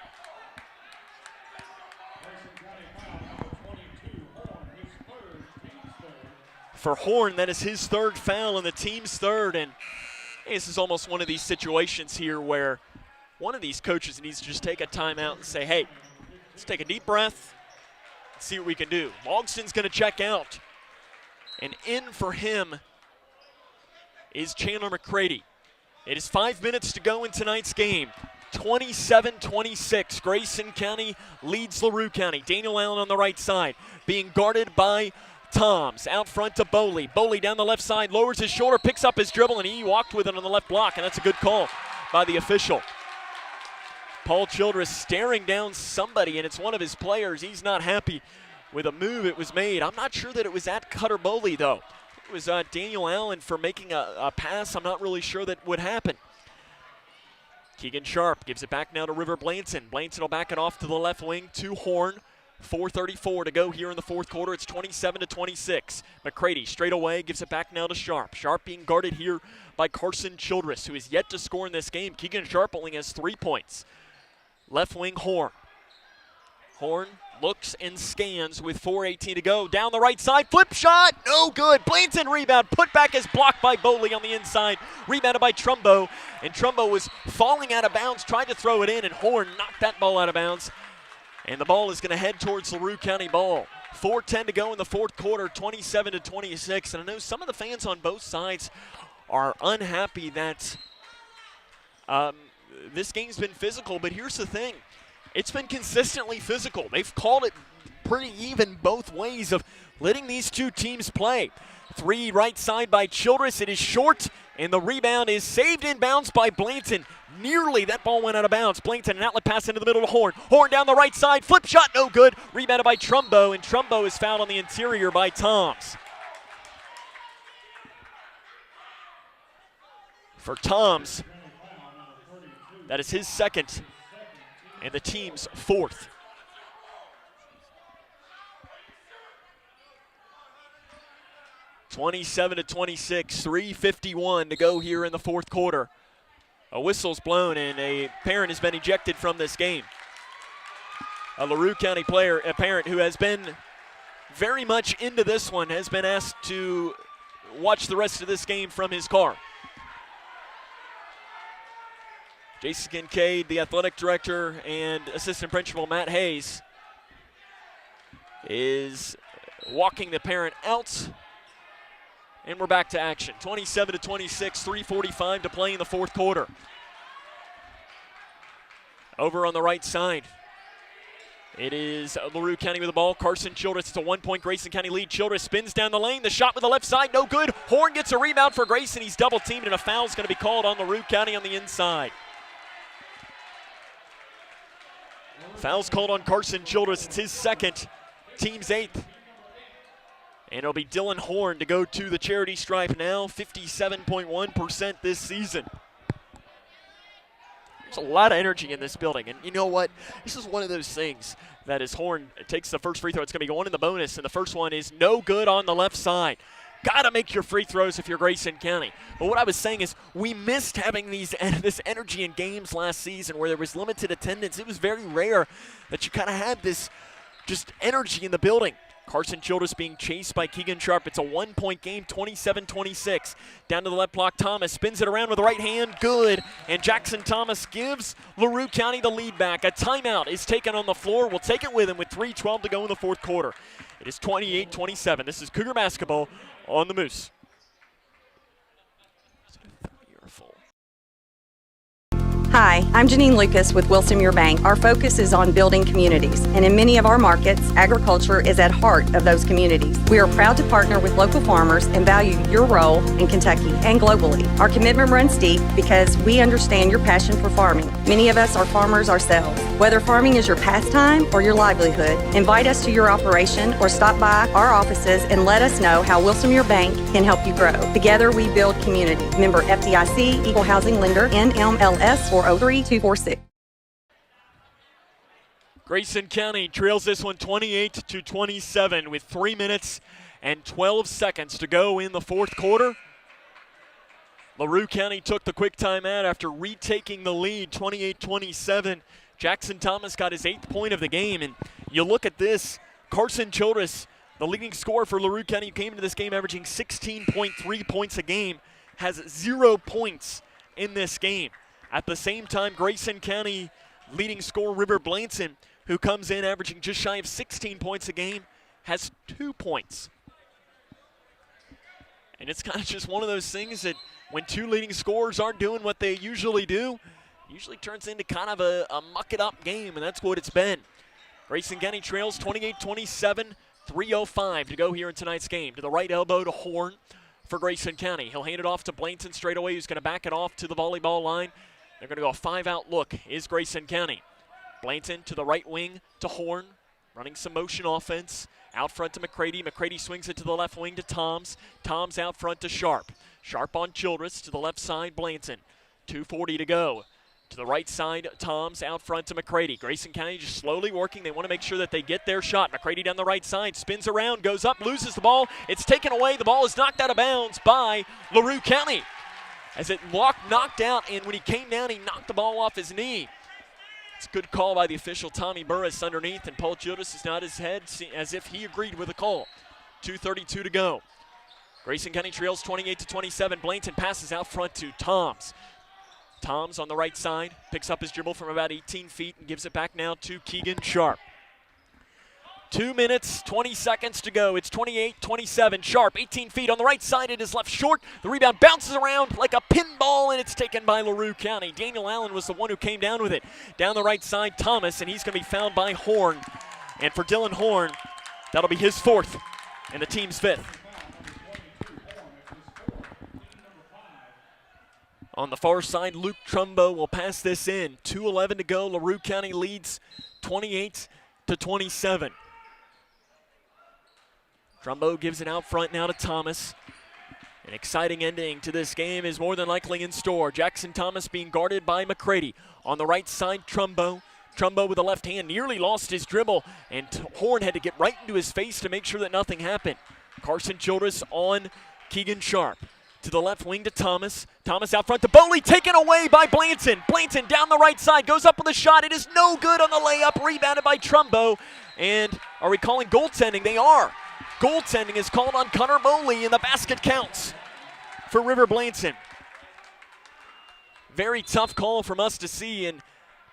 For Horn, that is his 3rd foul and the team's 3rd. And this is almost one of these situations here where one of these coaches needs to just take a timeout and say, hey, let's take a deep breath and see what we can do. Logston's going to check out. And in for him is Chandler McCready. It is 5 minutes to go in tonight's game. 27-26. Grayson County leads LaRue County. Daniel Allen on the right side, being guarded by Toms. Out front to Boley. Boley down the left side, lowers his shoulder, picks up his dribble, and he walked with it on the left block, and that's a good call by the official. Paul Childress staring down somebody, and it's one of his players. He's not happy with a move it was made. I'm not sure that it was at Cutter Boley, though. It was Daniel Allen for making a pass I'm not really sure that would happen. Keegan Sharp gives it back now to River Blanton. Blanton will back it off to the left wing to Horn. 4:34 to go here in the 4th quarter. It's 27-26. McCready straight away gives it back now to Sharp. Sharp being guarded here by Carson Childress, who is yet to score in this game. Keegan Sharp only has 3 points. Left wing Horn. Horn looks and scans with 4:18 to go. Down the right side, flip shot, no good. Blanton rebound, put back is blocked by Boley on the inside. Rebounded by Trumbo, and Trumbo was falling out of bounds, tried to throw it in, and Horn knocked that ball out of bounds. And the ball is going to head towards LaRue County ball. 4:10 to go in the 4th quarter, 27-26. And I know some of the fans on both sides are unhappy that this game's been physical, but here's the thing. It's been consistently physical. They've called it pretty even both ways of letting these two teams play. 3 right side by Childress. It is short, and the rebound is saved in bounds by Blanton. Nearly that ball went out of bounds. Blanton, an outlet pass into the middle to Horn. Horn down the right side, flip shot, no good. Rebounded by Trumbo, and Trumbo is fouled on the interior by Toms. For Toms, that is his 2nd. And the team's 4th. (27-26), 3:51 to go here in the 4th quarter. A whistle's blown and a parent has been ejected from this game. A LaRue County player, a parent who has been very much into this one, has been asked to watch the rest of this game from his car. Jason Kincaid, the athletic director, and assistant principal Matt Hayes is walking the parent out. And we're back to action. 27-26, 3:45 to play in the fourth quarter. Over on the right side, it is LaRue County with the ball. Carson Childress, it's a 1-point Grayson County lead. Childress spins down the lane. The shot with the left side, no good. Horn gets a rebound for Grayson. He's double teamed, and a foul is going to be called on LaRue County on the inside. Foul's called on Carson Childress. It's his second, team's 8th. And it'll be Dylan Horn to go to the charity stripe now, 57.1% this season. There's a lot of energy in this building. And you know what? This is one of those things that as Horn takes the first free throw, it's going to be going in the bonus. And the first one is no good on the left side. Got to make your free throws if you're Grayson County. But what I was saying is we missed having this energy in games last season where there was limited attendance. It was very rare that you kind of had this just energy in the building. Carson Childress being chased by Keegan Sharp. It's a 1-point game, 27-26. Down to the left block, Thomas spins it around with the right hand, good. And Jackson Thomas gives LaRue County the lead back. A timeout is taken on the floor. We'll take it with him with 3:12 to go in the fourth quarter. It is 28-27. This is Cougar basketball on the Moose. Hi, I'm Janine Lucas with Wilson Muir Bank. Our focus is on building communities, and in many of our markets, agriculture is at heart of those communities. We are proud to partner with local farmers and value your role in Kentucky and globally. Our commitment runs deep because we understand your passion for farming. Many of us are farmers ourselves. Whether farming is your pastime or your livelihood, invite us to your operation or stop by our offices and let us know how Wilson Muir Bank can help you grow. Together we build community. Member FDIC, Equal Housing Lender, NMLS 400246. Grayson County trails this one 28-27 with 3 minutes and 12 seconds to go in the fourth quarter. LaRue County took the quick timeout after retaking the lead 28-27. Jackson Thomas got his 8th point of the game, and you look at this, Carson Childress, the leading scorer for LaRue County, who came into this game averaging 16.3 points a game, has 0 points in this game. At the same time, Grayson County leading scorer River Blanson, who comes in averaging just shy of 16 points a game, has 2 points. And it's kind of just one of those things that when two leading scorers aren't doing what they usually do, usually turns into kind of a muck-it-up game, and that's what it's been. Grayson County trails 28-27, 3:05 to go here in tonight's game. To the right elbow to Horn for Grayson County. He'll hand it off to Blanton straight away, who's going to back it off to the volleyball line. They're going to go a 5-out look, is Grayson County. Blanton to the right wing to Horn, running some motion offense. Out front to McCready. McCready swings it to the left wing to Toms. Toms out front to Sharp. Sharp on Childress to the left side, Blanton. 2:40 to go. To the right side, Toms out front to McCready. Grayson County just slowly working. They want to make sure that they get their shot. McCready down the right side, spins around, goes up, loses the ball. It's taken away. The ball is knocked out of bounds by LaRue County. As it knocked out, and when he came down, he knocked the ball off his knee. It's a good call by the official, Tommy Burris, underneath, and Paul Childress is nodding his head as if he agreed with the call. 2:32 to go. Grayson County trails 28-27. Blanton passes out front to Toms. Toms on the right side, picks up his dribble from about 18 feet and gives it back now to Keegan Sharp. 2 minutes, 20 seconds to go. It's 28-27. Sharp, 18 feet on the right side. It is left short. The rebound bounces around like a pinball, and it's taken by LaRue County. Daniel Allen was the one who came down with it. Down the right side, Thomas, and he's going to be fouled by Horn. And for Dylan Horn, that'll be his 4th and the team's 5th. On the far side, Luke Trumbo will pass this in. 2:11 to go. LaRue County leads 28-27. Trumbo gives it out front now to Thomas. An exciting ending to this game is more than likely in store. Jackson Thomas being guarded by McCready. On the right side, Trumbo. Trumbo with the left hand nearly lost his dribble, and Horn had to get right into his face to make sure that nothing happened. Carson Childress on Keegan Sharp. To the left wing to Thomas. Thomas out front to Boley, taken away by Blanton. Blanton down the right side, goes up with a shot. It is no good on the layup, rebounded by Trumbo. And are we calling goaltending? They are. Goaltending is called on Connor Bowley, and the basket counts for River Blanton. Very tough call from us to see, and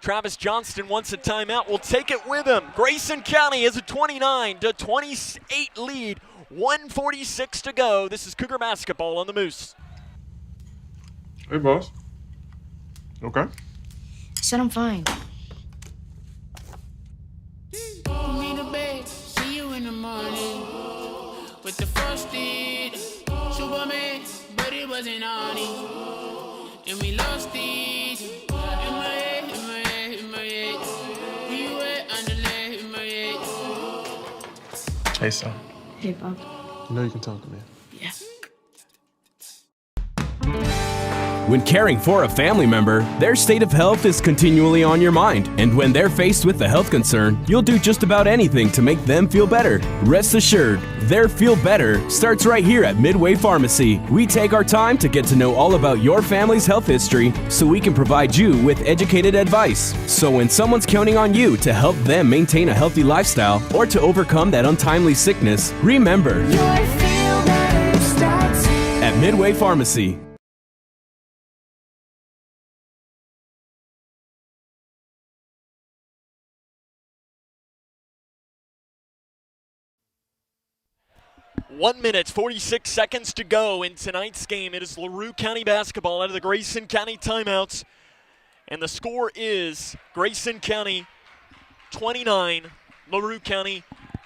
Travis Johnston wants a timeout. We'll take it with him. Grayson County has a 29-28 lead. 1:46 to go. This is Cougar basketball on the Moose. Hey, boss. Okay. I said I'm fine. Me to bed, see you in the morning. With the frosted Superman, but it wasn't on it. And we lost it. In my head, in my head, in my head. We were underlay in my head. Hey, son. Hey, Bob. You know you can talk to me. Yeah. When caring for a family member, their state of health is continually on your mind. And when they're faced with a health concern, you'll do just about anything to make them feel better. Rest assured, their feel better starts right here at Midway Pharmacy. We take our time to get to know all about your family's health history so we can provide you with educated advice. So when someone's counting on you to help them maintain a healthy lifestyle or to overcome that untimely sickness, remember, at Midway Pharmacy. One minute, 46 seconds to go in tonight's game. It is LaRue County basketball out of the Grayson County timeouts. And the score is Grayson County 29, LaRue County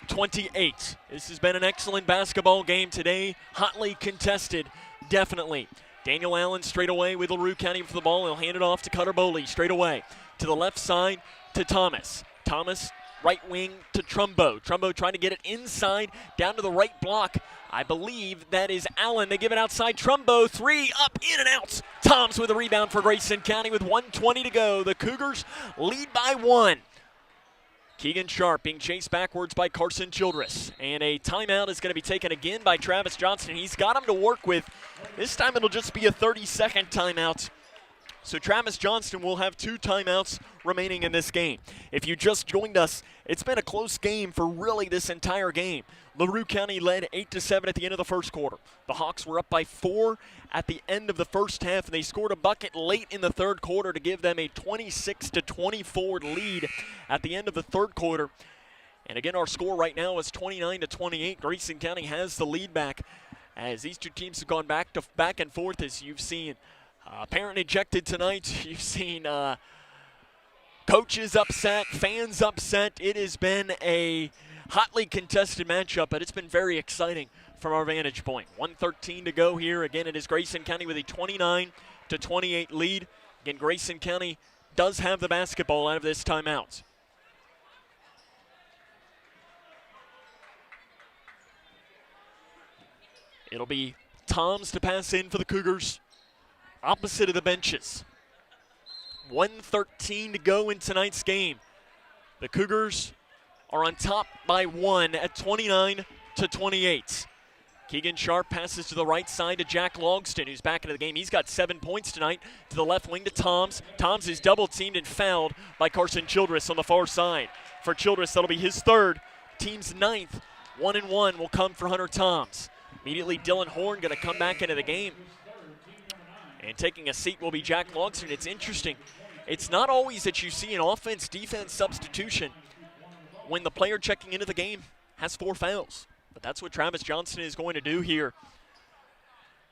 28. This has been an excellent basketball game today. Hotly contested, definitely. Daniel Allen straight away with LaRue County for the ball. He'll hand it off to Cutter Bowley straight away. To the left side to Thomas. Thomas right wing to Trumbo. Trumbo trying to get it inside, down to the right block. I believe that is Allen. They give it outside. Trumbo, three, up, in and out. Toms with a rebound for Grayson County with 1:20 to go. The Cougars lead by 1. Keegan Sharp being chased backwards by Carson Childress. And a timeout is going to be taken again by Travis Johnston. He's got him to work with. This time it'll just be a 30-second timeout. So Travis Johnston will have 2 timeouts remaining in this game. If you just joined us, it's been a close game for really this entire game. LaRue County led 8-7 at the end of the first quarter. The Hawks were up by 4 at the end of the first half, and they scored a bucket late in the third quarter to give them a 26-24 lead at the end of the third quarter. And again, our score right now is 29-28. Grayson County has the lead back as these two teams have gone back and forth, as you've seen. Parent ejected tonight. You've seen coaches upset, fans upset. It has been a hotly contested matchup, but it's been very exciting from our vantage point. 1:13 to go here. Again, it is Grayson County with a 29-28 lead. Again, Grayson County does have the basketball out of this timeout. It'll be Toms to pass in for the Cougars. Opposite of the benches. 1:13 to go in tonight's game. The Cougars are on top by 1 at 29-28. Keegan Sharp passes to the right side to Jack Logsdon, who's back into the game. He's got 7 points tonight. To the left wing to Toms. Toms is double teamed and fouled by Carson Childress on the far side. For Childress, that'll be his 3rd. Team's 9th. 1-1 will come for Hunter Toms. Immediately, Dylan Horn going to come back into the game. And taking a seat will be Jack Logsdon. It's interesting. It's not always that you see an offense-defense substitution when the player checking into the game has 4 fouls. But that's what Travis Johnston is going to do here.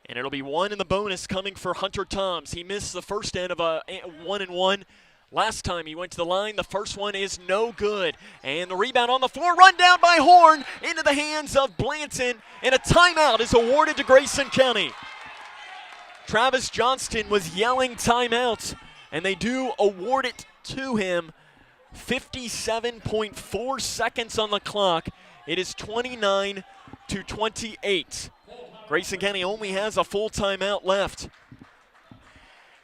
And it'll be 1 in the bonus coming for Hunter Toms. He missed the first end of a 1-1. Last time he went to the line, the first one is no good. And the rebound on the floor, run down by Horn into the hands of Blanton. And a timeout is awarded to Grayson County. Travis Johnston was yelling timeout, and they do award it to him. 57.4 seconds on the clock. It is 29-28. Grayson County only has a full timeout left.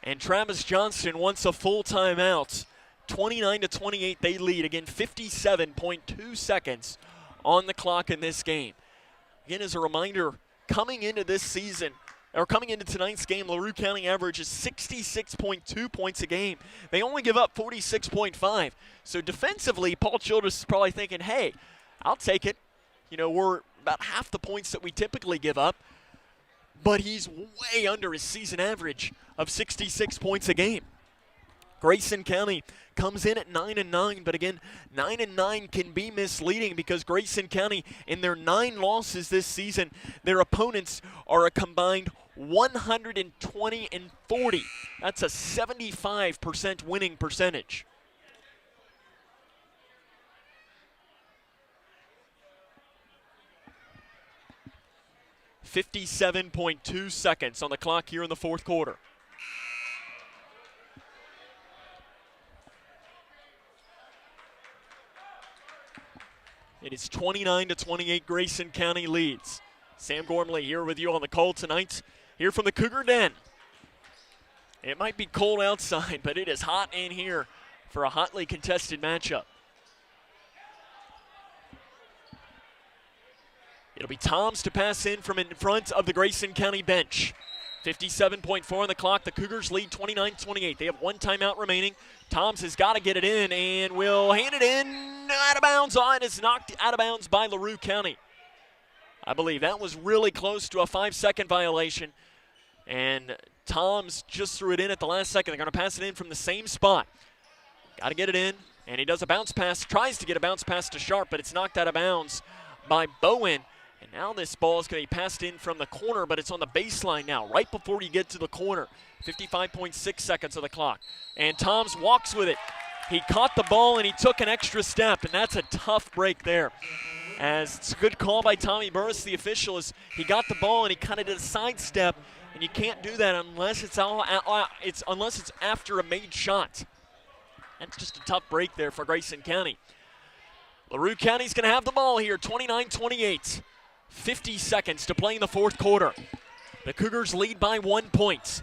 And Travis Johnston wants a full timeout. 29-28, they lead. Again, 57.2 seconds on the clock in this game. Again, as a reminder, coming into this season, or coming into tonight's game, LaRue County averages 66.2 points a game. They only give up 46.5. So defensively, Paul Childress is probably thinking, hey, I'll take it. You know, about half the points that we typically give up, but he's way under his season average of 66 points a game. Grayson County comes in at 9-9, but again, 9-9 can be misleading because Grayson County, in their 9 losses this season, their opponents are a combined 120-40. That's a 75% winning percentage. .2 seconds on the clock here in the fourth quarter. It is 29-28, Grayson County leads. Sam Gormley here with you on the call tonight, here from the Cougar Den. It might be cold outside, but it is hot in here for a hotly contested matchup. It'll be Toms to pass in from in front of the Grayson County bench. 57.4 on the clock. The Cougars lead 29-28. They have 1 timeout remaining. Toms has got to get it in and will hand it in out of bounds. Oh, it is knocked out of bounds by LaRue County. I believe that was really close to a 5-second violation. And Toms just threw it in at the last second. They're going to pass it in from the same spot. Got to get it in. And he does a bounce pass, tries to get a bounce pass to Sharp, but it's knocked out of bounds by Bowen. And now this ball is going to be passed in from the corner, but it's on the baseline now, right before you get to the corner. 55.6 seconds of the clock. And Toms walks with it. He caught the ball and he took an extra step, and that's a tough break there. As it's a good call by Tommy Burris, the official, is he got the ball and he kind of did a sidestep, and you can't do that unless it's after a made shot. That's just a tough break there for Grayson County. LaRue County's going to have the ball here, 29-28. 50 seconds to play in the fourth quarter. The Cougars lead by 1 point.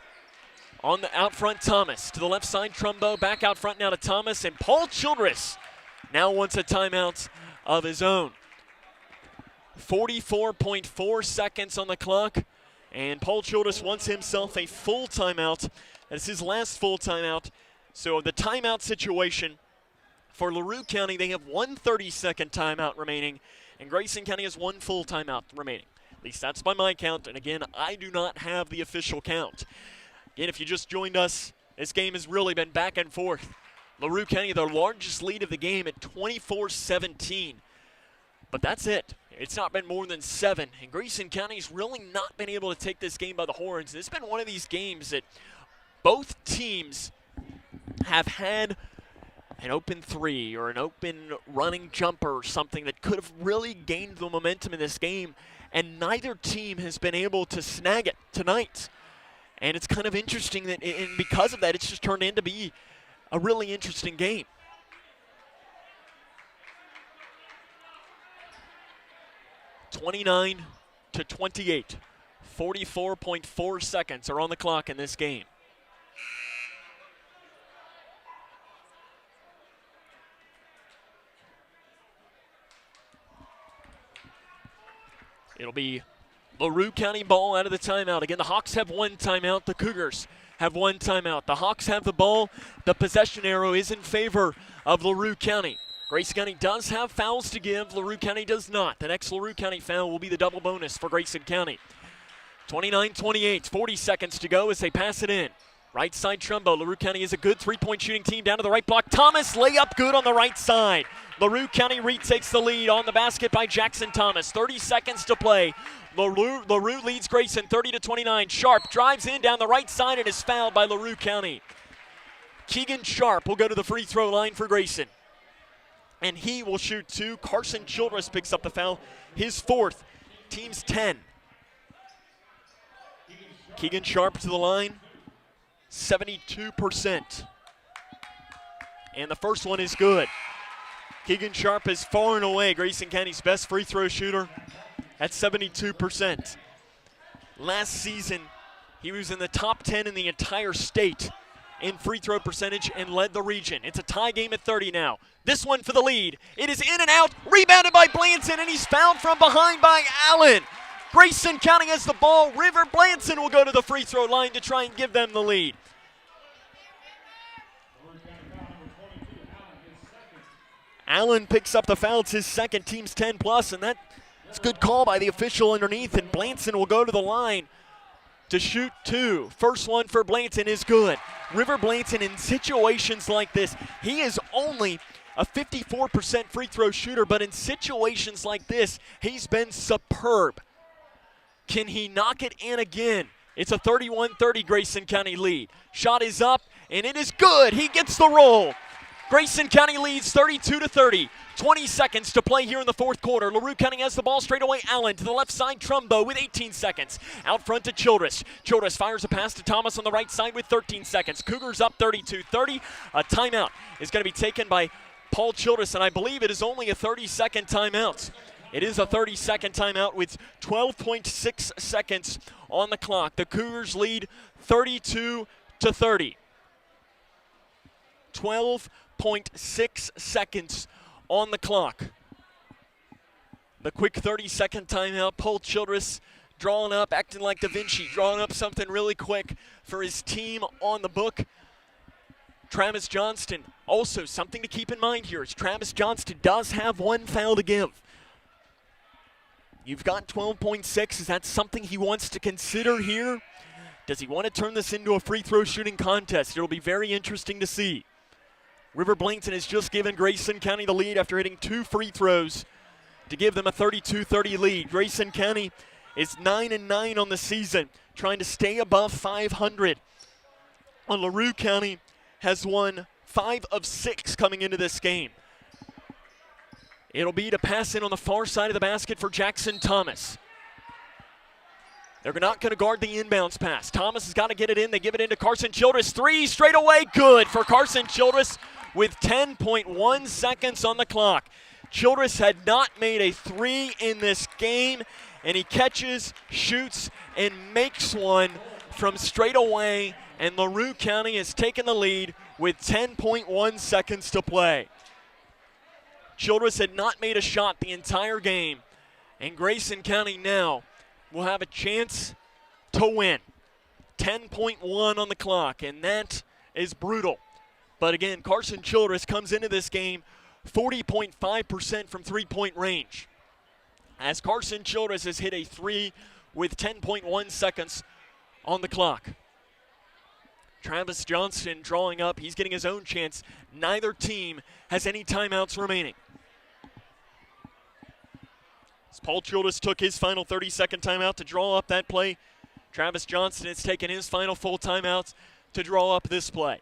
On the out front, Thomas. To the left side, Trumbo. Back out front now to Thomas. And Paul Childress now wants a timeout of his own. 44.4 seconds on the clock. And Paul Childress wants himself a full timeout. That's his last full timeout. So the timeout situation for LaRue County, they have 1 30-second timeout remaining. And Grayson County has 1 full timeout remaining. At least that's by my count. And again, I do not have the official count. Again, if you just joined us, this game has really been back and forth. LaRue County, their largest lead of the game at 24-17. But that's it. It's not been more than 7. And Grayson County's really not been able to take this game by the horns. It's been one of these games that both teams have had an open 3 or an open running jumper or something that could have really gained the momentum in this game, and neither team has been able to snag it tonight. And it's kind of interesting that, and because of that, it's just turned into be a really interesting game. (29-28). 44.4 seconds are on the clock in this game. It'll be LaRue County ball out of the timeout. Again, the Hawks have 1 timeout. The Cougars have 1 timeout. The Hawks have the ball. The possession arrow is in favor of LaRue County. Grayson County does have fouls to give. LaRue County does not. The next LaRue County foul will be the double bonus for Grayson County. 29-28, 40 seconds to go as they pass it in. Right side Trumbo. LaRue County is a good 3-point shooting team down to the right block. Thomas layup good on the right side. LaRue County retakes the lead on the basket by Jackson Thomas. 30 seconds to play. LaRue leads Grayson 30-29. Sharp drives in down the right side and is fouled by LaRue County. Keegan Sharp will go to the free throw line for Grayson. And he will shoot 2. Carson Childress picks up the foul. His 4th. Team's 10. Keegan Sharp to the line. 72%. And the first one is good. Keegan Sharp is far and away Grayson County's best free throw shooter at 72%. Last season, he was in the top 10 in the entire state in free throw percentage and led the region. It's a tie game at 30 now. This one for the lead. It is in and out, rebounded by Blanton, and he's fouled from behind by Allen. Grayson County has the ball. River Blanton will go to the free throw line to try and give them the lead. Allen picks up the foul. It's his second, team's 10 plus, and that It's a good call by the official underneath, and Blanton will go to the line to shoot 2. First one for Blanton is good. River Blanton, in situations like this, he is only a 54% free throw shooter, but in situations like this, he's been superb. Can he knock it in again? It's a 31-30 Grayson County lead. Shot is up, and it is good. He gets the roll. Grayson County leads 32-30. 20 seconds to play here in the fourth quarter. LaRue County has the ball straight away. Allen to the left side. Trumbo with 18 seconds. Out front to Childress. Childress fires a pass to Thomas on the right side with 13 seconds. Cougars up 32-30. A timeout is going to be taken by Paul Childress, and I believe it is only a 30-second timeout. It is a 30-second timeout with 12.6 seconds on the clock. The Cougars lead 32-30. 12.6 seconds on the clock. The quick 30-second timeout. Paul Childress drawing up, acting like Da Vinci, drawing up something really quick for his team on the book. Travis Johnston, also something to keep in mind here is Travis Johnston does have one foul to give. You've got 12.6. Is that something he wants to consider here? Does he want to turn this into a free throw shooting contest? It'll be very interesting to see. River Blanton has just given Grayson County the lead after hitting 2 free throws to give them a 32-30 lead. Grayson County is 9-9 on the season, trying to stay above 500. LaRue County has won 5 of 6 coming into this game. It'll be to pass in on the far side of the basket for Jackson Thomas. They're not going to guard the inbounds pass. Thomas has got to get it in. They give it into Carson Childress. 3 straight away, good for Carson Childress with 10.1 seconds on the clock. Childress had not made a 3 in this game, and he catches, shoots, and makes one from straight away, and LaRue County has taken the lead with 10.1 seconds to play. Childress had not made a shot the entire game, and Grayson County now will have a chance to win. 10.1 on the clock, and that is brutal. But again, Carson Childress comes into this game 40.5% from three-point range, as Carson Childress has hit a 3 with 10.1 seconds on the clock. Travis Johnston drawing up. He's getting his own chance. Neither team has any timeouts remaining. As Paul Childress took his final 30-second timeout to draw up that play, Travis Johnston has taken his final full timeout to draw up this play.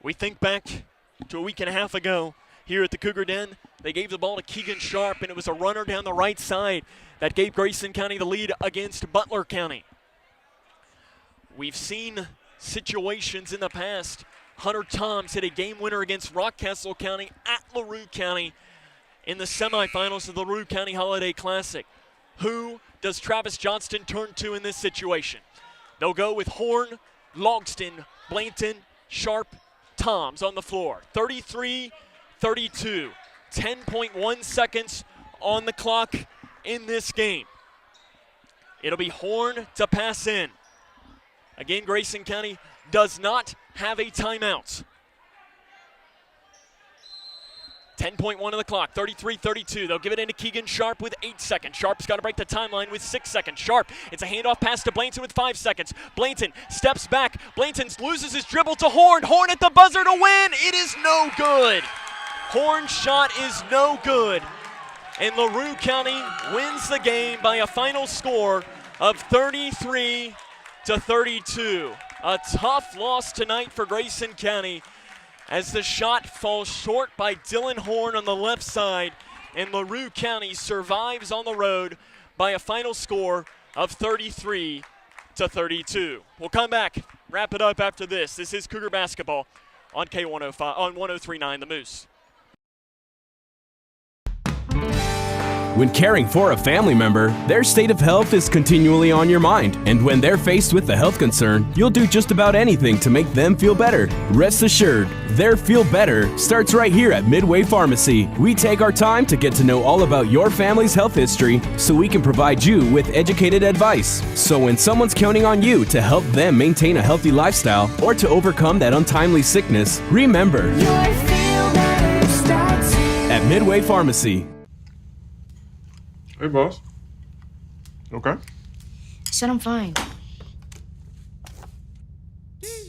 We think back to a week and a half ago here at the Cougar Den. They gave the ball to Keegan Sharp, and it was a runner down the right side that gave Grayson County the lead against Butler County. We've seen situations in the past. Hunter Toms hit a game winner against Rockcastle County at LaRue County in the semifinals of the LaRue County Holiday Classic. Who does Travis Johnston turn to in this situation? They'll go with Horn, Logsdon, Blanton, Sharp, Toms on the floor. 33-32. 10.1 seconds on the clock in this game. It'll be Horn to pass in. Again, Grayson County does not have a timeout. 10.1 on the clock, 33-32. They'll give it into Keegan Sharp with 8 seconds. Sharp's got to break the timeline with 6 seconds. Sharp, it's a handoff pass to Blanton with 5 seconds. Blanton steps back. Blanton loses his dribble to Horn. Horn at the buzzer to win. It is no good. Horn's shot is no good. And LaRue County wins the game by a final score of 33-32. A tough loss tonight for Grayson County, as the shot falls short by Dylan Horn on the left side, and LaRue County survives on the road by a final score of 33-32. We'll come back, wrap it up after this. This is Cougar basketball on K105 on 103.9 The Moose. When caring for a family member, their state of health is continually on your mind. And when they're faced with a health concern, you'll do just about anything to make them feel better. Rest assured, their feel better starts right here at Midway Pharmacy. We take our time to get to know all about your family's health history so we can provide you with educated advice. So when someone's counting on you to help them maintain a healthy lifestyle or to overcome that untimely sickness, remember, at Midway Pharmacy. Hey, Hey, boss. Okay. I said I'm fine.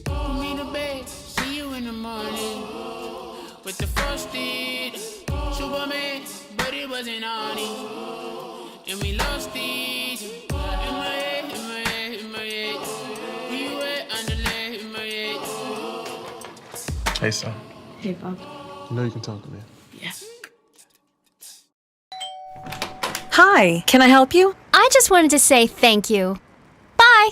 Put me to bed, see you in the morning. With the frosted Superman, but it wasn't on it. And we lost it. In my head, in my head, in my head. Where you at? Underlay, in my head. Hey, son. Hey, Bob. You know you can talk to me. Yeah. Hi, can I help you? I just wanted to say thank you. Bye.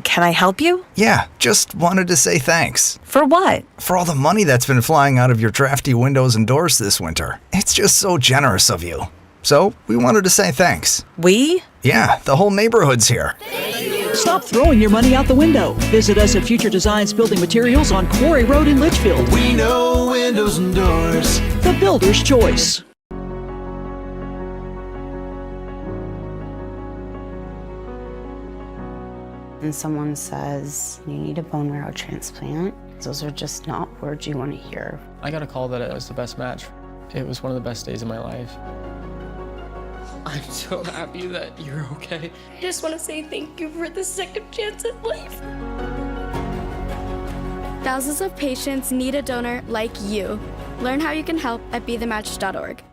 Can I help you? Yeah, just wanted to say thanks. For what? For all the money that's been flying out of your drafty windows and doors this winter. It's just so generous of you. So, we wanted to say thanks. We? Yeah, the whole neighborhood's here. Stop throwing your money out the window. Visit us at Future Designs Building Materials on Quarry Road in Litchfield. We know windows and doors. The builder's choice. And someone says, you need a bone marrow transplant, those are just not words you want to hear. I got a call that it was the best match. It was one of the best days of my life. I'm so happy that you're okay. I just want to say thank you for the second chance at life. Thousands of patients need a donor like you. Learn how you can help at bethematch.org.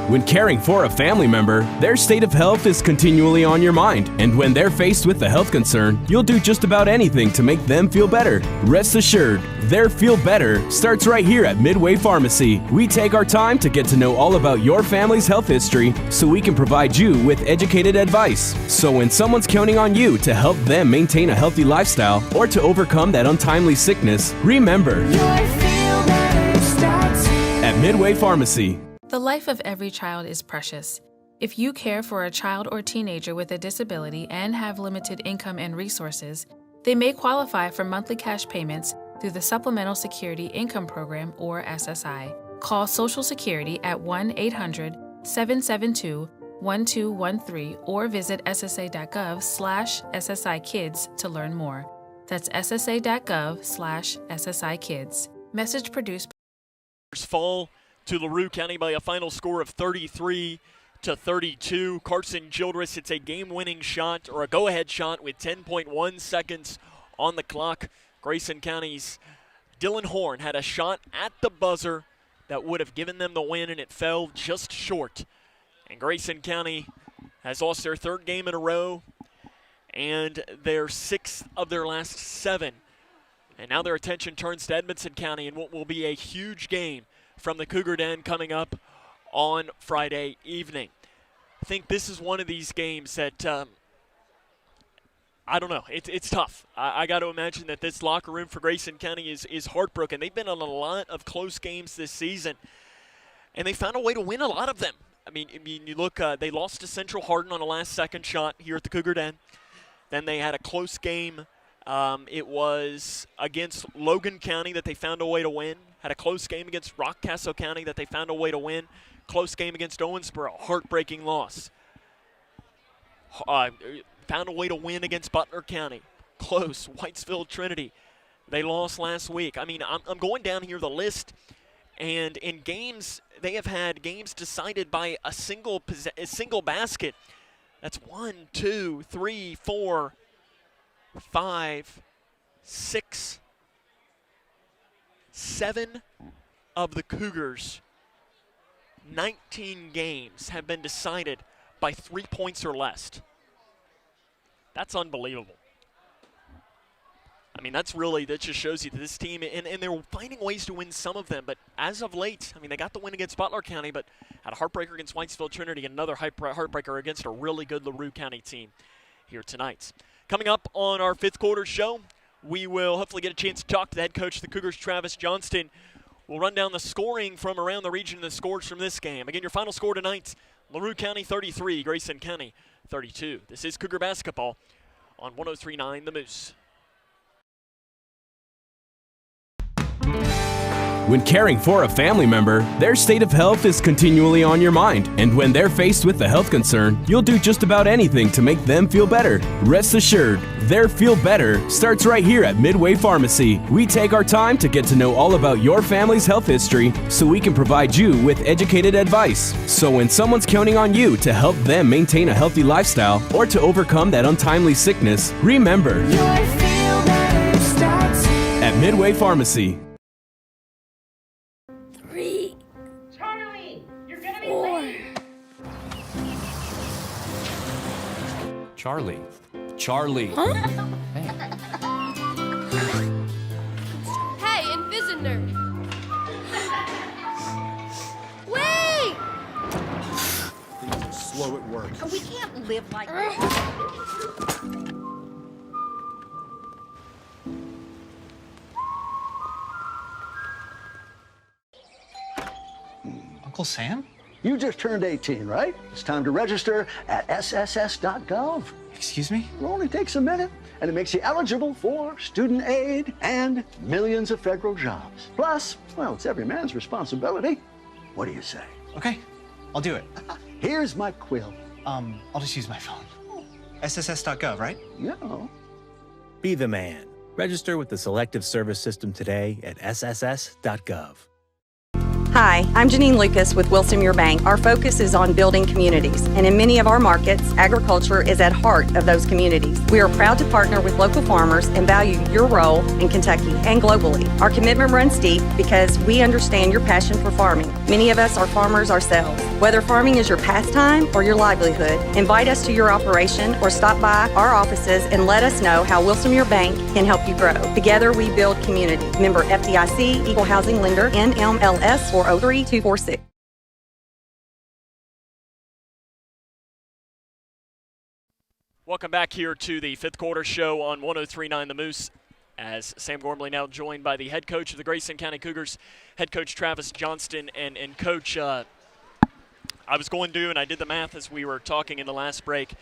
When caring for a family member, their state of health is continually on your mind. And when they're faced with a health concern, you'll do just about anything to make them feel better. Rest assured, their feel better starts right here at Midway Pharmacy. We take our time to get to know all about your family's health history so we can provide you with educated advice. So when someone's counting on you to help them maintain a healthy lifestyle or to overcome that untimely sickness, remember, at Midway Pharmacy. The life of every child is precious. If you care for a child or teenager with a disability and have limited income and resources, they may qualify for monthly cash payments through the Supplemental Security Income Program, or SSI. Call Social Security at 1-800-772-1213 or visit ssa.gov/SSI-Kids to learn more. That's ssa.gov/SSI-Kids. Message produced by fall to LaRue County by a final score of 33-32. Carson Childress hits a game-winning shot, or a go-ahead shot, with 10.1 seconds on the clock. Grayson County's Dylan Horn had a shot at the buzzer that would have given them the win, and it fell just short. And Grayson County has lost their third game in a row and their sixth of their last 7. And now their attention turns to Edmonson County and what will be a huge game from the Cougar Den coming up on Friday evening. I think this is one of these games that, I don't know, it's tough. I got to imagine that this locker room for Grayson County is heartbroken. They've been on a lot of close games this season, and they found a way to win a lot of them. I mean you look, they lost to Central Hardin on a last-second shot here at the Cougar Den. Then they had a close game. It was against Logan County that they found a way to win. Had a close game against Rockcastle County that they found a way to win. Close game against Owensboro, heartbreaking loss. Found a way to win against Butler County. Close. Whitesville Trinity, they lost last week. I mean, I'm going down here the list, and in games, they have had games decided by a single basket. That's 1, 2, 3, 4, 5, 6, 7 of the Cougars' 19 games have been decided by 3 points or less. That's unbelievable. I mean, that just shows you that this team, and they're finding ways to win some of them, but as of late, I mean, they got the win against Butler County, but had a heartbreaker against Whitesville Trinity, and another heartbreaker against a really good LaRue County team here tonight. Coming up on our fifth quarter show, we will hopefully get a chance to talk to the head coach of the Cougars, Travis Johnston. We'll run down the scoring from around the region and the scores from this game. Again, your final score tonight, LaRue County 33, Grayson County 32. This is Cougar basketball on 103.9 The Moose. When caring for a family member, their state of health is continually on your mind. And when they're faced with a health concern, you'll do just about anything to make them feel better. Rest assured, their feel better starts right here at Midway Pharmacy. We take our time to get to know all about your family's health history so we can provide you with educated advice. So when someone's counting on you to help them maintain a healthy lifestyle or to overcome that untimely sickness, remember, at Midway Pharmacy. 3. Charlie, you're gonna be 4. late. Charlie. Huh? Hey, Invisitor! Wait! Things are slow at work. We can't live like this. Uncle Sam? You just turned 18, right? It's time to register at sss.gov. Excuse me? It only takes a minute, and it makes you eligible for student aid and millions of federal jobs. Plus, well, it's every man's responsibility. What do you say? Okay, I'll do it. Here's my quill. I'll just use my phone. sss.gov, right? Yeah. Be the man. Register with the Selective Service System today at sss.gov. Hi, I'm Janine Lucas with Wilson Muir Bank. Our focus is on building communities, and in many of our markets, agriculture is at heart of those communities. We are proud to partner with local farmers and value your role in Kentucky and globally. Our commitment runs deep because we understand your passion for farming. Many of us are farmers ourselves. Whether farming is your pastime or your livelihood, invite us to your operation or stop by our offices and let us know how Wilson Muir Bank can help you grow. Together we build community. Member FDIC, Equal Housing Lender, NMLS 403246. Welcome back here to the fifth quarter show on 103.9 The Moose, as Sam Gormley now joined by the head coach of the Grayson County Cougars, head coach Travis Johnston. And Coach, I was going to, and I did the math as we were talking in the last break,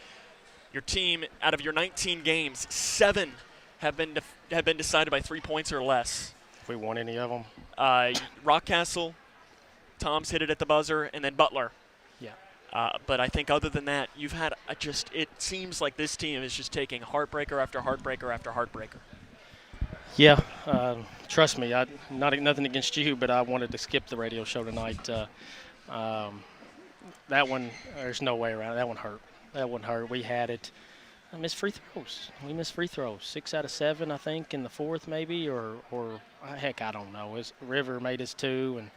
your team, out of your 19 games, 7 have been decided by 3 points or less. If we won any of them? Rockcastle, Tom's hit it at the buzzer, and then Butler. Yeah. But I think other than that, you've had it seems like this team is just taking heartbreaker after heartbreaker after heartbreaker. Yeah, trust me, nothing against you, but I wanted to skip the radio show tonight. That one, there's no way around it. That one hurt. That one hurt. We had it. I missed free throws. We missed free throws. 6 out of 7, I think, in the fourth maybe, or heck, I don't know. River made us 2, and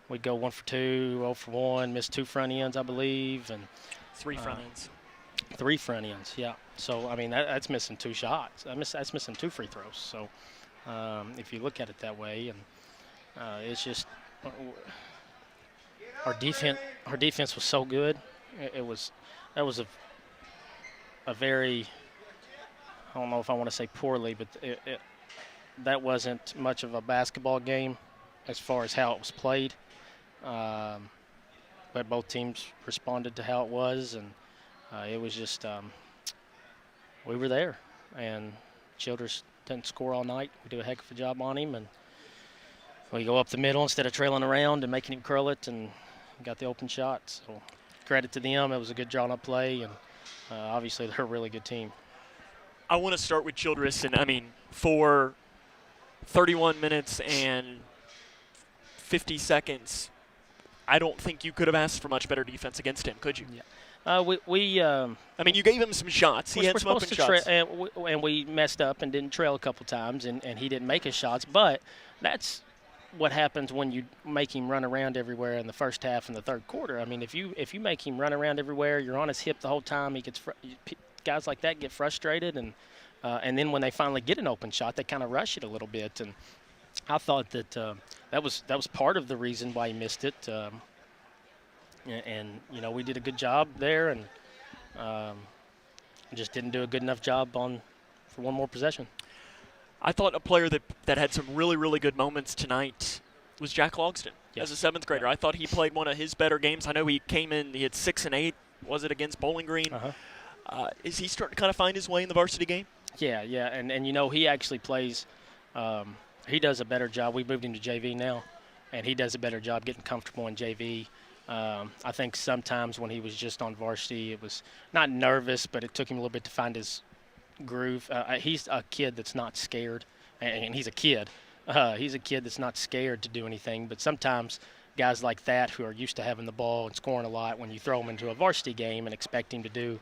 we'd go 1 for 2, 0 for 1, missed 2 front ends, I believe, and 3 front ends. 3 front ends, yeah. So I mean that's missing 2 shots. That's missing 2 free throws. So if you look at it that way, and it's just our defense was so good. That was a very, I don't know if I want to say poorly, but that wasn't much of a basketball game as far as how it was played. But both teams responded to how it was, and it was just we were there. And Childress didn't score all night. We do a heck of a job on him, and we go up the middle instead of trailing around and making him curl it, and got the open shot. So credit to them. It was a good drawn-up play, and obviously they're a really good team. I want to start with Childress, and I mean, for 31 minutes and 50 seconds, I don't think you could have asked for much better defense against him, could you? Yeah. I mean, you gave him some shots. He had some open shots. And we messed up and didn't trail a couple times, and he didn't make his shots. But that's what happens when you make him run around everywhere in the first half and the third quarter. I mean, if you make him run around everywhere, you're on his hip the whole time. Guys like that get frustrated, and then when they finally get an open shot, they kind of rush it a little bit. And I thought that that was part of the reason why he missed it. And you know, we did a good job there, and just didn't do a good enough job for one more possession. I thought a player that had some really, really good moments tonight was Jack Logsdon. Yes. As a 7th grader. I thought he played one of his better games. I know he came in, he had 6 and 8. Was it against Bowling Green? Is he starting to kind of find his way in the varsity game? Yeah, and you know, he actually plays he does a better job. We moved him to JV now. and he does a better job getting comfortable in JV. I think sometimes when he was just on varsity, it was not nervous, but it took him a little bit to find his groove. He's a kid that's not scared, and he's a kid. He's a kid that's not scared to do anything, but sometimes guys like that who are used to having the ball and scoring a lot, when you throw him into a varsity game and expect him to do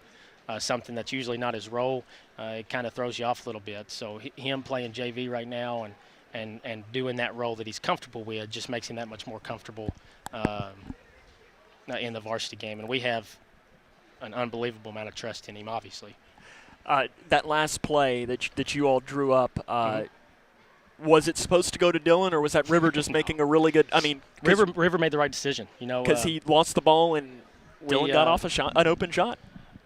something that's usually not his role, it kind of throws you off a little bit. So him playing JV right now and doing that role that he's comfortable with just makes him that much more comfortable in the varsity game. And we have an unbelievable amount of trust in him, obviously. That last play that you all drew up, was it supposed to go to Dylan, or was that River just making a really good? I mean, River made the right decision, because he lost the ball and Dylan got off an open shot.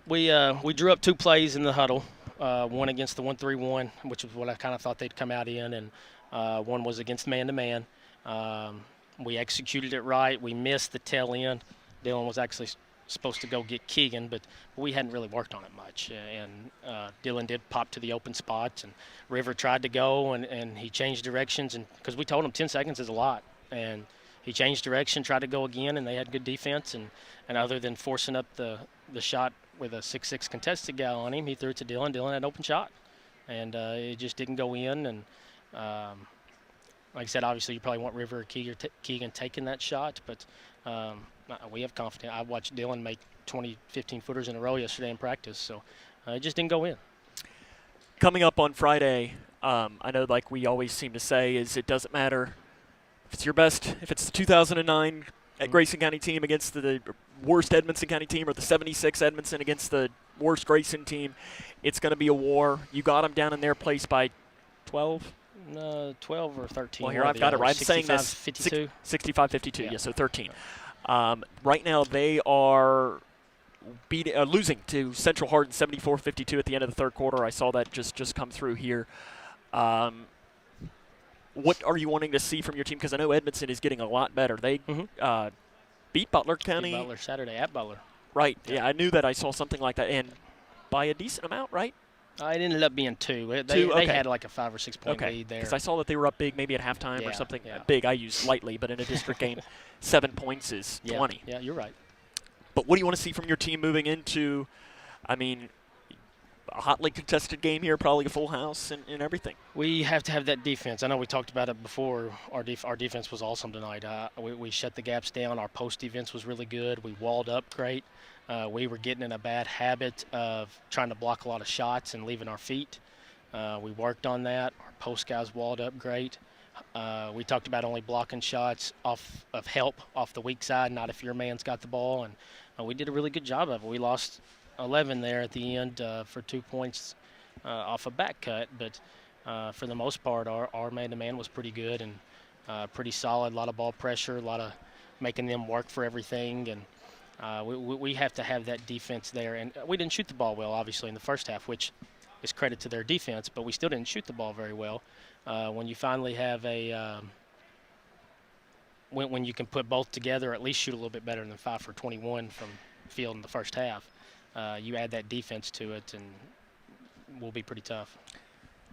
We drew up 2 plays in the huddle, one against the 1-3-1, which was what I kind of thought they'd come out in, and one was against man-to-man. We executed it right. We missed the tail end. Dylan was actually supposed to go get Keegan, but we hadn't really worked on it much. And Dylan did pop to the open spots, and River tried to go, and he changed directions, and because we told him 10 seconds is a lot. And he changed direction, tried to go again, and they had good defense. And other than forcing up the shot with a 6'6" contested guy on him, he threw it to Dylan. Dylan had an open shot, and it just didn't go in. And like I said, obviously you probably want River or Keegan taking that shot, but we have confidence. I watched Dylan make 20 15-footers in a row yesterday in practice, so it just didn't go in. Coming up on Friday, I know, like we always seem to say, is it doesn't matter if it's your best, if it's the 2009 Grayson County team against the worst Edmonson County team, or the 76 Edmonson against the worst Grayson team. It's going to be a war. You got them down in their place by 12? 12 or 13. Well, here I've got it right. I'm saying this 65-52. 65-52, yeah, so 13. Right now they are losing to Central Hardin 74-52 at the end of the third quarter. I saw that just come through here. What are you wanting to see from your team? Because I know Edmonson is getting a lot better. They beat Butler County. Beat Butler Saturday at Butler. Right, yeah, I knew that. I saw something like that, and by a decent amount, right? It ended up being 2. They had like a 5 or 6 point lead there. Because I saw that they were up big, maybe at halftime or something. Big, I use lightly, but in a district game, 7 points is 20. Yeah, you're right. But what do you want to see from your team moving into, I mean, a hotly contested game here, probably a full house and everything? We have to have that defense. I know we talked about it before. Our defense was awesome tonight. We shut the gaps down. Our post defense was really good. We walled up great. We were getting in a bad habit of trying to block a lot of shots and leaving our feet. We worked on that. Our post guys walled up great. We talked about only blocking shots off of help, off the weak side, not if your man's got the ball. And we did a really good job of it. We lost 11 there at the end for 2 points off a back cut. But for the most part, our man-to-man was pretty good and pretty solid. A lot of ball pressure, a lot of making them work for everything. And we have to have that defense there. And we didn't shoot the ball well, obviously, in the first half, which is credit to their defense, but we still didn't shoot the ball very well. When you finally have when you can put both together, at least shoot a little bit better than 5 for 21 from field in the first half, you add that defense to it, and we'll be pretty tough.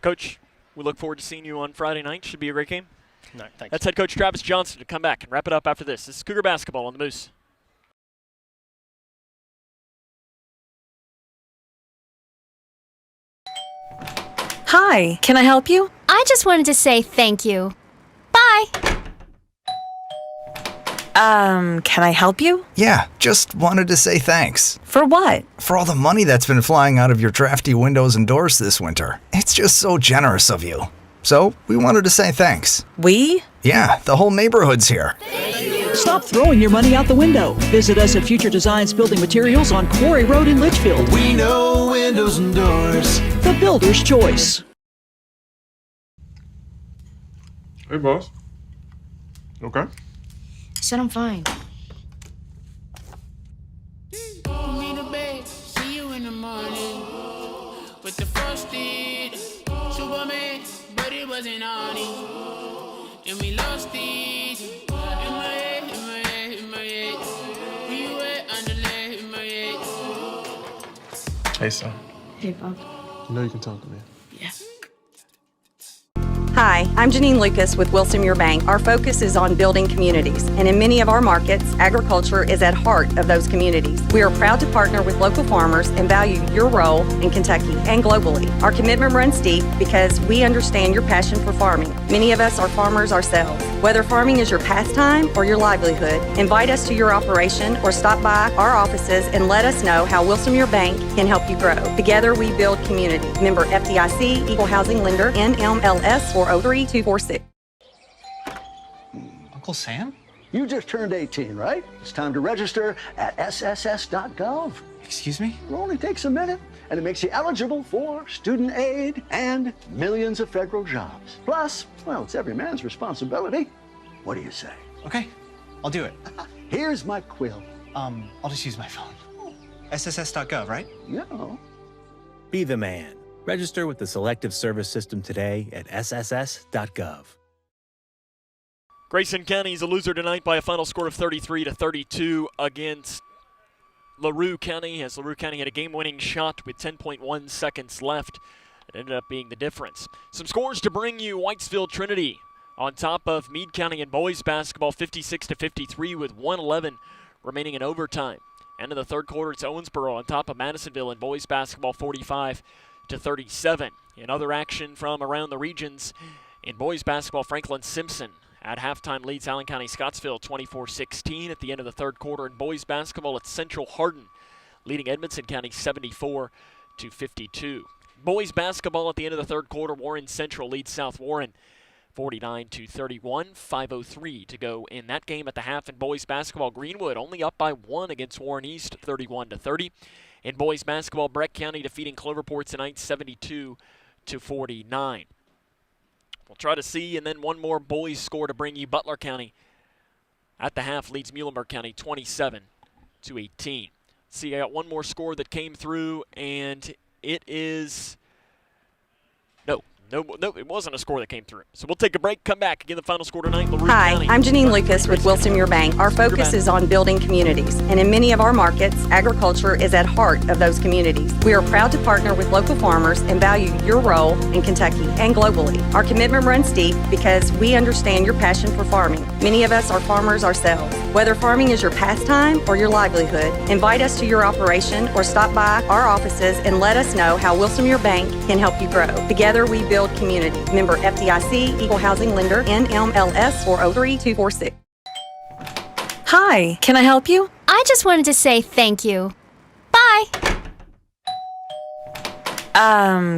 Coach, we look forward to seeing you on Friday night. Should be a great game. No, thanks. That's head coach Travis Johnson to come back and wrap it up after this. This is Cougar basketball on the Moose. Hi, can I help you? I just wanted to say thank you. Bye. Can I help you? Yeah, just wanted to say thanks. For what? For all the money that's been flying out of your drafty windows and doors this winter. It's just so generous of you. So, we wanted to say thanks. We? Yeah, the whole neighborhood's here. Stop throwing your money out the window. Visit us at Future Designs Building Materials on Quarry Road in Litchfield. We know windows and doors. The builder's choice. Hey, boss. Okay? Said I'm fine. See you in the morning with the frosted Superman, but it wasn't on it. And we lost it. In my head, in my head, in my head. Where you at? Underlay in my head. Hey, son. Hey, Bob. You know you can talk to me. Yeah. Hi, I'm Janine Lucas with Wilson Muir Bank. Our focus is on building communities, and in many of our markets, agriculture is at heart of those communities. We are proud to partner with local farmers and value your role in Kentucky and globally. Our commitment runs deep because we understand your passion for farming. Many of us are farmers ourselves. Whether farming is your pastime or your livelihood, invite us to your operation or stop by our offices and let us know how Wilson Muir Bank can help you grow. Together we build community. Member FDIC, Equal Housing Lender, NMLS 403246. Uncle Sam? You just turned 18, right? It's time to register at sss.gov. Excuse me? It only takes a minute, and it makes you eligible for student aid and millions of federal jobs. Plus, well, it's every man's responsibility. What do you say? Okay, I'll do it. Here's my quill. I'll just use my phone. sss.gov, right? Yeah. Be the man. Register with the Selective Service System today at sss.gov. Grayson County is a loser tonight by a final score of 33-32 against LaRue County, as LaRue County had a game-winning shot with 10.1 seconds left. It ended up being the difference. Some scores to bring you. Whitesville Trinity on top of Meade County in boys basketball, 56-53 with 1:11 remaining in overtime. End of the third quarter, it's Owensboro on top of Madisonville in boys basketball, 45-37. In other action from around the regions, in boys basketball, Franklin Simpson at halftime leads Allen County Scottsville 24-16 at the end of the third quarter. In boys basketball, it's Central Hardin leading Edmonson County 74-52. Boys basketball at the end of the third quarter, Warren Central leads South Warren 49-31, 5:03 to go in that game at the half. In boys basketball, Greenwood only up by 1 against Warren East, 31-30. In boys basketball, Breck County defeating Cloverport tonight, 72-49. We'll try to see, and then one more boys score to bring you. Butler County at the half leads Muhlenberg County 27-18. See, I got one more score that came through, and it is No, it wasn't a score that came through. So we'll take a break, come back, again the final score tonight. LaRue Hi, County. I'm Janine Lucas with Wilson Muir Bank. Our focus is on building communities, and in many of our markets, agriculture is at heart of those communities. We are proud to partner with local farmers and value your role in Kentucky and globally. Our commitment runs deep because we understand your passion for farming. Many of us are farmers ourselves. Whether farming is your pastime or your livelihood, invite us to your operation or stop by our offices and let us know how Wilson Muir Bank can help you grow. Together we build community. Member FDIC, Equal Housing Lender, NMLS 403246. Hi, can I help you? I just wanted to say thank you. Bye.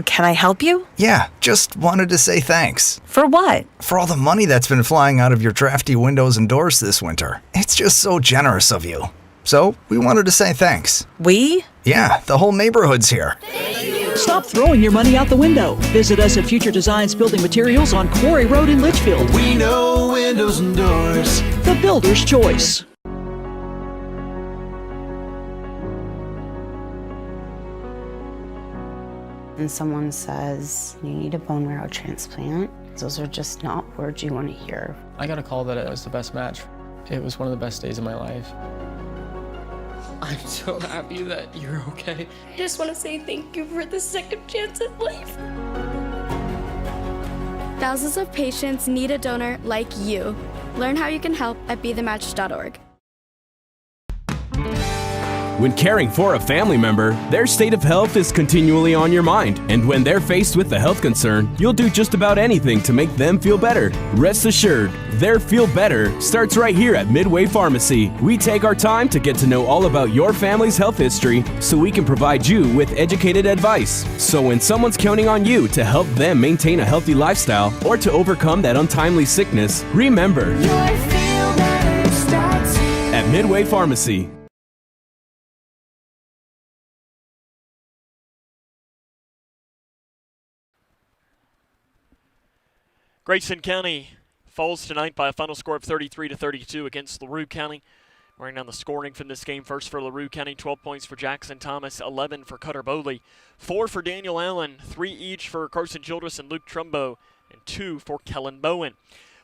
Can I help you? Yeah, just wanted to say thanks. For what? For all the money that's been flying out of your drafty windows and doors this winter. It's just so generous of you. So, we wanted to say thanks. We? Yeah, the whole neighborhood's here. Stop throwing your money out the window. Visit us at Future Designs Building Materials on Quarry Road in Litchfield. We know windows and doors. The builder's choice. And someone says, you need a bone marrow transplant, those are just not words you want to hear. I got a call that it was the best match. It was one of the best days of my life. I'm so happy that you're okay. I just want to say thank you for the second chance at life. Thousands of patients need a donor like you. Learn how you can help at bethematch.org. When caring for a family member, their state of health is continually on your mind. And when they're faced with a health concern, you'll do just about anything to make them feel better. Rest assured, their feel better starts right here at Midway Pharmacy. We take our time to get to know all about your family's health history so we can provide you with educated advice. So when someone's counting on you to help them maintain a healthy lifestyle or to overcome that untimely sickness, remember, at Midway Pharmacy. Grayson County falls tonight by a final score of 33-32 against LaRue County. Running down the scoring from this game, first for LaRue County, 12 points for Jackson Thomas, 11 for Cutter Bowley, 4 for Daniel Allen, 3 each for Carson Childress and Luke Trumbo, and 2 for Kellen Bowen.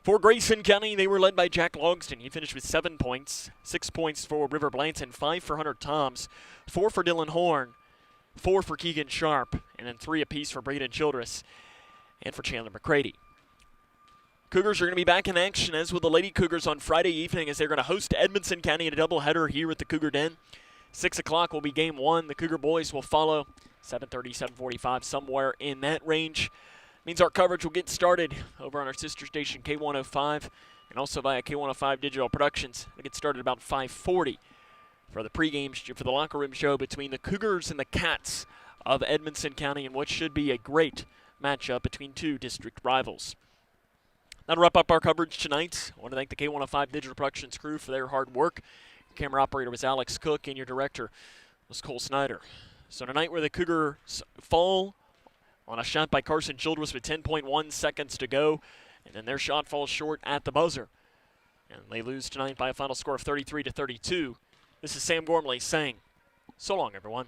For Grayson County, they were led by Jack Logsdon. He finished with 7 points, 6 points for River Blanton, 5 for Hunter Toms, 4 for Dylan Horn, 4 for Keegan Sharp, and then 3 apiece for Braden Childress and for Chandler McCready. Cougars are going to be back in action, as with the Lady Cougars, on Friday evening, as they're going to host Edmonson County in a doubleheader here at the Cougar Den. 6 o'clock will be game one. The Cougar boys will follow 7:30, 7:45, somewhere in that range. Means our coverage will get started over on our sister station K105 and also via K105 Digital Productions. It'll get started about 5:40 for the pregame, for the locker room show between the Cougars and the Cats of Edmonson County, and what should be a great matchup between two district rivals. That'll wrap up our coverage tonight. I want to thank the K105 Digital Productions crew for their hard work. Your camera operator was Alex Cook, and your director was Cole Snyder. So tonight, where the Cougars fall on a shot by Carson Childress with 10.1 seconds to go, and then their shot falls short at the buzzer, and they lose tonight by a final score of 33-32. This is Sam Gormley saying, so long, everyone.